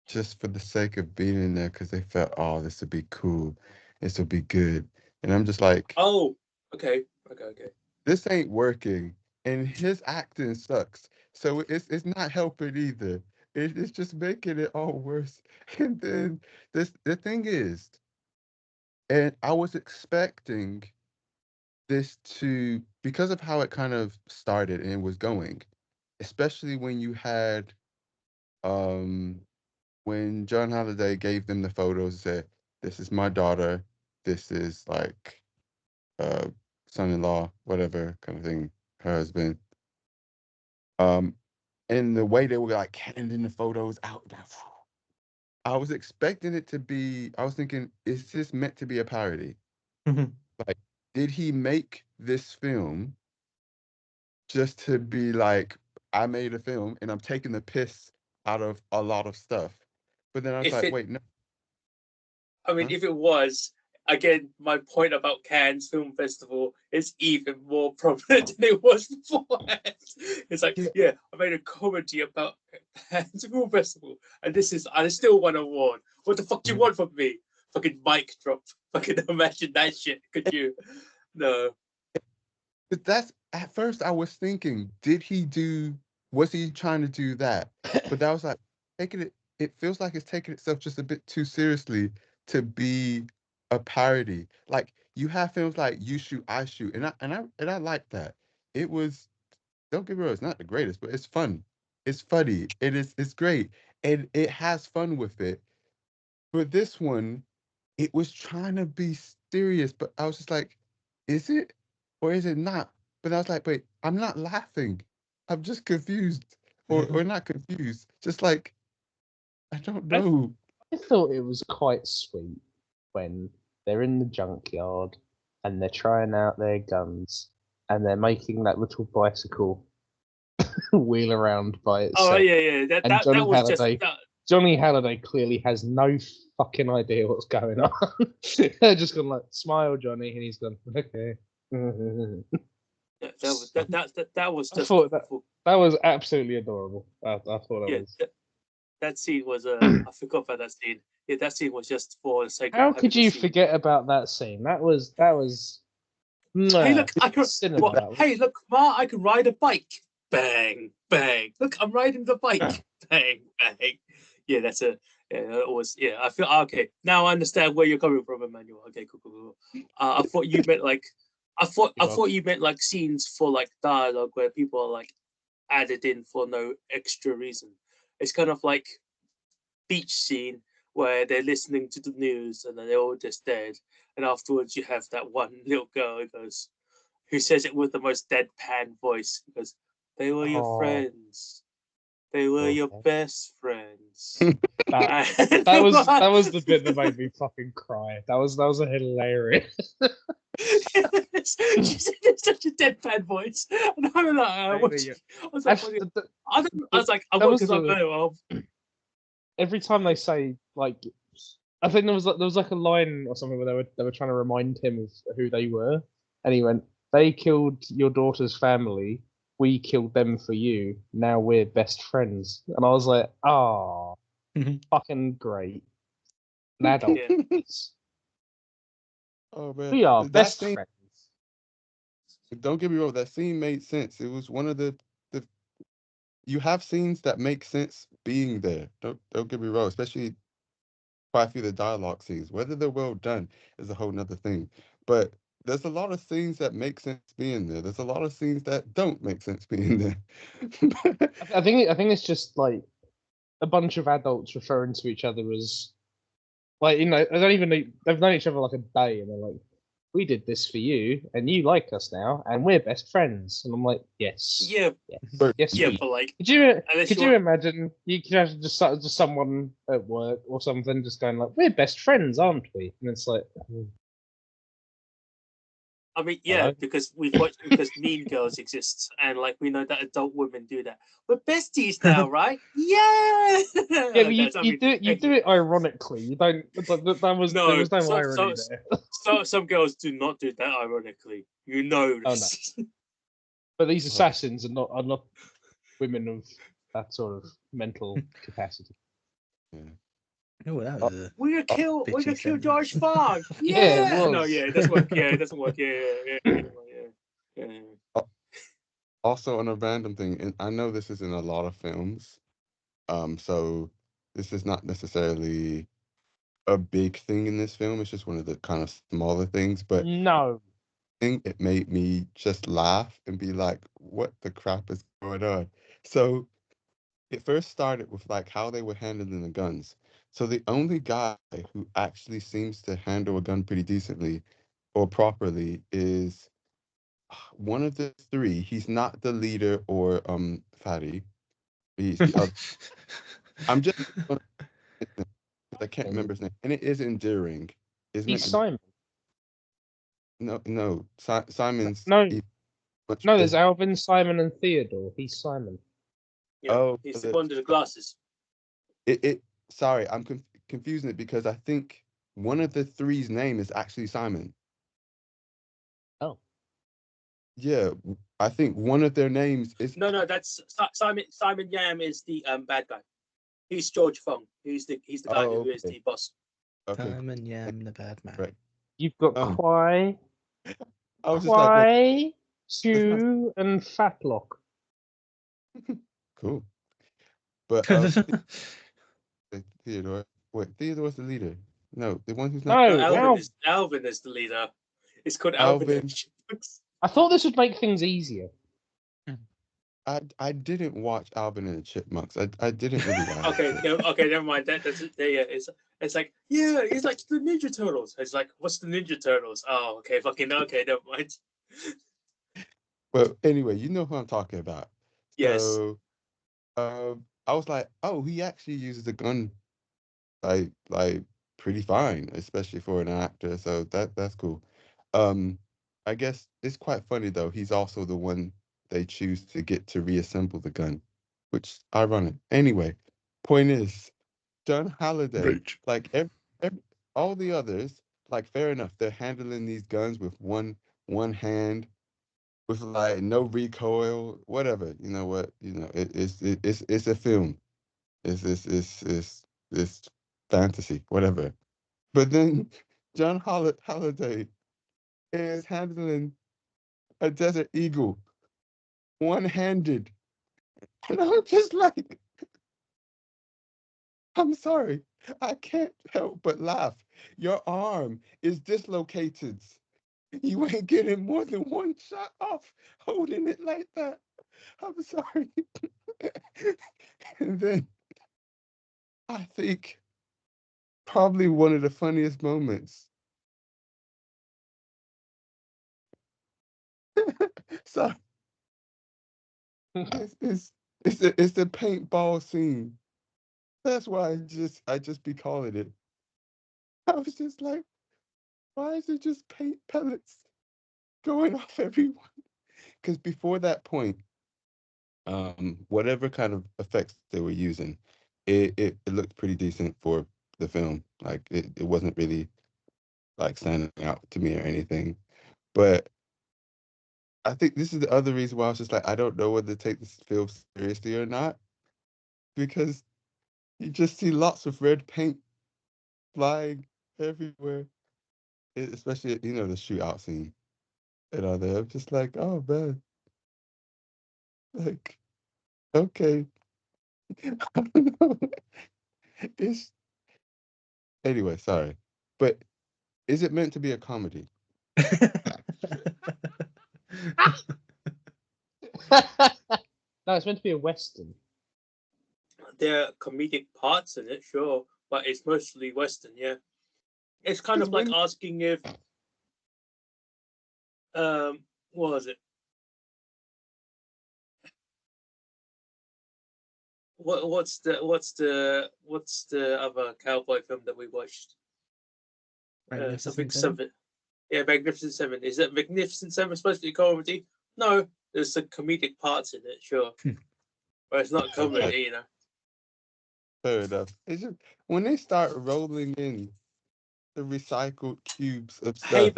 just for the sake of being in there because they felt, oh, this would be cool. This would be good. And I'm just like, Oh, okay. this ain't working. And his acting sucks. So it's not helping either. It's just making it all worse. And then the thing is, and I was expecting this to, because of how it kind of started and was going, especially when you had when John Halliday gave them the photos and said, this is my daughter, this is like son-in-law, whatever kind of thing, her husband. And the way they were like handing the photos out, I was expecting it to be, I was thinking, is this meant to be a parody? Like, did he make this film just to be like, I made a film and I'm taking the piss out of a lot of stuff? But then I was like, wait, no. I mean, if it was, again, my point about Cannes Film Festival is even more prominent than it was before. It's like, yeah, I made a comedy about Cannes Film Festival, and I still won an award. What the fuck do you want from me? Fucking mic drop. Fucking imagine that shit. Could you? No. But that's, at first I was thinking, was he trying to do that? But that was like, it feels like it's taking itself just a bit too seriously to be a parody. Like, you have films like You Shoot, I Shoot, and I like that. It was, don't get me wrong, it's not the greatest, but it's fun. It's funny. It's great. And it has fun with it. But this one, it was trying to be serious, but I was just like, is it or is it not? But I was like, wait, I'm not laughing. I'm just confused. Or not confused. Just like, I don't know. I thought it was quite sweet when they're in the junkyard and they're trying out their guns and they're making that little bicycle wheel around by itself. Oh yeah. That was Halliday, just. Johnny Halliday clearly has no fucking idea what's going on. They're just gonna like smile, Johnny, and he's gone, okay. That was just. That was absolutely adorable. I thought that was. That scene was I forgot about that scene. Yeah, that scene was just for the sake. How could you forget about that scene? That was. Hey look, I can. cinema, hey look, Ma, I can ride a bike. Bang, bang. Look, I'm riding the bike. Bang, bang. Yeah, that's a. Yeah, it was. Yeah, I feel okay. Now I understand where you're coming from, Emmanuel. Okay, cool. I thought you meant like. I thought you meant like scenes for like dialogue where people are like added in for no extra reason. It's kind of like beach scene where they're listening to the news and then they're all just dead. And afterwards you have that one little girl who says it with the most deadpan voice because they were your friends. They were your best friends. that was the bit that made me fucking cry. That was a hilarious. She said it's such a deadpan voice, and I'm like, I was like, I'm because I'm very well. Every time they say like, I think there was like a line or something where they were trying to remind him of who they were, and he went, "They killed your daughter's family. We killed them for you. Now we're best friends." And I was like, "Ah." fucking great. An adult. Yeah. Oh man, We are that best scene. friends. Don't get me wrong, that scene made sense. It was one of the you have scenes that make sense being there. Don't get me wrong, especially quite a few of the dialogue scenes. Whether they're well done is a whole nother thing. But there's a lot of scenes that make sense being there. There's a lot of scenes that don't make sense being there. I think it's just like a bunch of adults referring to each other as like, you know, I don't even know, they've known each other like a day and they're like, we did this for you and you like us now and we're best friends. And I'm like, yes. Yeah, Yes, yeah, we but like, Could you unless could you you want- imagine you could have just someone at work or something just going like, we're best friends, aren't we? And it's like, I mean, yeah, Hello? because we've watched because Mean Girls exists, and like we know that adult women do that. We're besties now, right? Yeah. yeah, but you do it ironically. You don't. That was No, there was no so- irony so- there. So some girls do not do that ironically. You know Oh, this. But these assassins are not women of that sort of mental capacity. Oh, that was a We're gonna kill bitchy sentence. George Fogg. Yeah, it Yeah. No, was. yeah, it doesn't work. Yeah, it doesn't work. Yeah. Also, on a random thing, and I know this is in a lot of films, so this is not necessarily a big thing in this film. It's just one of the kind of smaller things, but No. it made me just laugh and be like, what the crap is going on? So it first started with like how they were handling the guns. So the only guy who actually seems to handle a gun pretty decently or properly is one of the three. He's not the leader or Fatty. He's the other. I'm just I can't remember his name, and it is endearing. Isn't He's it? Simon. No. Simon's No. much No, there's bigger. Alvin, Simon, and Theodore. He's Simon. Yeah. Oh, He's the one with the glasses. Sorry, I'm confusing it because I think one of the three's name is actually Simon. Oh. Yeah, I think one of their names is. No, that's Simon. Simon Yam is the bad guy. He's George Fong. He's the guy Oh, who is okay. the boss. Okay, Simon Yam, the bad man. right. You've got Kwai, I was just like, well, Kwai, Sue, and Fatlock. cool. But Theodore. Wait, Theodore's the leader. No, the one who's not. No, Alvin is the leader. It's called Alvin. Alvin. I thought this would make things easier. I didn't watch Alvin and the Chipmunks. I didn't really watch Okay, it. no, okay, never mind. That's it. Yeah, it's like it's like the Ninja Turtles. It's like, what's the Ninja Turtles? Oh, okay, fucking okay, never mind. Well, anyway, you know who I'm talking about. Yes. So, I was like, oh, he actually uses a gun, like pretty fine, especially for an actor. So that's cool. I guess it's quite funny though. He's also the one they choose to get to reassemble the gun, which ironic. Anyway, point is, John Halliday, like all the others, like fair enough, they're handling these guns with one hand, with like no recoil, whatever. You know what? It's a film. It's fantasy, whatever. But then John Halliday is handling a Desert Eagle one-handed, and I'm just like, I'm sorry, I can't help but laugh. Your arm is dislocated. You ain't getting more than one shot off holding it like that. I'm sorry. And then I think probably one of the funniest moments. So it's the paintball scene. That's why I just be calling it. I was just like, why is it just paint pellets going off everyone? Because before that point, whatever kind of effects they were using, it looked pretty decent for the film. Like it wasn't really like standing out to me or anything. But I think this is the other reason why I was just like, I don't know whether to take this film seriously or not. Because You just see lots of red paint flying everywhere, especially the shootout scene. I'm just like, oh man, like okay, I don't know. It's anyway. Sorry, but is it meant to be a comedy? No, it's meant to be a western. There are comedic parts in it, sure, but it's mostly Western, yeah. It's kind of Because like asking if what was it? What's the other cowboy film that we watched? Something Magnificent Seven? Seven. Yeah, Magnificent Seven. Is that Magnificent Seven supposed to be comedy? No, there's some comedic parts in it, sure. But it's not comedy, you know. Fair enough. It's just when they start rolling in the recycled cubes of Hay stuff.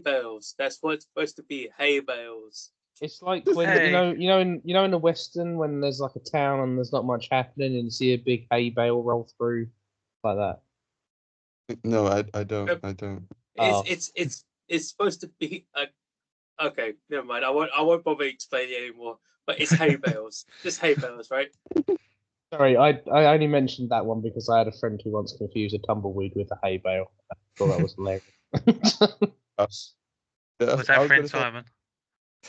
bales. That's what it's supposed to be. Hay bales. It's like when Hey. in the western when there's like a town and there's not much happening and you see a big hay bale roll through like that. No, I don't. I don't. Oh. It's supposed to be okay. Never mind. I won't bother explaining it anymore. But it's hay bales. Just hay bales, right? Sorry, I only mentioned that one because I had a friend who once confused a tumbleweed with a hay bale. I thought that was hilarious. Yeah, Was I that was friend gonna say, Simon?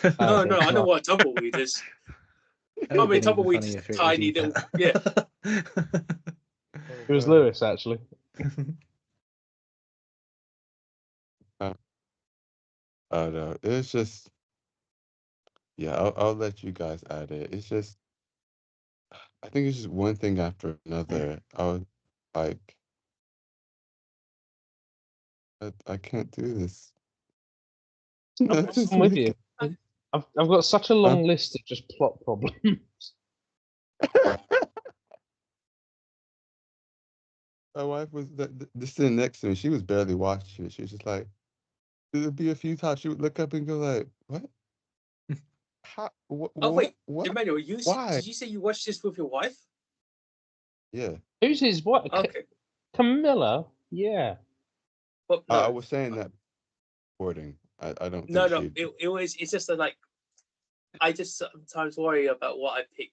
No, Okay, I know well, what a tumbleweed is. That would've been even Tumbleweed is funnier if it was tiny you, little. Pat. Yeah. it was Lewis actually. Oh no, it's just yeah. I'll let you guys add it. It's just I think it's just one thing after another. I was like, I can't do this. I'm with you. I've got such a long list of just plot problems. My wife was just sitting next to me. She was barely watching it. She was just like, there'd be a few times she would look up and go like, "What? How? Oh wait, What? Emmanuel, Why?" did you say you watched this with your wife? Yeah, Who's his what? Okay, Camilla? Yeah. but I no, was saying that recording. I don't no, think no. she'd. It's just that, like, I just sometimes worry about what I pick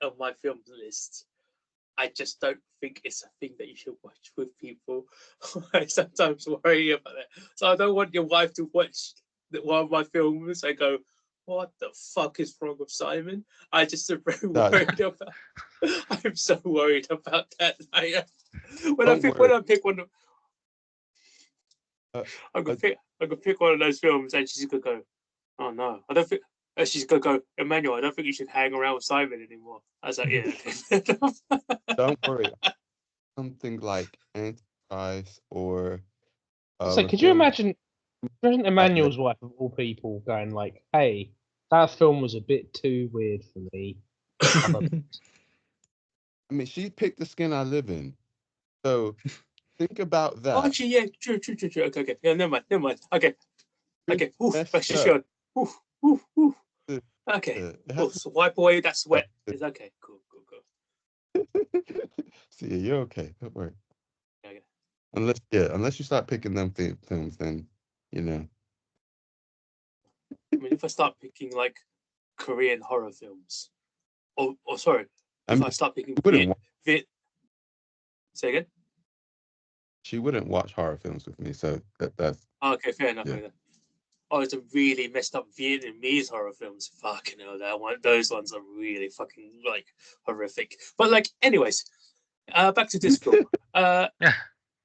on my film list. I just don't think it's a thing that you should watch with people. I sometimes worry about it. So I don't want your wife to watch one of my films and go, "What the fuck is wrong with Simon?" I just am very No, worried about. I'm so worried about that. When don't worry. I pick one, Uh, I could pick one of those films, and she's gonna go, "Oh no, I don't think." She's gonna go, "Emmanuel, I don't think you should hang around with Simon anymore." I was like, "Yeah." Okay. don't worry. Something like Antichrist or So a could you film imagine Emmanuel's wife of all people going like, "Hey, that film was a bit too weird for me." I mean, she picked the skin I live in. So think about Oh, that. actually, yeah, true. Okay. Yeah, never mind. Okay. Oof, Messed that's just up. good. Oof. Uh, Okay. it Cool. has So wipe away that sweat. to- It's okay. Cool. See, you're okay. Don't worry. Okay. Unless you start picking them films, then you know. I mean, if I start picking like Korean horror films, or sorry, I if mean, I start picking say again. she wouldn't watch horror films with me, so that's Okay, fair enough. yeah. Oh, it's a really messed up Vietnamese horror films. Fucking hell, those ones are really fucking like horrific. But like, anyways, back to this film.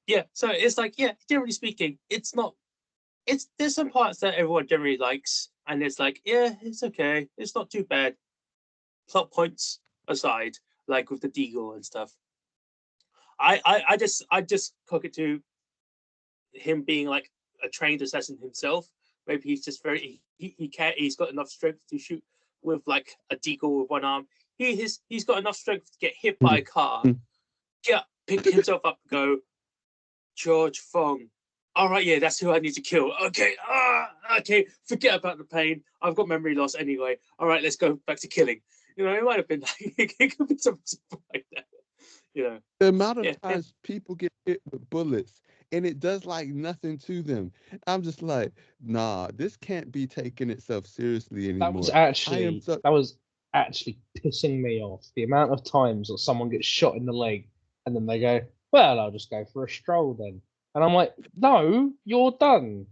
Yeah. So it's like, yeah, generally speaking, there's some parts that everyone generally likes, and it's like, yeah, it's okay, it's not too bad. Plot points aside, like with the Deagle and stuff, I just cook it to him being like a trained assassin himself. Maybe he's just he's got enough strength to shoot with like a Deagle with one arm. He's got enough strength to get hit by a car, pick himself up and go, George Fong. All right, yeah, that's who I need to kill. Okay, okay, forget about the pain. I've got memory loss anyway. All right, let's go back to killing. You know, it might have been like it could be something like that. The amount of Yeah. times people get hit with bullets and it does like nothing to them. I'm just like, nah, this can't be taking itself seriously anymore. That was actually pissing me off. The amount of times that someone gets shot in the leg and then they go, well, I'll just go for a stroll then. And I'm like, no, you're done.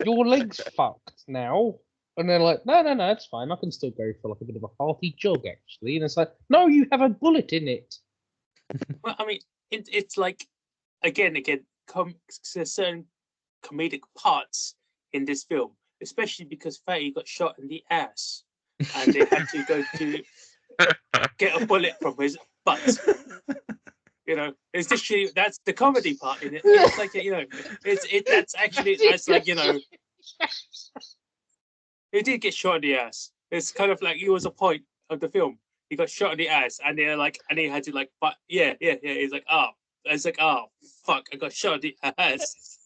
Your leg's fucked now. And they're like, no, it's fine. I can still go for like a bit of a hearty jog, actually. And it's like, no, you have a bullet in it. Well, I mean, it's like, again, there's certain comedic parts in this film, especially because Fatty got shot in the ass, and they had to go to get a bullet from his butt. It's literally, that's the comedy part in it. It's like, that's like, he did get shot in the ass. It's kind of like, it was a point of the film. He got shot in the ass, and they're like, and he had to like, but yeah. He's like, oh, fuck, I got shot in the ass.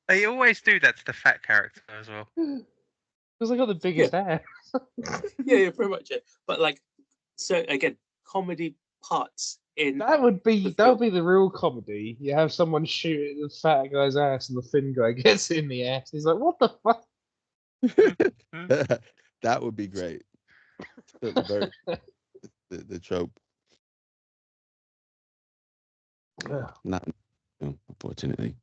They always do that to the fat character as well. Because I got the biggest ass. yeah, pretty much it. But like, so again, comedy parts in that would be the real comedy. You have someone shoot at the fat guy's ass, and the thin guy gets in the ass. He's like, what the fuck? That would be great. The trope. Not, unfortunately.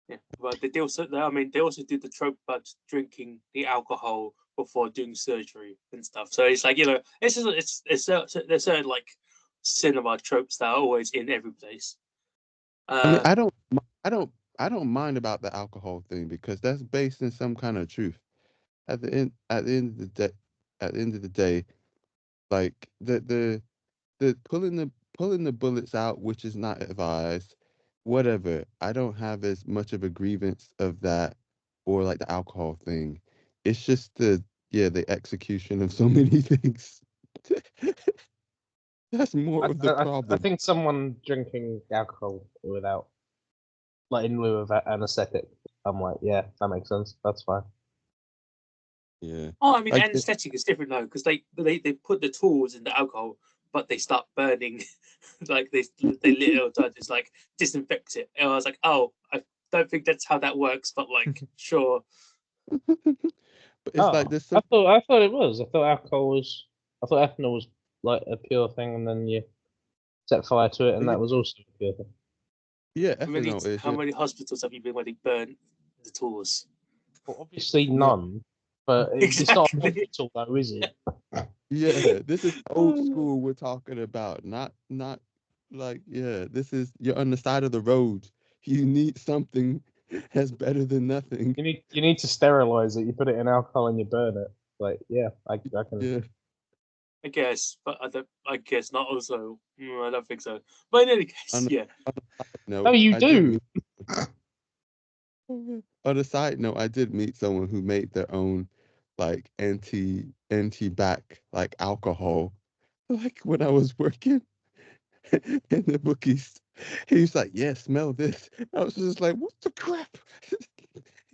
Yeah, but they also do the trope about drinking the alcohol before doing surgery and stuff. So it's like, there's certain like cinema tropes that are always in every place. I mean, I don't mind about the alcohol thing because that's based in some kind of truth. At the end of the day, like the pulling the bullets out, which is not advised, whatever. I don't have as much of a grievance of that or like the alcohol thing. It's just the execution of so many things. That's more of the problem. I think someone drinking alcohol without, like, in lieu of anesthetic, I'm like, yeah, that makes sense. That's fine. Yeah. Oh, I mean, anesthetic is different though, because they put the tools in the alcohol, but they start burning, like they lit it all time, just like disinfect it. And I was like, oh, I don't think that's how that works, but like, sure. But it's like this. I thought it was. I thought ethanol was like a pure thing, and then you set fire to it, and that was also a pure thing. Yeah, ethanol is. How many hospitals have you been where they burn the tools? Well, obviously none. But it's not a hospital, though, is it? Yeah, this is old school we're talking about. Not like, this is, you're on the side of the road. You need something that's better than nothing. You need to sterilize it. You put it in alcohol and you burn it. Like, yeah, I can. Yeah. I guess, but I guess not. Also, I don't think so. But in any case, No, you do. On a side note, I did meet someone who made their own like anti-back like alcohol. Like when I was working in the bookies, he was like, "Yeah, smell this." I was just like, "What the crap?"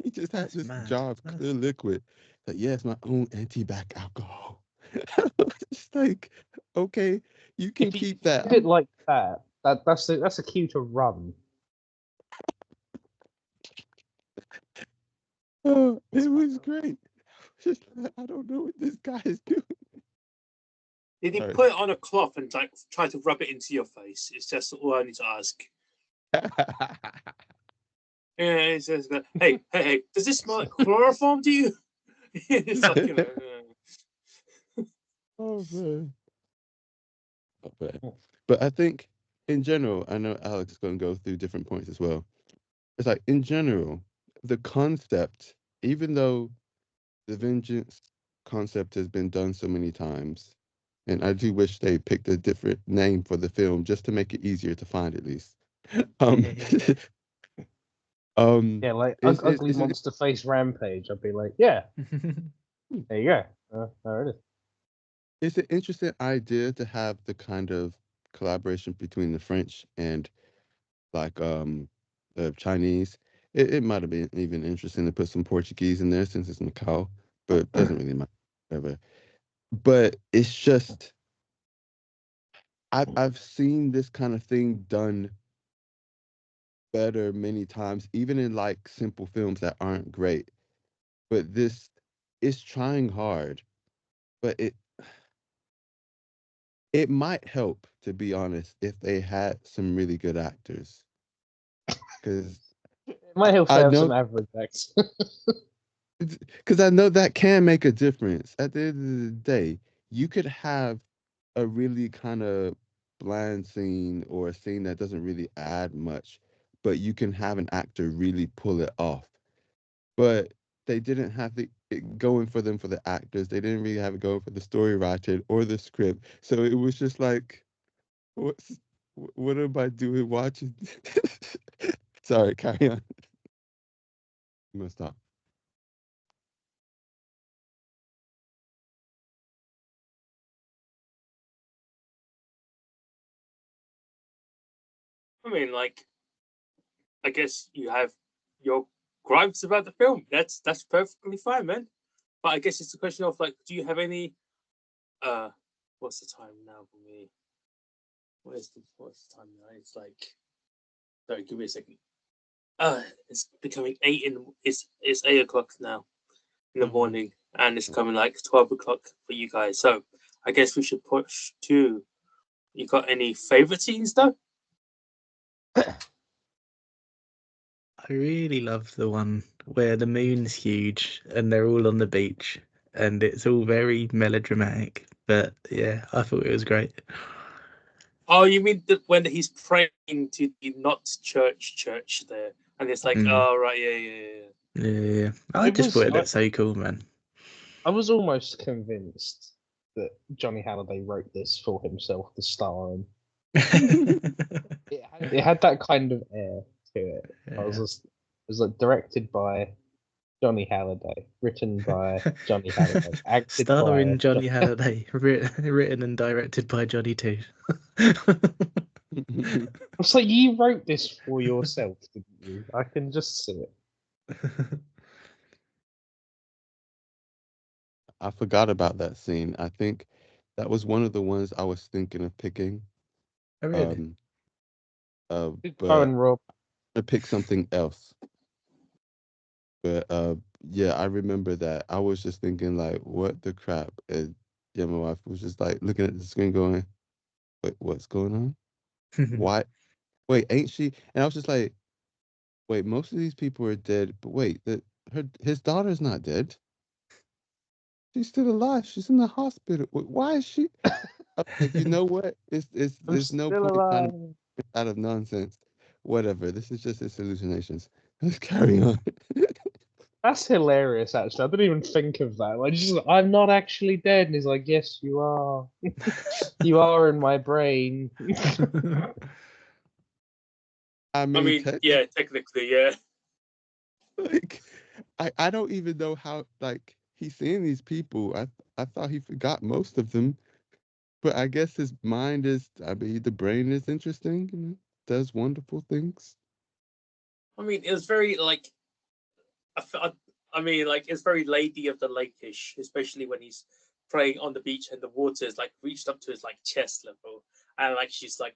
He just had this jar of clear liquid. Like, yeah, it's my own anti-back alcohol. It's like, okay, you can keep that. A bit like that. That's a cue to run. Oh, it was great. Just, I don't know what this guy is doing. Did he put it on a cloth and like try to rub it into your face? It's just all I need to ask. Yeah, he says, hey, does this smell like chloroform to you? It's like, Oh man. But I think in general, I know Alex is going to go through different points as well. It's like in general, the concept, even though the vengeance concept has been done so many times, and I do wish they picked a different name for the film just to make it easier to find at least. Yeah, like ugly monster face rampage. I'd be like, yeah, there you go. There it is. It's an interesting idea to have the kind of collaboration between the French and like the Chinese. It might have been even interesting to put some Portuguese in there since it's Macau, but it doesn't really matter. Whatever. but it's just I've seen this kind of thing done better many times, even in like simple films that aren't great. But this is trying hard, but it might help, to be honest, if they had some really good actors. Because It might help to I have some know, average acts. because I know that can make a difference. At the end of the day, you could have a really kind of bland scene or a scene that doesn't really add much, but you can have an actor really pull it off. But they didn't have it going for them for the actors. They didn't really have it going for the story writing or the script. So it was just like, what's what am I doing watching? Sorry, carry on. I'm gonna stop. I mean, like, I guess you have your gripes about the film. That's perfectly fine, man. But I guess it's a question of like, do you have any? What's the time now for me? What's the time now? It's like, sorry, give me a second. It's becoming it's 8 o'clock now in the morning, and it's coming like 12 o'clock for you guys. So I guess we should push to. You got any favorite scenes though? I really love the one where the moon's huge and they're all on the beach and it's all very melodramatic. But yeah, I thought it was great. Oh, you mean when he's praying to the not church there, and it's like, oh right, yeah. Yeah. I just thought it looked so cool, man. I was almost convinced that Johnny Halliday wrote this for himself to star in. It had that kind of air to it. Yeah. It was like directed by Johnny Halliday, written by Johnny Halliday, acted starring by Johnny Halliday, written and directed by Johnny too. It's like you wrote this for yourself, didn't you? I can just see it. I forgot about that scene. I think that was one of the ones I was thinking of picking. Oh, really? But and Rob. I picked something else. But yeah, I remember that. I was just thinking like, what the crap? And yeah, my wife was just like looking at the screen going, wait, what's going on? Why? Wait, ain't she? And I was just like, wait, most of these people are dead, but wait, his daughter's not dead. She's still alive. She's in the hospital. Why is she? I'm like, you know what? There's no Still point trying alive. to get out of nonsense. Whatever. This is just his hallucinations. Let's carry on. That's hilarious, actually. I didn't even think of that. Like, just, I'm not actually dead. And he's like, yes, you are. You are in my brain. I mean, yeah, technically, yeah. like, I don't even know how, like, he's seeing these people. I thought he forgot most of them, but I guess his mind is, I mean, the brain is interesting and does wonderful things. I mean, it was very like, I mean, like it's very Lady of the Lake-ish, especially when he's praying on the beach and the water is like reached up to his like chest level, and like she's like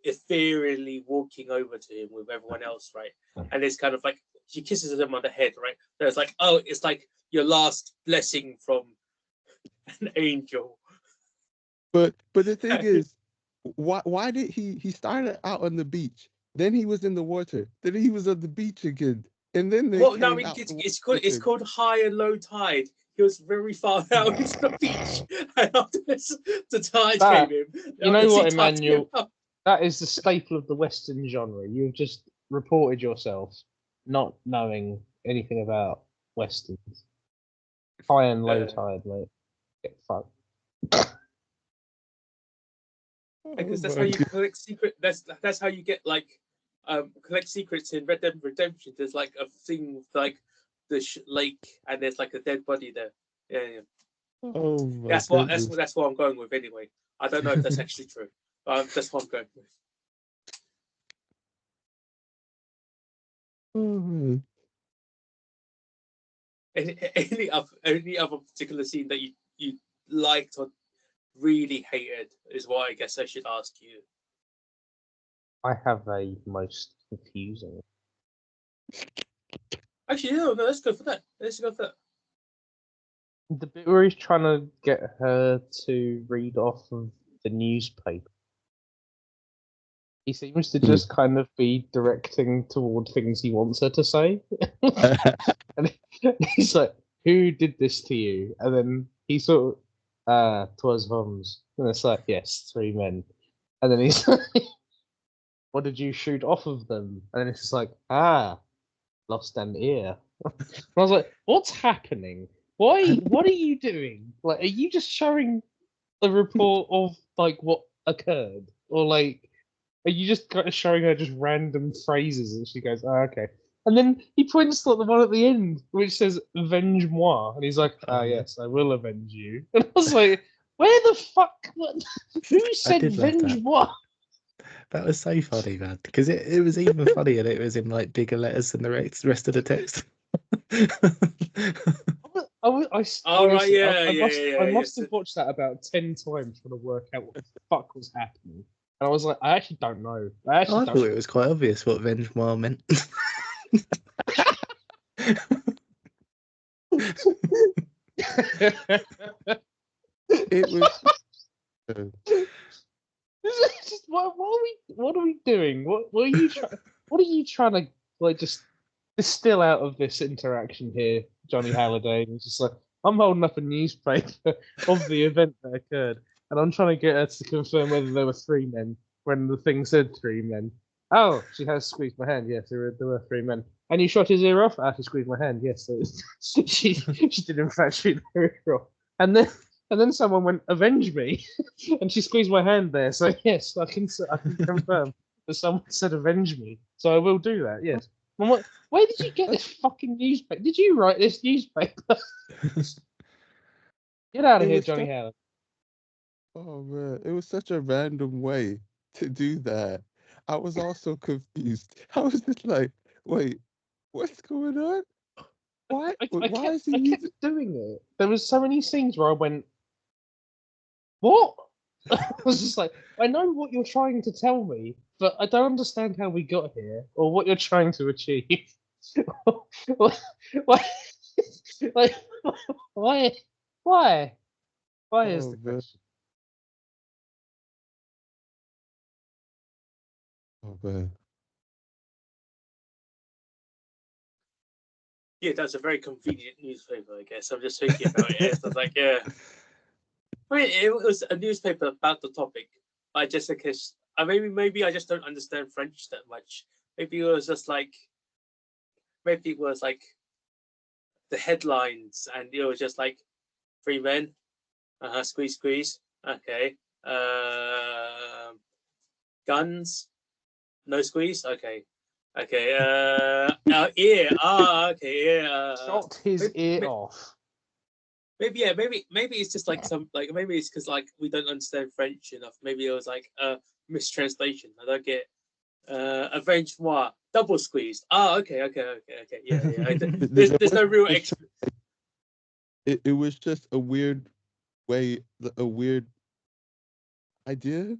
ethereally walking over to him with everyone else, right? And it's kind of like she kisses him on the head, right? So it's like, oh, it's like your last blessing from an angel. But the thing is, why did he started out on the beach, then he was in the water, then he was on the beach again, and then they Well, no, I came mean out. it's called high and low tide. He was very far out into the beach, and after this, the tide came in. You know what, Emmanuel? That is the staple of the Western genre. You've just reported yourself not knowing anything about Westerns. High and low tide, mate. Get fucked. Because that's how you collect secret. That's how you get like collect secrets in Red Dead Redemption. There's like a thing with like the lake, and there's like a dead body there. Yeah. Oh my that's goodness. what I'm going with anyway. I don't know if that's actually true. That's what I'm going with. Oh, Any other particular scene that you liked or really hated is what I guess I should ask you. I have a most confusing. Actually, no, let's go for that. The bit where he's trying to get her to read off of the newspaper. He seems to just kind of be directing toward things he wants her to say. And he's like, who did this to you? And then he sort of, 'twas Holmes. And it's like, yes, 3 men. And then he's like, what did you shoot off of them? And then it's just like, lost an ear. And I was like, what's happening? Why? What are you doing? Like, are you just showing the report of like what occurred, or like, are you just kind of showing her just random phrases and she goes, okay. And then he points to the one at the end which says "avenge moi," and he's like, yes, I will avenge you. And I was like, where the fuck? What? Who said did love "avenge that. moi"? That was so funny, man. Because it was even funnier that it was in like bigger letters than the rest of the text. Oh, right, I must have watched that about 10 times trying to work out what the fuck was happening. And I was like, I actually don't know. I thought it was quite obvious what "avenge moi" meant. It was. Just, what are we doing? What are you trying to like just distill out of this interaction here, Johnny Halliday? And it's just like, I'm holding up a newspaper of the event that occurred, and I'm trying to get her to confirm whether there were 3 men when the thing said 3 men. Oh, she has squeezed my hand. Yes, there were 3 men. And you shot his ear off? She squeezed my hand. Yes, so she did in fact shoot her ear off. And then someone went, avenge me, and she squeezed my hand there. So yes, I can confirm that someone said avenge me. So I will do that. Yes. Where did you get this fucking newspaper? Did you write this newspaper? Get out of here, Johnny Howard. Oh man, it was such a random way to do that. I was also confused. I was just like, wait, what's going on? Why? Why is he kept doing it? There was so many scenes where I went, what? I was just like, I know what you're trying to tell me, but I don't understand how we got here or what you're trying to achieve. Why? Like, why? Why is the question? Oh man. Yeah, that's a very convenient newspaper, I guess. I'm just thinking about it. I was like, yeah. I mean, it was a newspaper about the topic. I just because maybe I just don't understand French that much. Maybe it was like the headlines, and it was just like 3 men, squeeze, okay, guns, no squeeze, okay, ear, okay, yeah, shot his ear off. Maybe it's just like maybe it's because like we don't understand French enough. Maybe it was like a mistranslation. I don't get avenge moi, double squeezed. Okay. Yeah. There's no real It was just a weird way, a weird idea.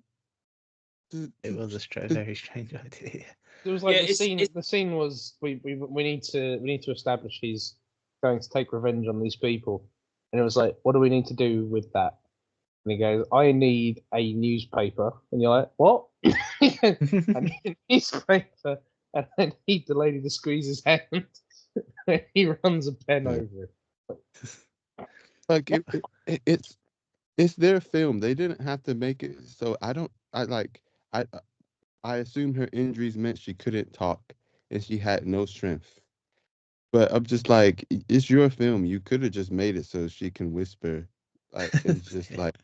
It was a very strange idea. It was like the scene was we need to establish he's going to take revenge on these people. And it was like, what do we need to do with that? And he goes, I need a newspaper. And you're like, what? I need a newspaper. And then the lady to squeeze his hand. He runs a pen over it. Like it's their film. They didn't have to make it. So I assumed her injuries meant she couldn't talk and she had no strength. But I'm just like, it's your film. You could have just made it so she can whisper, like, and just like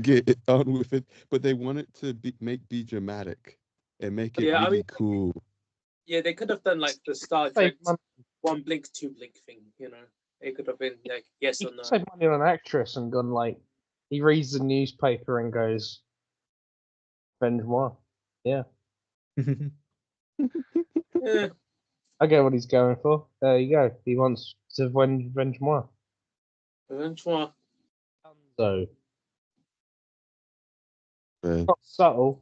get it on with it. But they wanted to be dramatic and make it really cool. Yeah, they could have done like the Star Trek 1 blink, 2 blink thing. You know, it could have been like yes or no. Save money on an actress and gone like, he reads the newspaper and goes, "Avenge moi." Yeah. Yeah. I get what he's going for. There you go. He wants to avenge moi. Avenge moi. So Right. not subtle,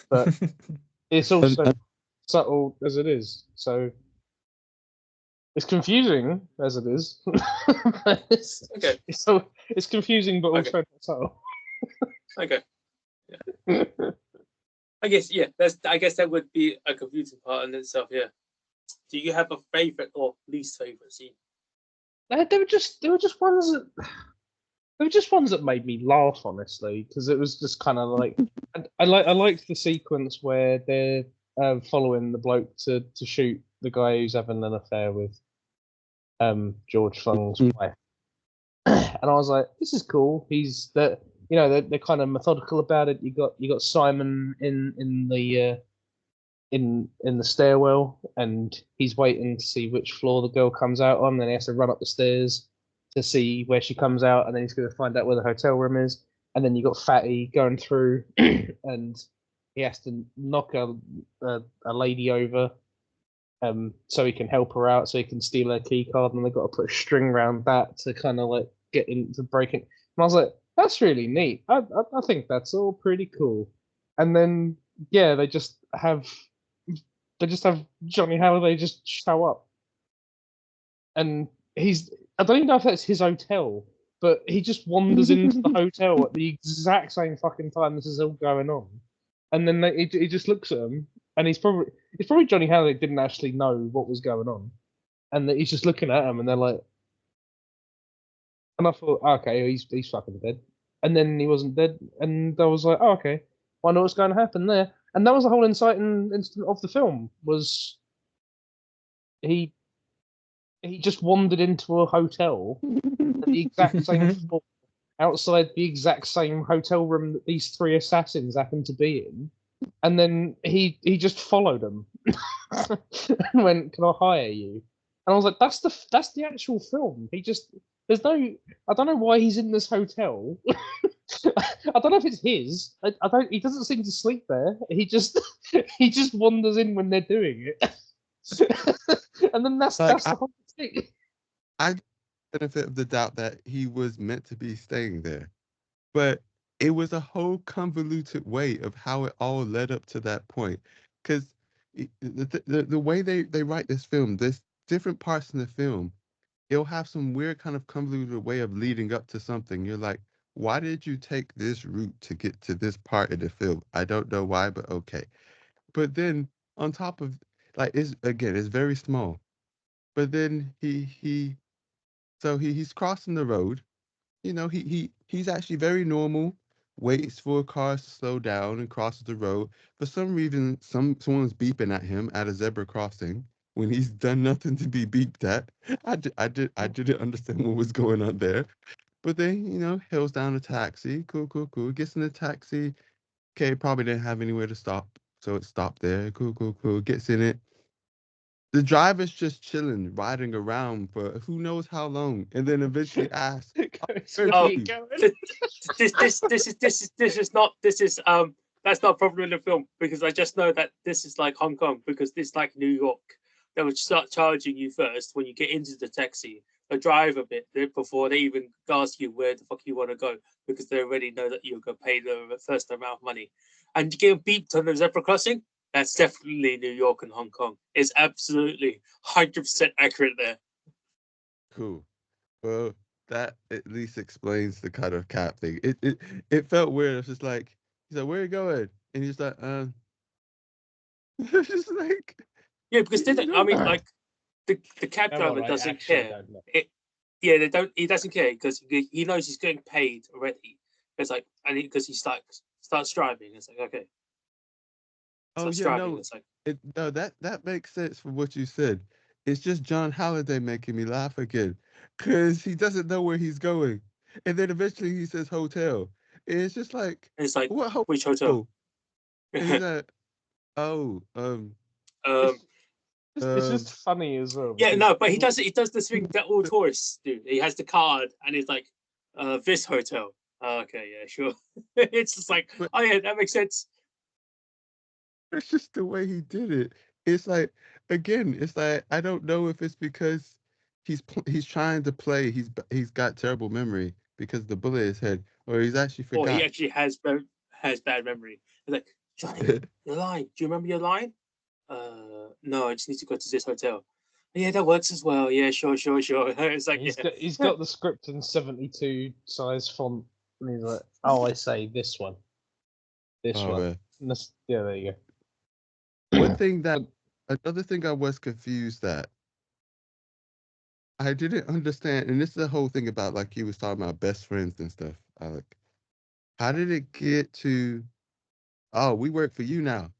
but it's also And- subtle as it is. So it's confusing as it is. Okay. So it's confusing, but also Okay. not subtle. Okay. Yeah. I guess that would be a confusing part in itself. Yeah. Do you have a favorite or least favorite scene? They were just ones that made me laugh, honestly, because it was just kind of like I liked the sequence where they're following the bloke to shoot the guy who's having an affair with George Fung's wife, and I was like, this is cool. He's that they're kind of methodical about it. You got Simon in the stairwell, and he's waiting to see which floor the girl comes out on. Then he has to run up the stairs to see where she comes out, and then he's going to find out where the hotel room is. And then you got Fatty going through, and he has to knock a lady over, so he can help her out, so he can steal her key card, and they've got to put a string around that to kind of like get into breaking. And I was like, that's really neat. I think that's all pretty cool. And then yeah, they just have Johnny Halliday just show up, and I don't even know if that's his hotel, but he just wanders into the hotel at the exact same fucking time this is all going on, and then he just looks at them, and it's probably Johnny Halliday didn't actually know what was going on, and he's just looking at them, and they're like, and I thought, okay, he's fucking dead, and then he wasn't dead, and I was like, oh, okay, I know what's going to happen there. And that was the whole inciting incident of the film, was he just wandered into a hotel at the exact same floor, outside the exact same hotel room that these three assassins happened to be in, and then he just followed them and went, "Can I hire you?" And I was like, "That's the actual film." I don't know why he's in this hotel. I don't know if it's his. He doesn't seem to sleep there. He just wanders in when they're doing it, and then that's the whole thing. I benefit of the doubt that he was meant to be staying there, but it was a whole convoluted way of how it all led up to that point. Because the way they write this film, there's different parts in the film. It'll have some weird kind of convoluted way of leading up to something. You're like, why did you take this route to get to this part of the film? I don't know why, but okay. But then on top of it's very small. But then he's crossing the road. He's actually very normal. Waits for cars to slow down and crosses the road. For some reason, someone's beeping at him at a zebra crossing when he's done nothing to be beeped at. I didn't understand what was going on there. But then, hails down a taxi. Cool. Gets in the taxi. Okay, probably didn't have anywhere to stop, so it stopped there. Cool. Gets in it. The driver's just chilling, riding around for who knows how long, and then eventually asks, This is that's not a problem in the film, because I just know that this is like Hong Kong, because this is like New York. They would start charging you first when you get into the taxi. They drive a bit before they even ask you where the fuck you want to go, because they already know that you're going to pay the first amount of money. And you get beeped on the zebra crossing. That's definitely New York and Hong Kong. It's absolutely 100% accurate there. Cool. Well, that at least explains the kind of cap thing. It felt weird. It's just like, he's like, where are you going? And he's like, it's just like, yeah, because the cab driver doesn't care. They don't. He doesn't care because he knows he's getting paid already. It's like, and because he starts driving, it's like, okay. Oh yeah, driving, no, it's like, no, that makes sense for what you said. It's just John Halliday making me laugh again, because he doesn't know where he's going, and then eventually he says hotel. And it's just like, it's like, what hotel? which hotel? And he's like, It's just funny as well. Yeah, no, but he does this thing that all tourists do. He has the card, and he's like, this hotel. Okay, yeah, sure. It's just like, oh yeah, that makes sense. It's just the way he did it. It's like, again, it's like, I don't know if it's because he's trying to play. He's got terrible memory, because the bullet in his head, or he's actually Or forgot. he actually has bad memory. He's like, Johnny, your line. Do you remember your line? No, I just need to go to this hotel. Yeah, that works as well. Yeah, sure. It's like, He's got the script in 72 size font, and he's like, "Oh, I say this one, this Oh, one." man. And there you One thing another thing I was confused at, I didn't understand, and this is the whole thing about like he was talking about best friends and stuff. Alec, how did it get to? Oh, we work for you now.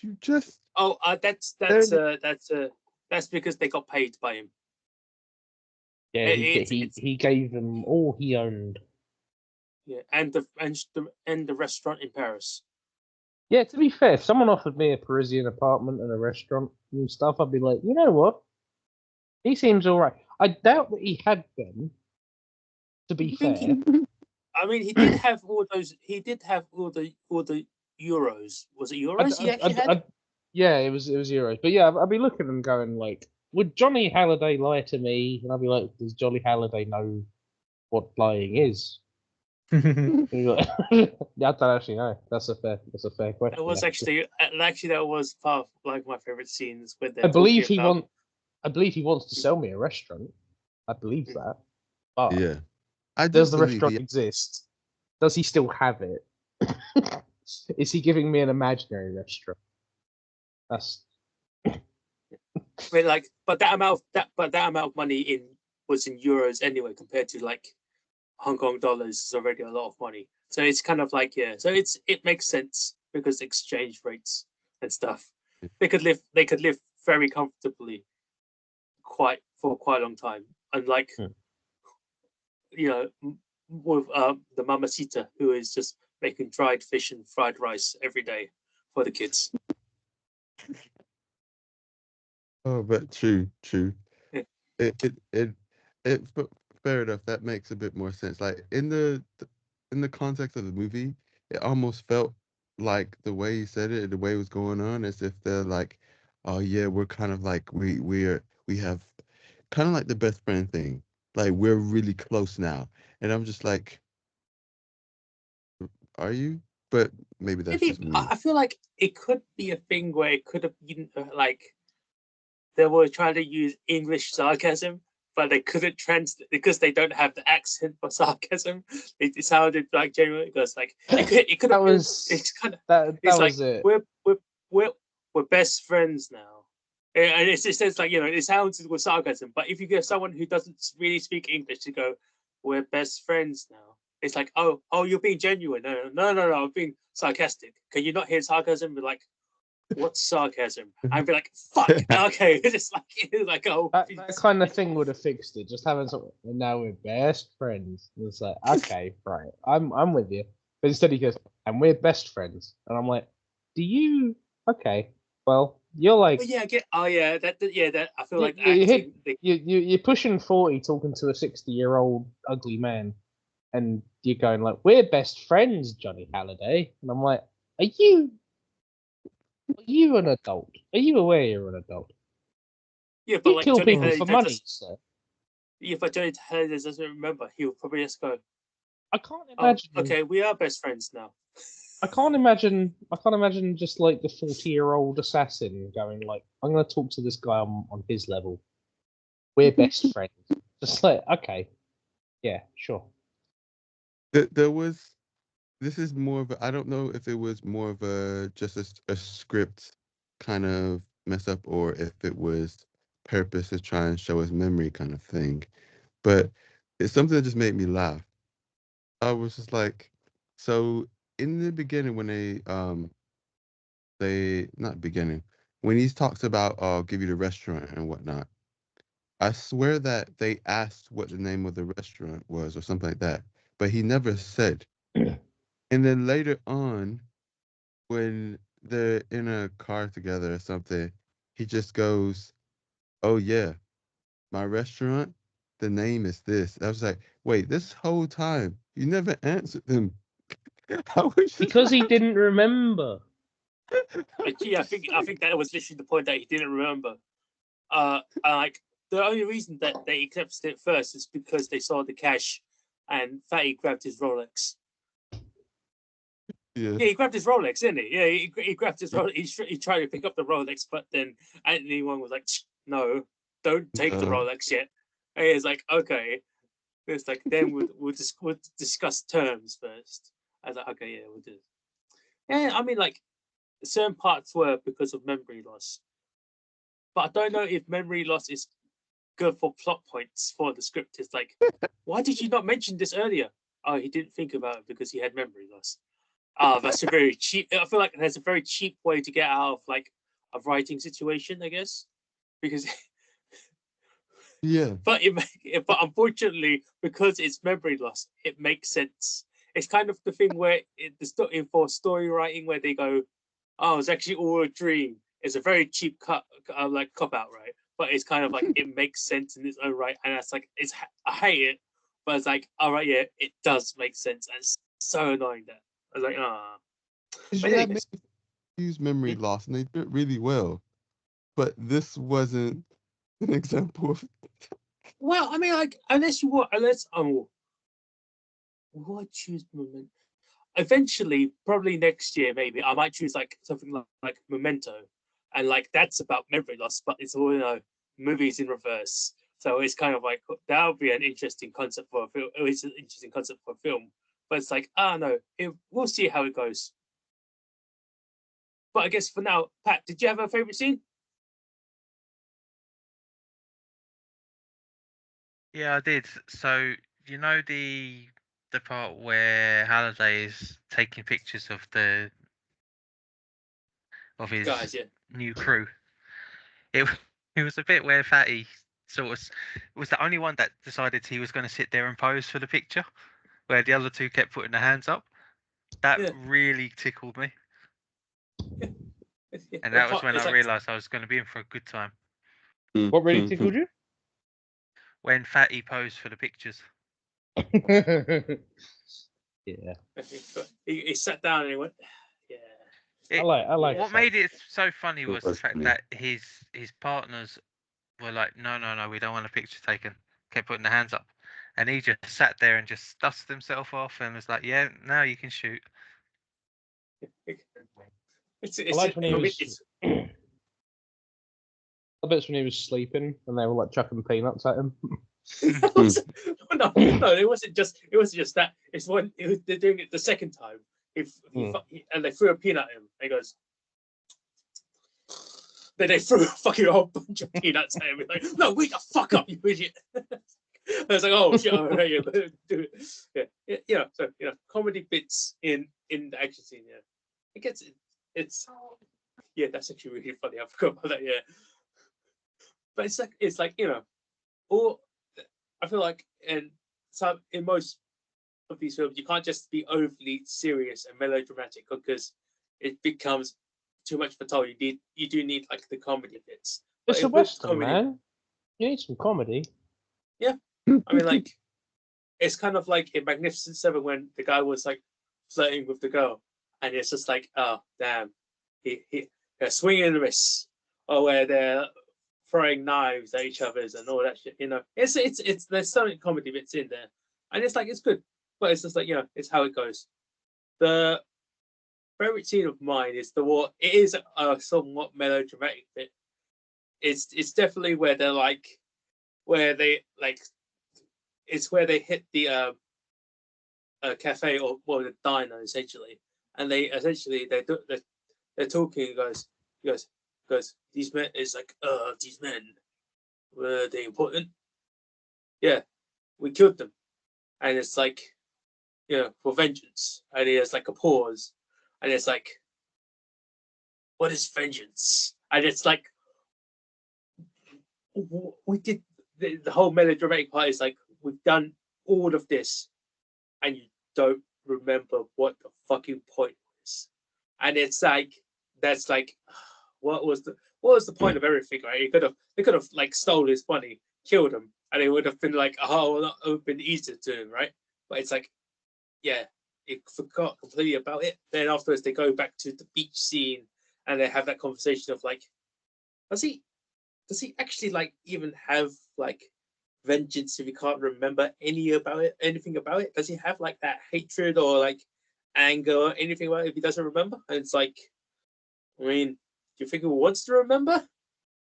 You just oh, that's because they got paid by him. Yeah, he gave them all he owned. Yeah, and the restaurant in Paris. Yeah, to be fair, if someone offered me a Parisian apartment and a restaurant and stuff, I'd be like, you know what? He seems all right. I doubt that he had them. To be fair, I mean, he did have all those. He did have all the euros. Was it euros? He actually had. Yeah, it was euros. But yeah, I'd be looking at them going like, would Johnny Halliday lie to me? And I'd be like, does Johnny Halliday know what lying is? Yeah, I don't actually know. That's a fair question. It was actually that was part of like my favorite scenes with. I believe he wants to sell me a restaurant. I believe that. But yeah. Does the restaurant exist? Does he still have it? Is he giving me an imaginary restaurant? That's. I mean, like, but that amount of money was in euros anyway, compared to like Hong Kong dollars is already a lot of money. So it's kind of like, yeah. So it makes sense because exchange rates and stuff. They could live very comfortably for quite a long time. Unlike with the Mamacita, who is just making dried fish and fried rice every day for the kids. Oh, but true. Yeah. It fair enough. That makes a bit more sense. Like in the context of the movie, it almost felt like the way he said it, the way it was going on, as if they're like, oh yeah, we're kind of like we have kind of like the best friend thing. Like we're really close now, and I'm just like, are you? But maybe that's just me. I feel like it could be a thing where it could have been like they were trying to use English sarcasm, but they couldn't translate because they don't have the accent for sarcasm. It sounded like genuine because like it could have been. It's kind of that like was it. We're best friends now. And it says like, it sounds with sarcasm, but if you get someone who doesn't really speak English to go, we're best friends now, it's like, oh, you're being genuine. No, I'm being sarcastic. Can you not hear sarcasm? Be like, what's sarcasm? I'd be like, fuck. Okay, it's like oh, that kind of thing would have fixed it. Just having something, and now we're best friends. It's like, okay, right, I'm with you. But instead he goes, and we're best friends, and I'm like, do you? Okay, well. You're like, that I feel like you're pushing 40, talking to a 60-year-old ugly man, and you're going like, "We're best friends, Johnny Halliday," and I'm like, "Are you an adult? Are you aware you're an adult?" Yeah, but you like kill Johnny people for money, sir. Yeah, but Johnny Halliday doesn't remember. He'll probably just go, I can't imagine. Oh, okay, we are best friends now. I can't imagine just like the 40-year-old assassin going like, I'm going to talk to this guy on his level. We're best friends. Just like, okay, yeah, sure. There was. This is more of I don't know if it was more of just a script kind of mess up or if it was purpose to try and show his memory kind of thing. But it's something that just made me laugh. I was just like, so in the beginning when they not beginning when he talks about I'll give you the restaurant and whatnot, I swear that they asked what the name of the restaurant was or something like that, but he never said. And then later on, when they're in a car together or something, he just goes, "Oh yeah, my restaurant, the name is this." I was like, "Wait, this whole time you never answered them." Because he didn't remember. Yeah, I think that was literally the point that he didn't remember. Like the only reason that they accepted it first is because they saw the cash, and Fatty grabbed his Rolex. Yeah. Yeah, he grabbed his Rolex, didn't he? Yeah, he grabbed his Rolex. He tried to pick up the Rolex, but then Anthony Wong was like, "No, don't take the Rolex yet." And he was like, "Okay." It's like, then we'll discuss terms first. I was like, "Okay, yeah, we'll do it." Yeah, I mean, like, certain parts were because of memory loss, but I don't know if memory loss is good for plot points for the script. It's like, why did you not mention this earlier? Oh, he didn't think about it because he had memory loss. Oh, that's a very cheap. I feel like that's a very cheap way to get out of like a writing situation, I guess, because. Yeah. But unfortunately, because it's memory loss, it makes sense. It's kind of the thing where for story writing, where they go, "Oh, it's actually all a dream." It's a very cheap cop out, right? But it's kind of like it makes sense in its own right, and it's like I hate it, but it's like, all right, yeah, it does make sense, and it's so annoying that I was like, ah. But Yeah, use memory loss, and they did it really well. But this wasn't an example of. Well, I mean, like, unless what choose moment. Eventually, probably next year, maybe I might choose like something like Memento, and like that's about memory loss, but it's all movies in reverse. So it's kind of like that would be an interesting concept for a film. It's an interesting concept for a film, but it's like, no, we'll see how it goes. But I guess for now, Pat, did you have a favorite scene? Yeah, I did. So you know the part where Halliday is taking pictures of his Guys, yeah. new crew. It was a bit where Fatty sort of was the only one that decided he was going to sit there and pose for the picture, where the other two kept putting their hands up. That really tickled me. And that was when I realised I was going to be in for a good time. What really tickled you? When Fatty posed for the pictures. Yeah. He sat down and he went, yeah. I like. What made it so funny was the fact that his partners were like, no, we don't want a picture taken. Kept putting their hands up. And he just sat there and just dusted himself off and was like, yeah, now you can shoot. I liked when he was. The bits when he was sleeping and they were like chucking peanuts at him. No, it wasn't just that. It's when they're doing it the second time. And they threw a peanut at him. And he goes. Then they threw a fucking whole bunch of peanuts at him. Like, no, wait the fuck up, you idiot! I was like, oh shit, do it. Yeah. So comedy bits in the action scene. Yeah, it gets it's yeah, that's actually really funny. I forgot about that. Yeah, but it's like or I feel like in most of these films, you can't just be overly serious and melodramatic because it becomes too much for toll. You do need like the comedy bits. It's a Western, man. You need some comedy. Yeah, I mean, like it's kind of like in Magnificent Seven when the guy was like flirting with the girl, and it's just like, oh damn, they're swinging and miss, or where they're throwing knives at each other's and all that shit. It's there's so many comedy bits in there, and it's like it's good, but it's just like it's how it goes. The favorite scene of mine is the war. It is a somewhat melodramatic bit. It's definitely where they're like, where they like, it's where they hit the cafe or the diner essentially, and they're talking. He goes. These men is like, these men were they important? Yeah, we killed them, and it's like, for vengeance. And there's like a pause, and it's like, what is vengeance? And it's like, we did the whole melodramatic part is like, we've done all of this, and you don't remember what the fucking point was. And it's like, that's like, what was the point of everything, right? They could have like stole his money, killed him, and it would have been like, oh, it would have been easier to him, right? But it's like, yeah, it forgot completely about it. Then afterwards, they go back to the beach scene, and they have that conversation of like, does does he actually like even have like vengeance if he can't remember anything about it? Does he have like that hatred or like anger or anything about it if he doesn't remember? And it's like, I mean, do you think he wants to remember?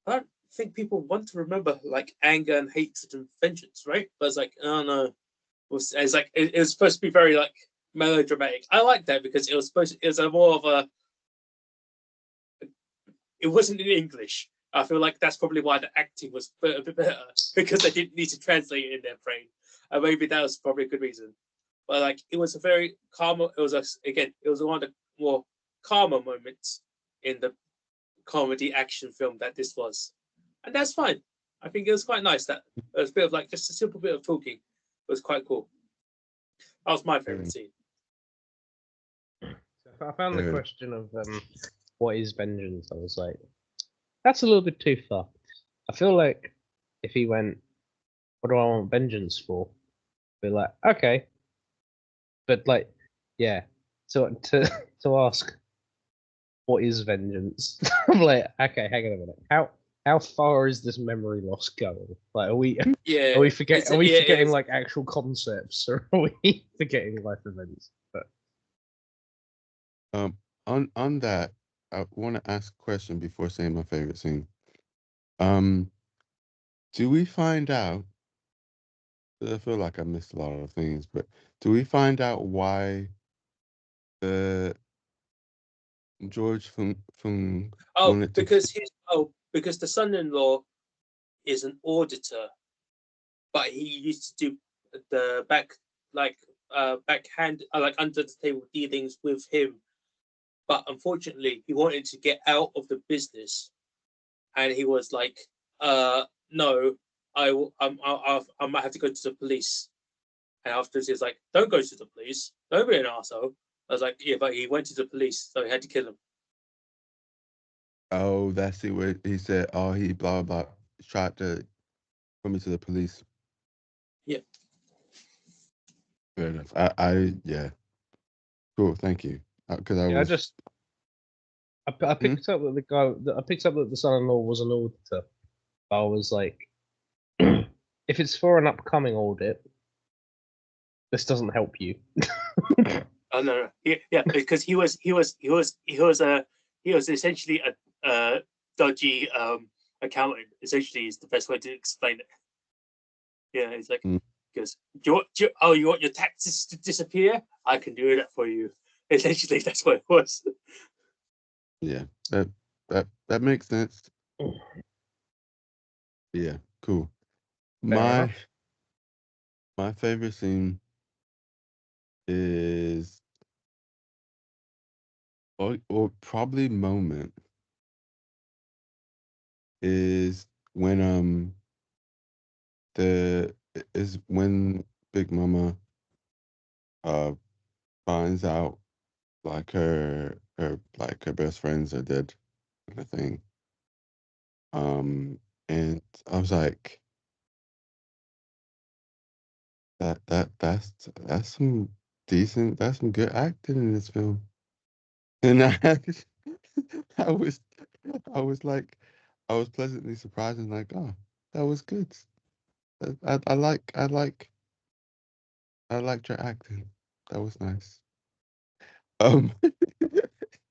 I don't think people want to remember like anger and hatred and vengeance, right? But it's like, oh no, it's like it was supposed to be very like melodramatic. I like that because it was a more of a. It wasn't in English. I feel like that's probably why the acting was a bit better because they didn't need to translate it in their brain, and maybe that was probably a good reason. But like, it was a very calm. It was one of the more calmer moments in the comedy action film that this was, and that's fine. I think it was quite nice that it was a bit of like just a simple bit of talking. It was quite cool. That was my favorite scene. I found the question of what is vengeance? I was like, that's a little bit too far. I feel like if he went, what do I want vengeance for? Be like, okay, but like, yeah. So to ask, what is vengeance? I'm like, okay, hang on a minute. How far is this memory loss going? Like, are we forgetting like actual concepts, or are we forgetting life events? But on that, I want to ask a question before saying my favorite scene. Do we find out? I feel like I missed a lot of things, but do we find out why the George Fung wanted to? Because the son-in-law is an auditor, but he used to do the backhand, like under the table dealings with him. But unfortunately, he wanted to get out of the business, and he was like, "No, I might have to go to the police." And afterwards, he was like, "Don't go to the police. Don't be an arsehole." I was like, "Yeah," but he went to the police, so he had to kill him. Oh, that's it. Where he said, "Oh, he blah blah," tried to put me to the police. Yeah. Fair enough. Yeah. Cool. Thank you. Because I picked up that the son-in-law was an auditor. I was like, if it's for an upcoming audit, this doesn't help you. Oh no. Yeah, because he was essentially a dodgy accountant. Essentially, is the best way to explain it. Yeah, it's like, because you want your taxes to disappear? I can do that for you. Essentially, that's what it was. Yeah, that makes sense. Yeah, cool. My favorite scene is, or probably moment, is when when Big Mama finds out like her best friends are dead, kind of thing. And I was like, that's some that's some good acting in this film. And I was I was like, I was pleasantly surprised and like, oh, that was good. I liked your acting. That was nice.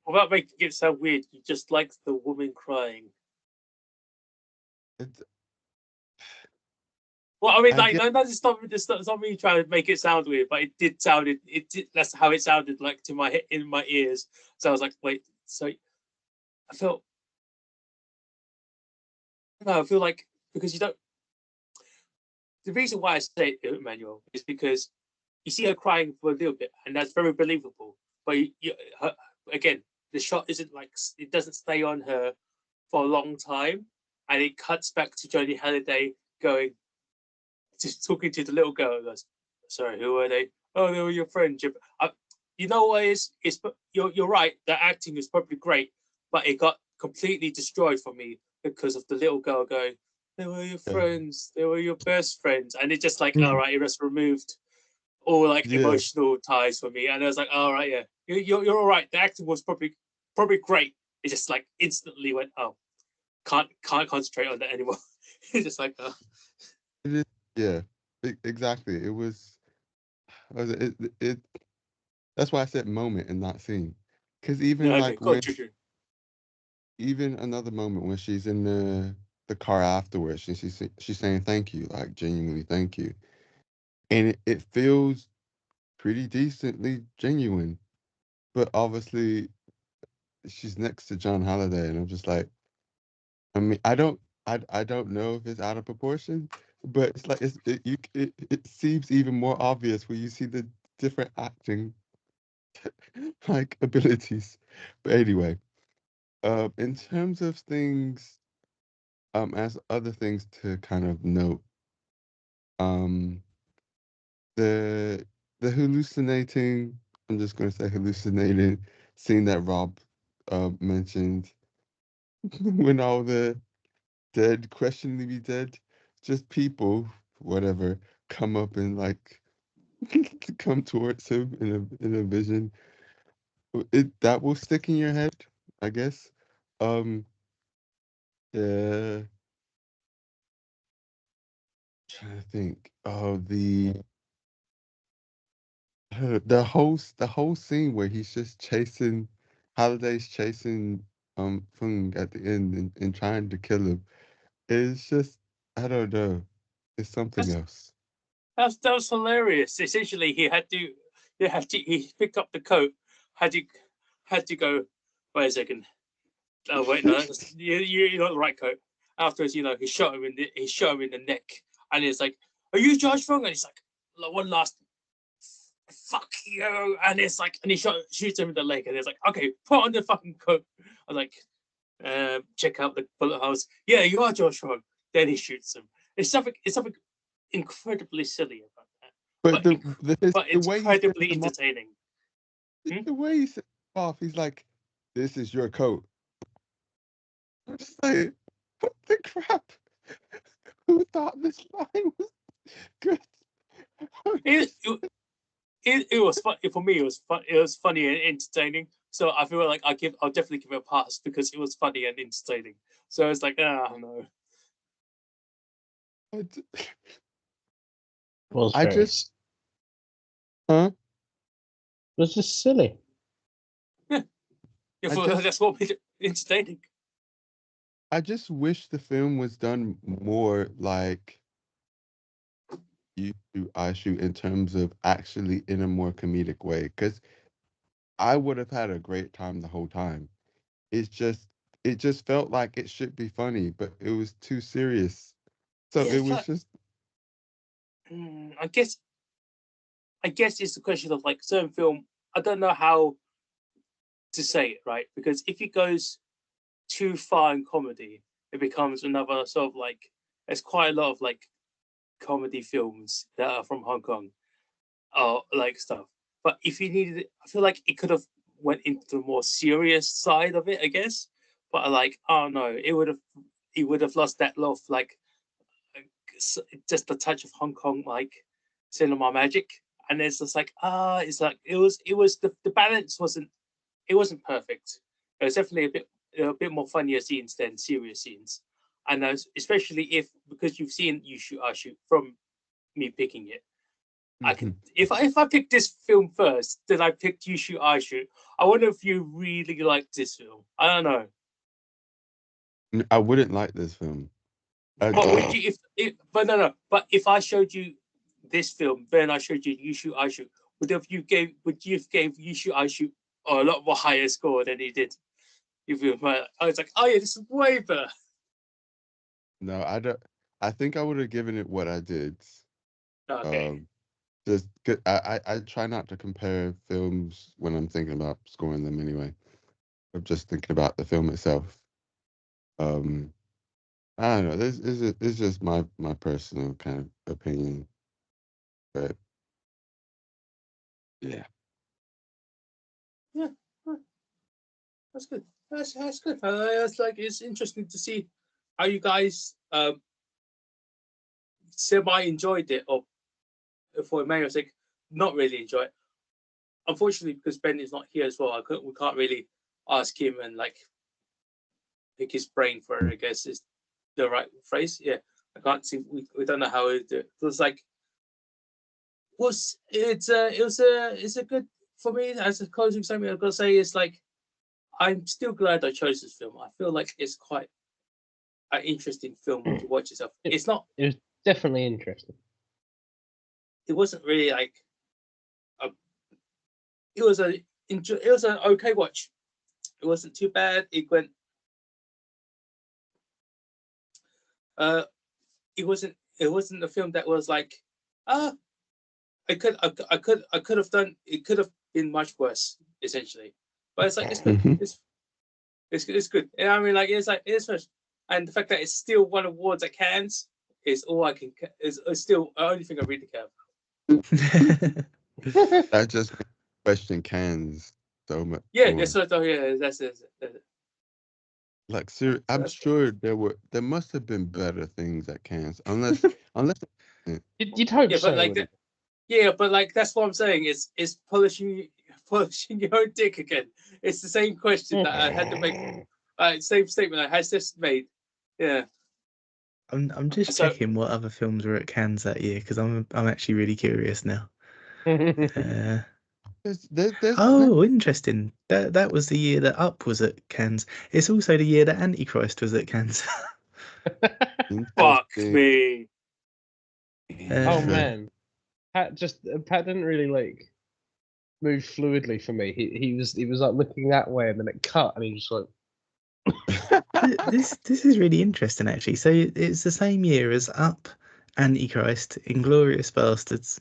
Without making it sound weird, you just liked the woman crying. Well, I mean, like, that's not me trying to make it sound weird, but it did. That's how it sounded like in my ears. So I was like, wait. So I feel like, because you don't. The reason why I say it, Emmanuel, is because you see her crying for a little bit, and that's very believable. But again, the shot isn't like, it doesn't stay on her for a long time, and it cuts back to Jodie Halliday going, just talking to the little girl. Goes, sorry, who are they? Oh, they were your friends. You know what is? You're right. The acting is probably great, but it got completely destroyed for me because of the little girl going, they were your friends. They were your best friends, and it just like, all right, it just removed all like emotional ties for me. And I was like, all right, yeah, you're all right. The acting was probably great. It just like instantly went, oh, can't concentrate on that anymore. It's just like, It is, yeah, exactly. It. That's why I said moment and not scene, because even yeah, okay, like go, when Juju. even another moment when she's in the car afterwards and she's saying thank you, like genuinely thank you, and it feels pretty decently genuine, but obviously she's next to John Halliday, and I'm just like, I mean, I don't know if it's out of proportion, but it's like it seems even more obvious when you see the different acting like abilities. But anyway, in terms of things, as other things to kind of note, um, the hallucinating, I'm just gonna say hallucinating scene that Rob mentioned when all the dead, questionably dead, just people, whatever, come up and like come towards him in a vision. That will stick in your head, I guess. Um, the trying to think. Oh, the whole scene where he's just chasing Holiday's chasing Fung at the end and trying to kill him. It's just I don't know. It's something That's, else. that was hilarious. Essentially, he picked up the coat, had to go. Wait a second. Oh wait, no, you're not the right coat. Afterwards, he shot him in the neck, and he's like, "Are you Josh Fung?" And he's like, one last fuck you, and it's like, and he shoots him in the leg, and it's like, okay, put on the fucking coat. I'm like, check out the bullet holes. Yeah, you are Josh Fung. Then he shoots him. It's something incredibly silly about that, But but the it's way he sets incredibly him off, entertaining. the way he sets him off, he's like, "This is your coat." I'm just like, what the crap? Who thought this line was good? It was fun for me. It was fun. It was funny and entertaining. So I feel like I'll definitely give it a pass because it was funny and entertaining. So it's like, no. Was I very, just, huh? it was just silly. Yeah, that's what made it entertaining. I just wish the film was done more like I shoot in terms of actually in a more comedic way, because I would have had a great time the whole time. It just felt like it should be funny, but it was too serious. So Yeah, it was just I guess it's a question of like certain film. I don't know how to say it right, because if it goes too far in comedy, it becomes another sort of like. There's quite a lot of like comedy films that are from Hong Kong, or like stuff. But if you needed it, I feel like it could have went into the more serious side of it, I guess. But like, oh no, it would have lost that love, like just a touch of Hong Kong like cinema magic. And it's just like, it's like it was the balance wasn't perfect. It was definitely a bit more funnier scenes than serious scenes. And especially because you've seen You Shoot, I Shoot from me picking it, I can if I picked this film first, then I picked You Shoot, I Shoot. I wonder if you really liked this film. I don't know. I wouldn't like this film. But would you but no, but if I showed you this film, then I showed you You Shoot, I Shoot, would you have gave You Shoot, I Shoot a lot more higher score than he did? I was like, oh yeah, this is way better. No, I don't. I think I would have given it what I did. Okay. Just I try not to compare films when I'm thinking about scoring them anyway. I'm just thinking about the film itself. Um, I don't know. This is just my personal kind of opinion, but yeah. Yeah, that's good. That's good. It's like it's interesting to see how you guys semi enjoyed it, or for Mario sake, not really enjoy it. Unfortunately, because Ben is not here as well, we can't really ask him and like pick his brain for it, I guess is the right phrase. Yeah, I can't see. We don't know how it was like. It's a good for me as a closing statement. I've got to say it's like I'm still glad I chose this film. I feel like it's quite an interesting film to watch yourself. It's not. It was definitely interesting. It wasn't really like it was an okay watch. It wasn't too bad. It went. It wasn't a film that was like, I could have done. It could have been much worse, essentially. But it's like it's good. It's good. And I mean, like it's fresh. And the fact that it's still won awards at Cannes is all I can. Is still the only thing I really care about. That just question Cannes so much. Yeah, that's what. Yeah, that's it. Like, I'm sure there must have been better things at Cannes, unless You'd hope Yeah, so. but like, but like that's what I'm saying. It's polishing your own dick again. It's the same question that I had to make. Same statement I had just made. Yeah. I'm just checking what other films were at Cannes that year because I'm actually really curious now. Oh, interesting. That was the year that Up was at Cannes. It's also the year that Antichrist was at Cannes. Fuck me. Oh man, Pat didn't really like move fluidly for me. He was like looking that way and then it cut and he was like. This is really interesting actually. So it's the same year as Up, Antichrist, Inglourious Bastards,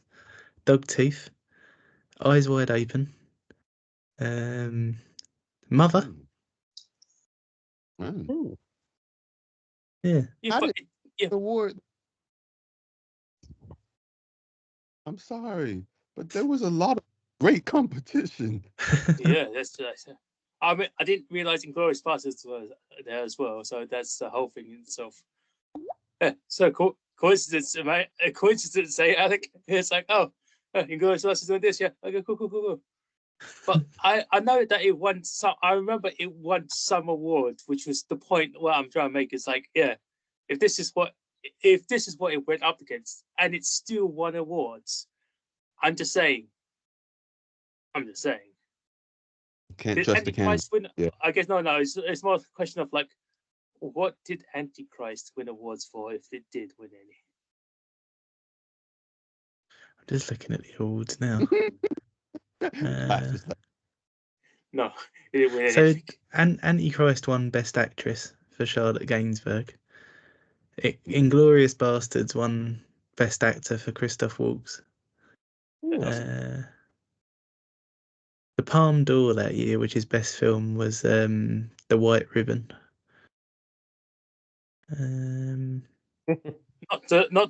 Dogtooth, Eyes Wide Open, Mother. Yeah. Award. I'm sorry, but there was a lot of great competition. Yeah, that's. I mean, I didn't realize Inglourious Bastards was there as well, so that's the whole thing in itself. So coincidence, mate. A coincidence, say, Alec. It's like, Inglourious Bastards doing this, yeah. Okay, cool. But I know that it won some. I remember it won some award, which was the point. What I'm trying to make is like, yeah, if this is what it went up against, and it still won awards, I'm just saying. Can't Did trust the Cannes. Antichrist win? Yeah. I guess no. It's more a question of like, what did Antichrist win awards for, if it did win any? I'm just looking at the awards now. No, it didn't win so anything. Antichrist won Best Actress for Charlotte Gainsbourg. Inglourious Bastards won Best Actor for Christoph Waltz. The Palme d'Or that year, which is Best Film, was The White Ribbon. Not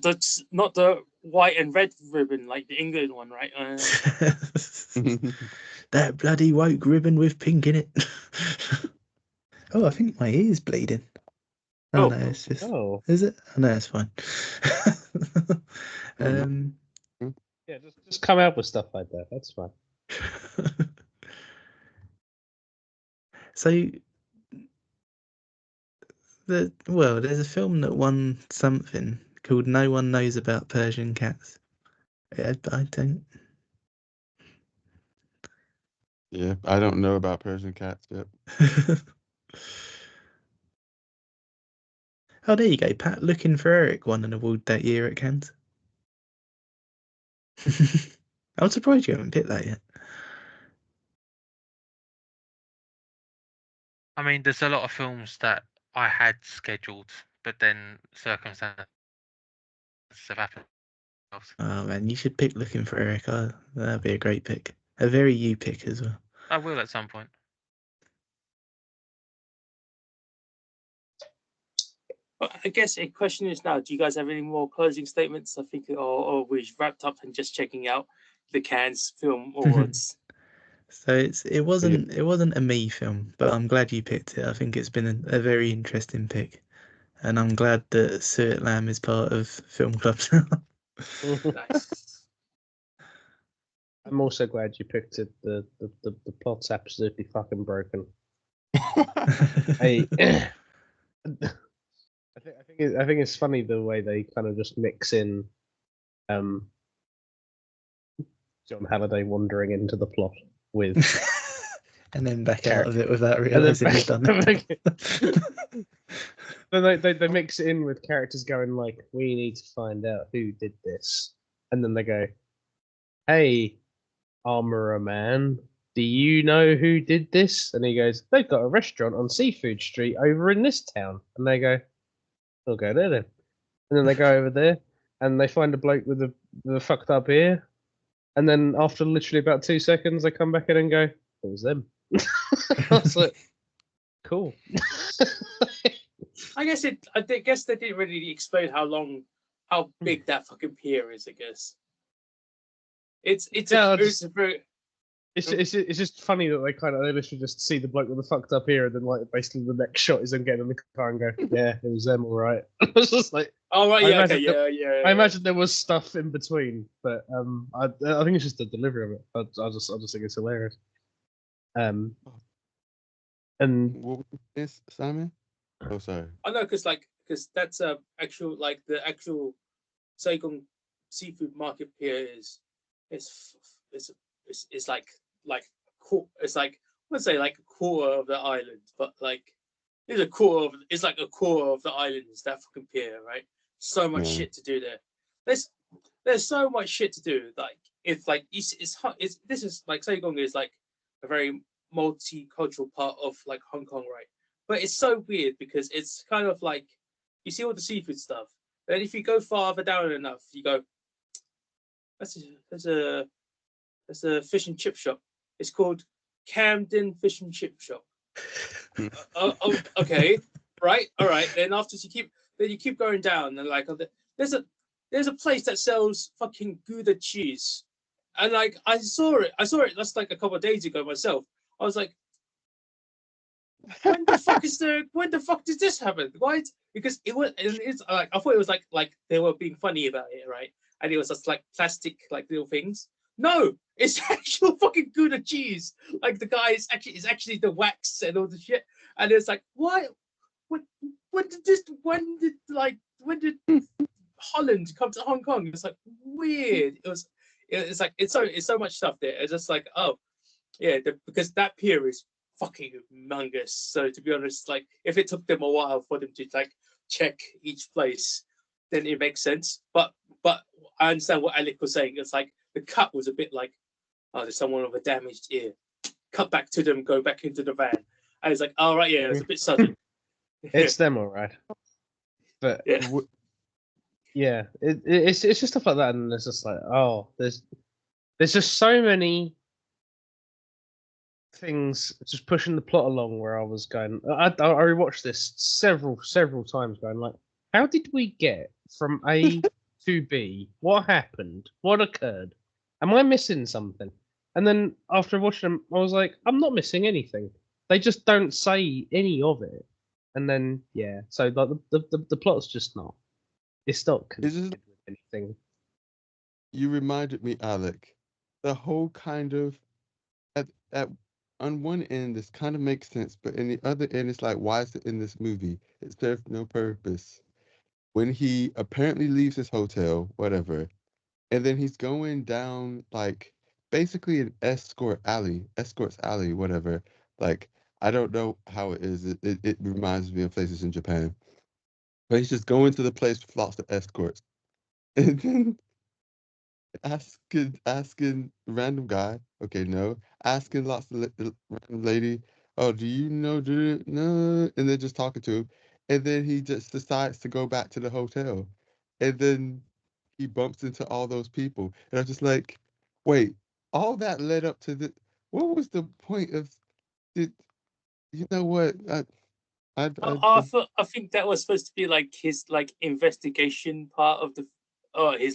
the white and red ribbon like the England one, right? That bloody woke ribbon with pink in it. Oh, I think my ear's bleeding. Oh no, it's just. Oh. Is it? Oh, no, it's fine. Yeah, just come out with stuff like that. That's fine. So, there's a film that won something called No One Knows About Persian Cats. I don't. Yeah, I don't know about Persian Cats yet. Oh, there you go, Pat. Looking for Eric won an award that year at Cannes. I'm surprised you haven't picked that yet. I mean, there's a lot of films that I had scheduled, but then circumstances have happened. Oh man, you should pick Looking for Eric. That'd be a great pick. A very you pick as well. I will at some point. Well, I guess a question is now: do you guys have any more closing statements? I think, or we've wrapped up and just checking out the Cannes Film Awards. So it wasn't a me film, but I'm glad you picked it. I think it's been a very interesting pick, and I'm glad that Suet Lamb is part of Film Club now. Nice. I'm also glad you picked it. The plot's absolutely fucking broken. I think it's funny the way they kind of just mix in John Halliday wandering into the plot with and then back out of Character. it without and then realizing he's done it. Then they mix it in with characters going like, "We need to find out who did this," and then they go, "Hey, Armorer Man, do you know who did this?" And he goes, "They've got a restaurant on Seafood Street over in this town." And they go, "We'll go there then." And then they go over there and they find a bloke with a fucked up ear. And then after literally about 2 seconds, they come back in and go, "It was them." I was like, "Cool." I guess they didn't really explain how big that fucking pier is. I guess it's a very. It's just funny that they literally just see the bloke with the fucked up ear, and then like basically the next shot is them getting in the car and go, "Yeah, it was them, all right." I was just like, "Oh right, yeah, okay, yeah." I imagine there was stuff in between, but I think it's just the delivery of it. I just think it's hilarious. And what was this, Simon? Oh, sorry. I know, because that's the actual Saigon seafood market pier is it's like it's like I would say like a quarter of the island, but like it's like a quarter of the island is that fucking pier, right? So much shit to do there. There's so much shit to do. Like if like this is like Saigon is like a very multicultural part of like Hong Kong, right? But it's so weird because it's kind of like you see all the seafood stuff. Then if you go farther down enough, you go, there's a fish and chip shop. It's called Camden Fish and Chip Shop. Okay, right, all right. Then after you keep going down, and like there's a place that sells fucking Gouda cheese, and like I saw it just like a couple of days ago myself. I was like, when the fuck did this happen? Why? Because it's like I thought it was like they were being funny about it, right? And it was just like plastic like little things. No, it's actual fucking Gouda cheese. Like the guy is actually the wax and all the shit. And it's like, why? When did Holland come to Hong Kong? It's like weird. It's like it's so much stuff there. It's just like, oh yeah, because that pier is fucking humongous. So to be honest, like if it took them a while for them to like check each place, then it makes sense. But I understand what Alec was saying. It's like the cut was a bit like, oh, there's someone with a damaged ear. Cut back to them, go back into the van. And it's like, oh right, yeah, it's a bit sudden. It's them, all right. But yeah, it's just stuff like that, and it's just like, oh, there's just so many things just pushing the plot along where I was going. I rewatched this several times, going like, how did we get from A to B? What happened? What occurred? Am I missing something? And then after watching them, I was like, I'm not missing anything. They just don't say any of it. And then so like the plot's just not. It's not connected with anything. You reminded me, Alec. The whole kind of at on one end, this kind of makes sense, but in the other end, it's like, why is it in this movie? It serves no purpose. When he apparently leaves his hotel, whatever, and then he's going down like basically an escorts alley, whatever. Like I don't know how it is. It reminds me of places in Japan, but he's just going to the place with lots of escorts, and then asking random guy, okay, no, asking lots of random lady, oh, do you know, no, and then just talking to him, and then he just decides to go back to the hotel, and then he bumps into all those people, and I'm just like, wait, all that led up to the, what was the point of, did you know what? I think that was supposed to be like his like investigation part of the. Oh, he's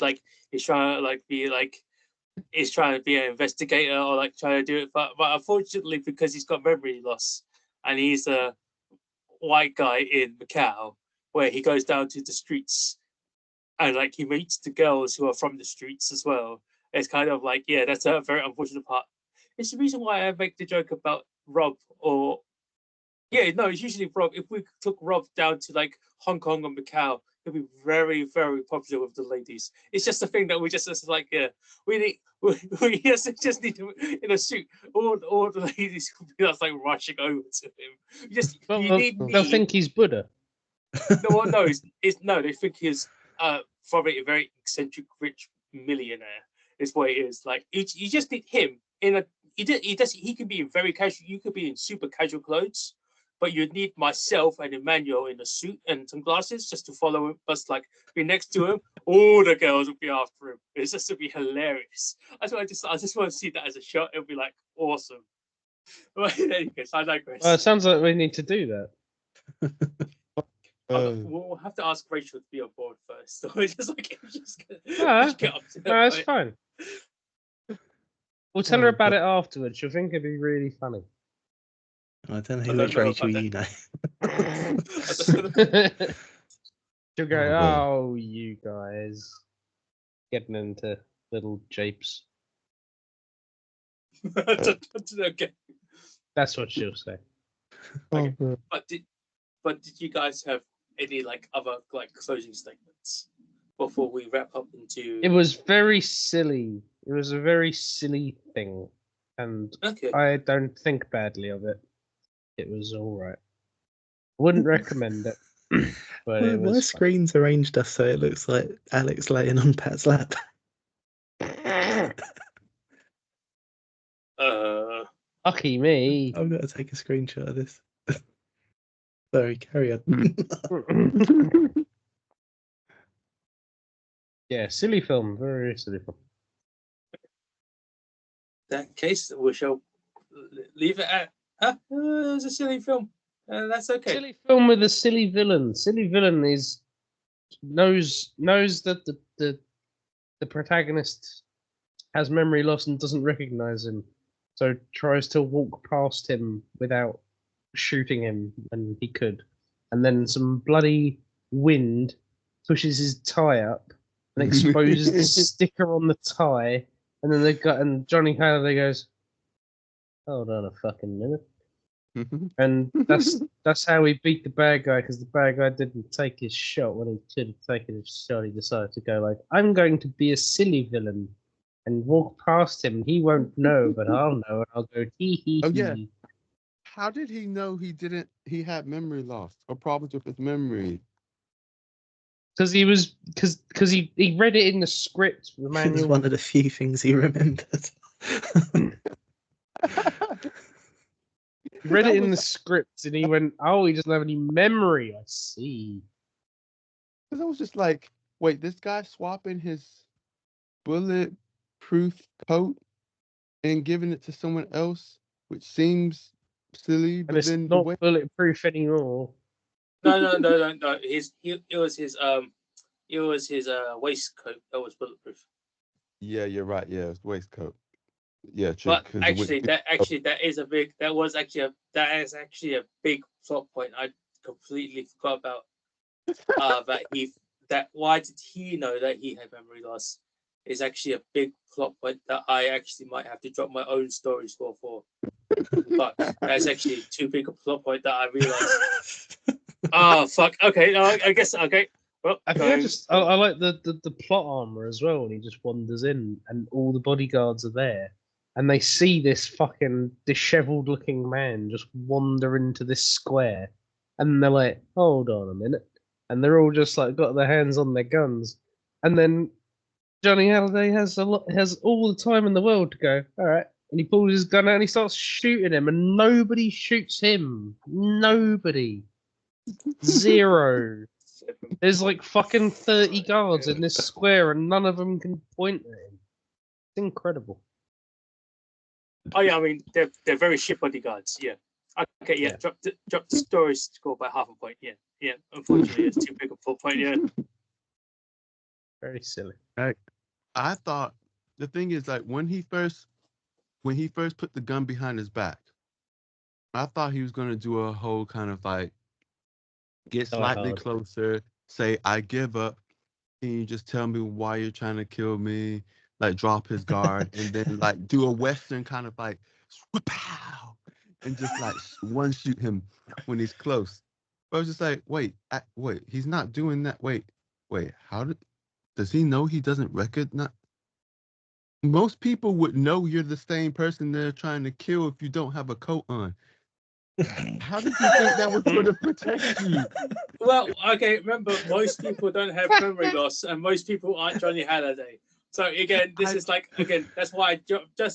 trying to like be like he's trying to be an investigator or like trying to do it, but unfortunately because he's got memory loss and he's a white guy in Macau, where he goes down to the streets and like he meets the girls who are from the streets as well. It's kind of like that's a very unfortunate part. It's the reason why I make the joke about Rob or Yeah, no, it's usually Rob. If we took Rob down to like Hong Kong or Macau, he'll be very, very popular with the ladies. It's just a thing that we just like, yeah, we just need him in a suit. All the ladies will be like rushing over to him. Well, You need they'll me. think he's Buddha. No, they think he's probably a very eccentric, rich millionaire. Is what it is. Like you just need him in a. He can be in very casual. You could be in super casual clothes, but you'd need myself and Emmanuel in a suit and some glasses just to follow him. Just like be next to him. All the girls would be after him. It's just to be hilarious. That's what I just want to see that as a shot. It'll be like awesome. Well, anyways, I digress. Well, it sounds like we need to do that. We'll have to ask Rachel to be on board first. So it's just like get up to no, that's fine. We'll tell her about it afterwards. She'll think it'd be really funny. I don't know which Rachel you know. She'll go, oh, you guys getting into little japes. Okay. That's what she'll say. Okay. But did you guys have any like other like closing statements before we wrap up into? It was very silly. It was a very silly thing, and I don't think badly of it. It was all right. Wouldn't recommend it. But it was my screen's arranged us so it looks like Alex laying on Pat's lap. Lucky me. I've got to take a screenshot of this. Sorry, carry on. Yeah, silly film. Very silly film. In that case, we shall leave it at, it was a silly film. That's okay. Silly film with a silly villain. Silly villain knows that the protagonist has memory loss and doesn't recognize him, so tries to walk past him without shooting him when he could, and then some bloody wind pushes his tie up and exposes the sticker on the tie, and then and Johnny Halliday goes, "Hold on a fucking minute." And that's how he beat the bad guy, because the bad guy didn't take his shot when he should have taken his shot. He decided to go like, I'm going to be a silly villain and walk past him. He won't know, but I'll know, and I'll go hee hee. Oh yeah. How did he know he had memory loss or problems with his memory? Because he read it in the script. The manual. It was one of the few things he remembered. He read it in the script and he went, "Oh, he doesn't have any memory. I see." Because I was just like, wait, this guy swapping his bulletproof coat and giving it to someone else, which seems silly, but and it's then not bulletproof anymore. No. It was his waistcoat that was bulletproof. Yeah, you're right. Yeah, it's waistcoat. Yeah, true. But that is actually a big plot point. I completely forgot about why did he know that he had memory loss is actually a big plot point that I actually might have to drop my own story score for. But that's actually too big a plot point that I realized. Oh fuck. Okay, no, I guess okay. Well, I like the plot armor as well, and he just wanders in, and all the bodyguards are there, and they see this fucking disheveled looking man just wander into this square, and they're like, "Hold on a minute," and they're all just like got their hands on their guns, and then Johnny Halliday has all the time in the world to go, all right, and he pulls his gun out and he starts shooting him, and nobody shoots him. Nobody. Zero. There's like fucking 30 guards in this square and none of them can point at him. It's incredible. Oh yeah, I mean they're very shit bodyguards. Yeah. Okay. Yeah. Drop the story score by half a point. Yeah. Yeah. Unfortunately, it's too big a full point. Yeah. Very silly. I thought the thing is like when he first put the gun behind his back, I thought he was gonna do a whole kind of like get slightly closer, say I give up. Can you just tell me why you're trying to kill me? Like drop his guard and then like do a Western kind of like pow, and just like one shoot him when he's close. I was just like, wait, he's not doing that. Wait, does he know he doesn't recognize? Most people would know you're the same person they're trying to kill if you don't have a coat on. How did you think that was going to protect you? Well, okay, remember, most people don't have memory loss, and most people aren't Johnny Halliday. So again, that's why I dropped the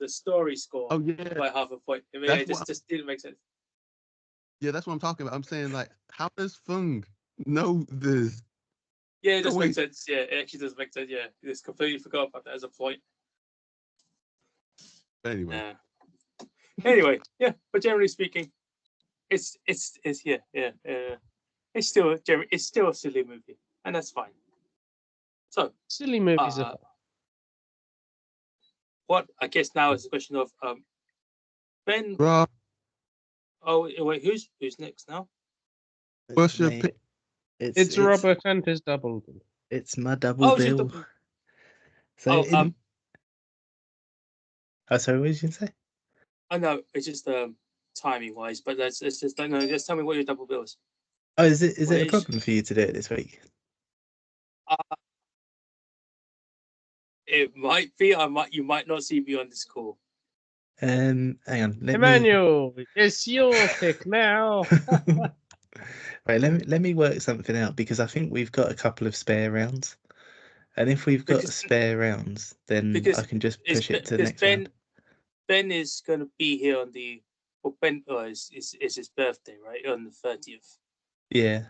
story score Oh yeah, by half a point. I mean, That's it just didn't make sense. yeah, that's what I'm talking about. I'm saying like, how does Fung know this? Yeah, it does Oh, make wait. sense. Yeah, it actually does make sense. Yeah, I just completely forgot about that as a point. Anyway, Yeah. Anyway, yeah, but generally speaking, it's yeah. It's still a silly movie, and that's fine. So Silly movies are. what I guess now is a question of Ben. bro, Oh wait, who's next now? what's your Me. pick? It's Robert and his double bill. It's my double Oh, it's bill. the- So oh, sorry, what did you say? I know it's just timing wise, but it's just no. Just tell me what your double bill is. Oh, is it a Wait. problem for you to do it this week? It might be. You might not see me on this call. Hang on. Emmanuel, it's your pick now. Right, let me work something out because I think we've got a couple of spare rounds, and if we've got spare rounds, then I can just push it to the next round. Ben is going to be here on the. Well, Ben is his birthday, right, on the 30th. Yeah.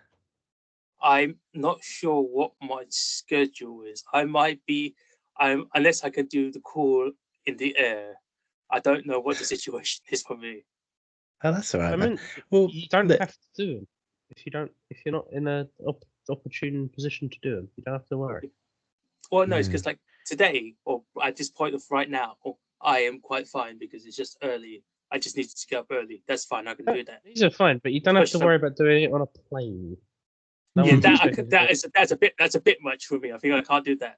I'm not sure what my schedule is. I might be. Unless I can do the call in the air. I don't know what the situation is for me. Oh, that's all right. I man. mean, Well, you don't look, have to do them if you're not in a opportune position to do them. You don't have to worry. Well, no, it's because like today or at this point of right now, I am quite fine because it's just early. I just need to get up early. That's fine. I can do that. These are fine, but you don't have to worry about doing it on a plane. No Yeah, one's expecting to do it. that's a bit much for me. I think I can't do that.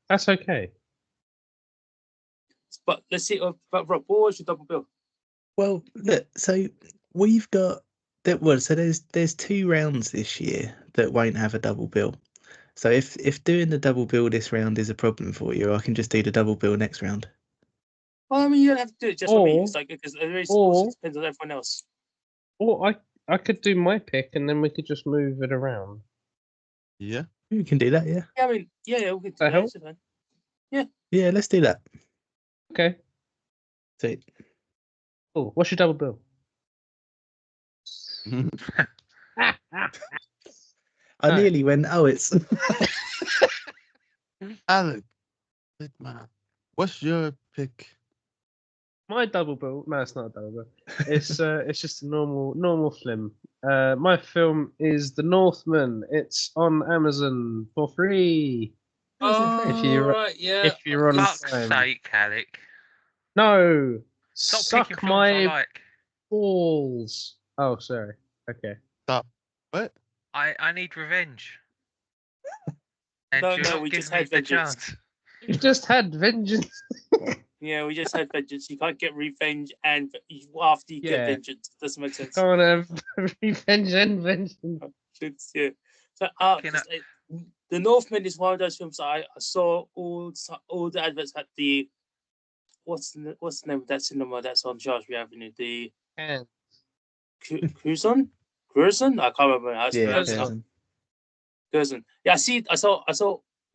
That's okay. But let's see. But Rob, what was your double bill? well, look. So we've got that. Well, so there's 2 rounds this year that won't have a double bill. So if doing the double bill this round is a problem for you, I can just do the double bill next round. Well, I mean, you don't have to do it just for me. It's like because it also depends on everyone else. Or I could do my pick and then we could just move it around. Yeah. We can do that. Yeah. Yeah, I mean, yeah, we can do The hell? that. Yeah. Let's do that. Okay. So Oh, what's your double bill? I nearly went. Oh, it's Alec, what's your pick? My double bill? No, it's not a double bill. It's just a normal film. My film is The Northman. It's on Amazon for free. Oh, right, yeah. If you're on Fuck's Prime. sake, Alec. No. Stop picking Suck films I my like. balls. Oh, sorry. Okay. Stop. What? I need revenge. And No, you're no, not we giving just me had the vengeance. chance. You've just had vengeance. Yeah, we just had vengeance. You can't get revenge and after you get Yeah. vengeance. Doesn't make sense. Can't have revenge and vengeance. Yeah. So, The Northman is one of those films I saw all the adverts at the what's the name of that cinema that's on Shaftesbury Avenue? The And Curzon? I can't remember how it's pronounced. Curzon. Yeah, I saw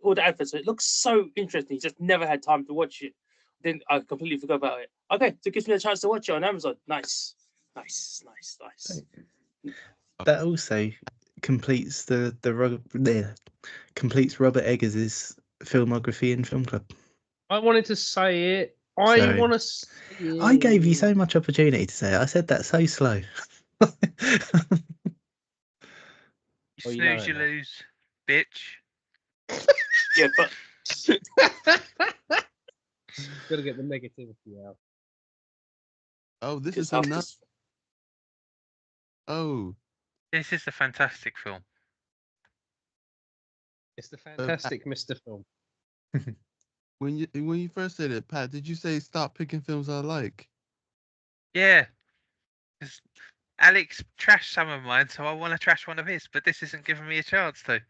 all the adverts. It looks so interesting. Just never had time to watch it. Then I completely forgot about it. Okay, so it gives me a chance to watch it on Amazon. Nice. That also completes completes Robert Eggers' filmography in Film Club. I wanted to say it. I want to say it. I gave you so much opportunity to say it. I said that so slow. You snooze, you lose, bitch. Yeah, but gotta get the negativity out. Oh, this is enough. Oh. This is a fantastic film. It's the fantastic Mr. Film. when you first said it, Pat, did you say stop picking films I like? Yeah. 'Cause Alex trashed some of mine, so I want to trash one of his, but this isn't giving me a chance to.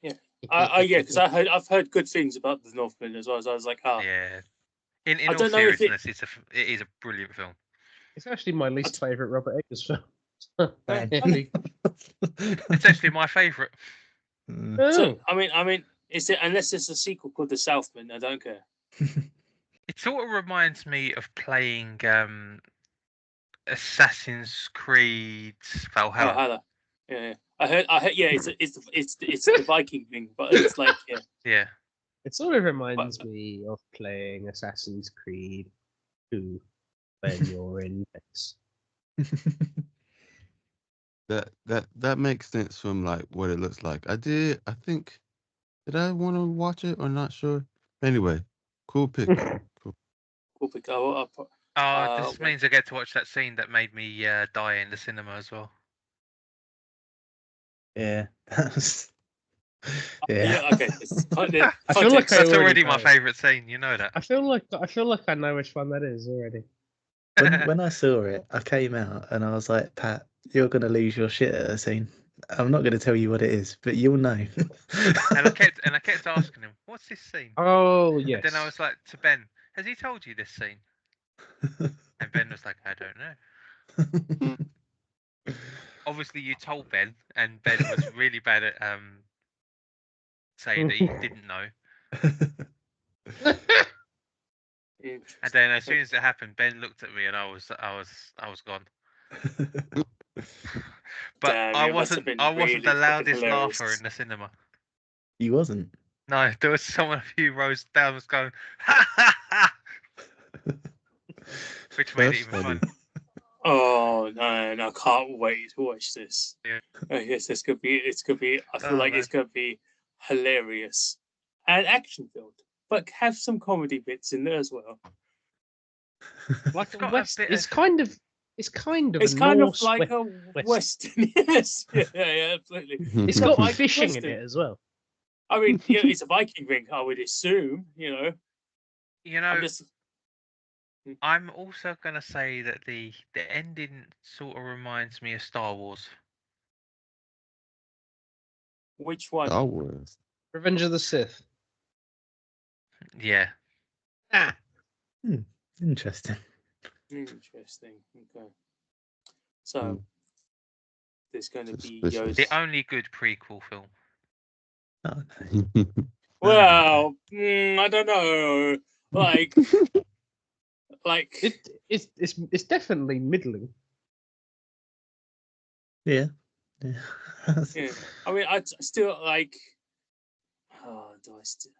Yeah, because I've heard good things about The Northman as well. So I was like, Yeah. In I all don't know if seriousness, it is a brilliant film. It's actually my least favourite Robert Eggers film. It's actually my favourite. So I mean, is it unless it's a sequel called The Southman? I don't care. It sort of reminds me of playing Assassin's Creed Valhalla. Valhalla. Yeah. I heard. Yeah, it's the Viking thing, but it's like Yeah. It sort of reminds me of playing Assassin's Creed 2 when you're in Venice. That makes sense from like what it looks like. I think did I want to watch it or not sure? Anyway, cool pick. Cool pick. This means I get to watch that scene that made me die in the cinema as well. Yeah. Yeah. Okay. I feel like That's I already know. my favourite scene. You know that. I feel like I know which one that is already. When I saw it, I came out and I was like, Pat, you're gonna lose your shit at a scene. I'm not gonna tell you what it is, but you'll know. And I kept asking him, "What's this scene?" Oh yes. And then I was like to Ben, "Has he told you this scene?" And Ben was like, "I don't know." Obviously, you told Ben, and Ben was really bad at saying that he didn't know. And then as soon as it happened, Ben looked at me, and I was gone. But Damn, I it must have wasn't been the really loudest fucking laugher hilarious. in the cinema. You wasn't. No, there was someone a few rows down was going, ha ha ha, which made it That's even funny. fun. Oh no, I can't wait to watch this. Yeah. I guess it's gonna be. I feel Oh, like man. it's gonna be hilarious and action filled, but have some comedy bits in there as well. Like It's got a West, bit it's of- kind of It's a kind Norse of like West- a Western. Yes, yeah, absolutely. It's It's got like fishing Western. in it as well. I mean, it's a Viking ring. I would assume. You know, I'm just. I'm also gonna say that the ending sort of reminds me of Star Wars. Which one? Star Wars. Revenge of the Sith. Yeah. Ah, Interesting. Interesting. Okay. So there's going to be Suspicious. The only good prequel film. Oh, no. Well, I don't know. Like, it's definitely middling. Yeah. yeah. I mean, I still like. Oh, do I still?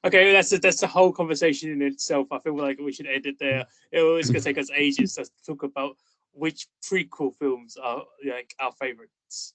Okay, that's a whole conversation in itself. I feel like we should end it there. It's going to take us ages to talk about which prequel films are like our favorites.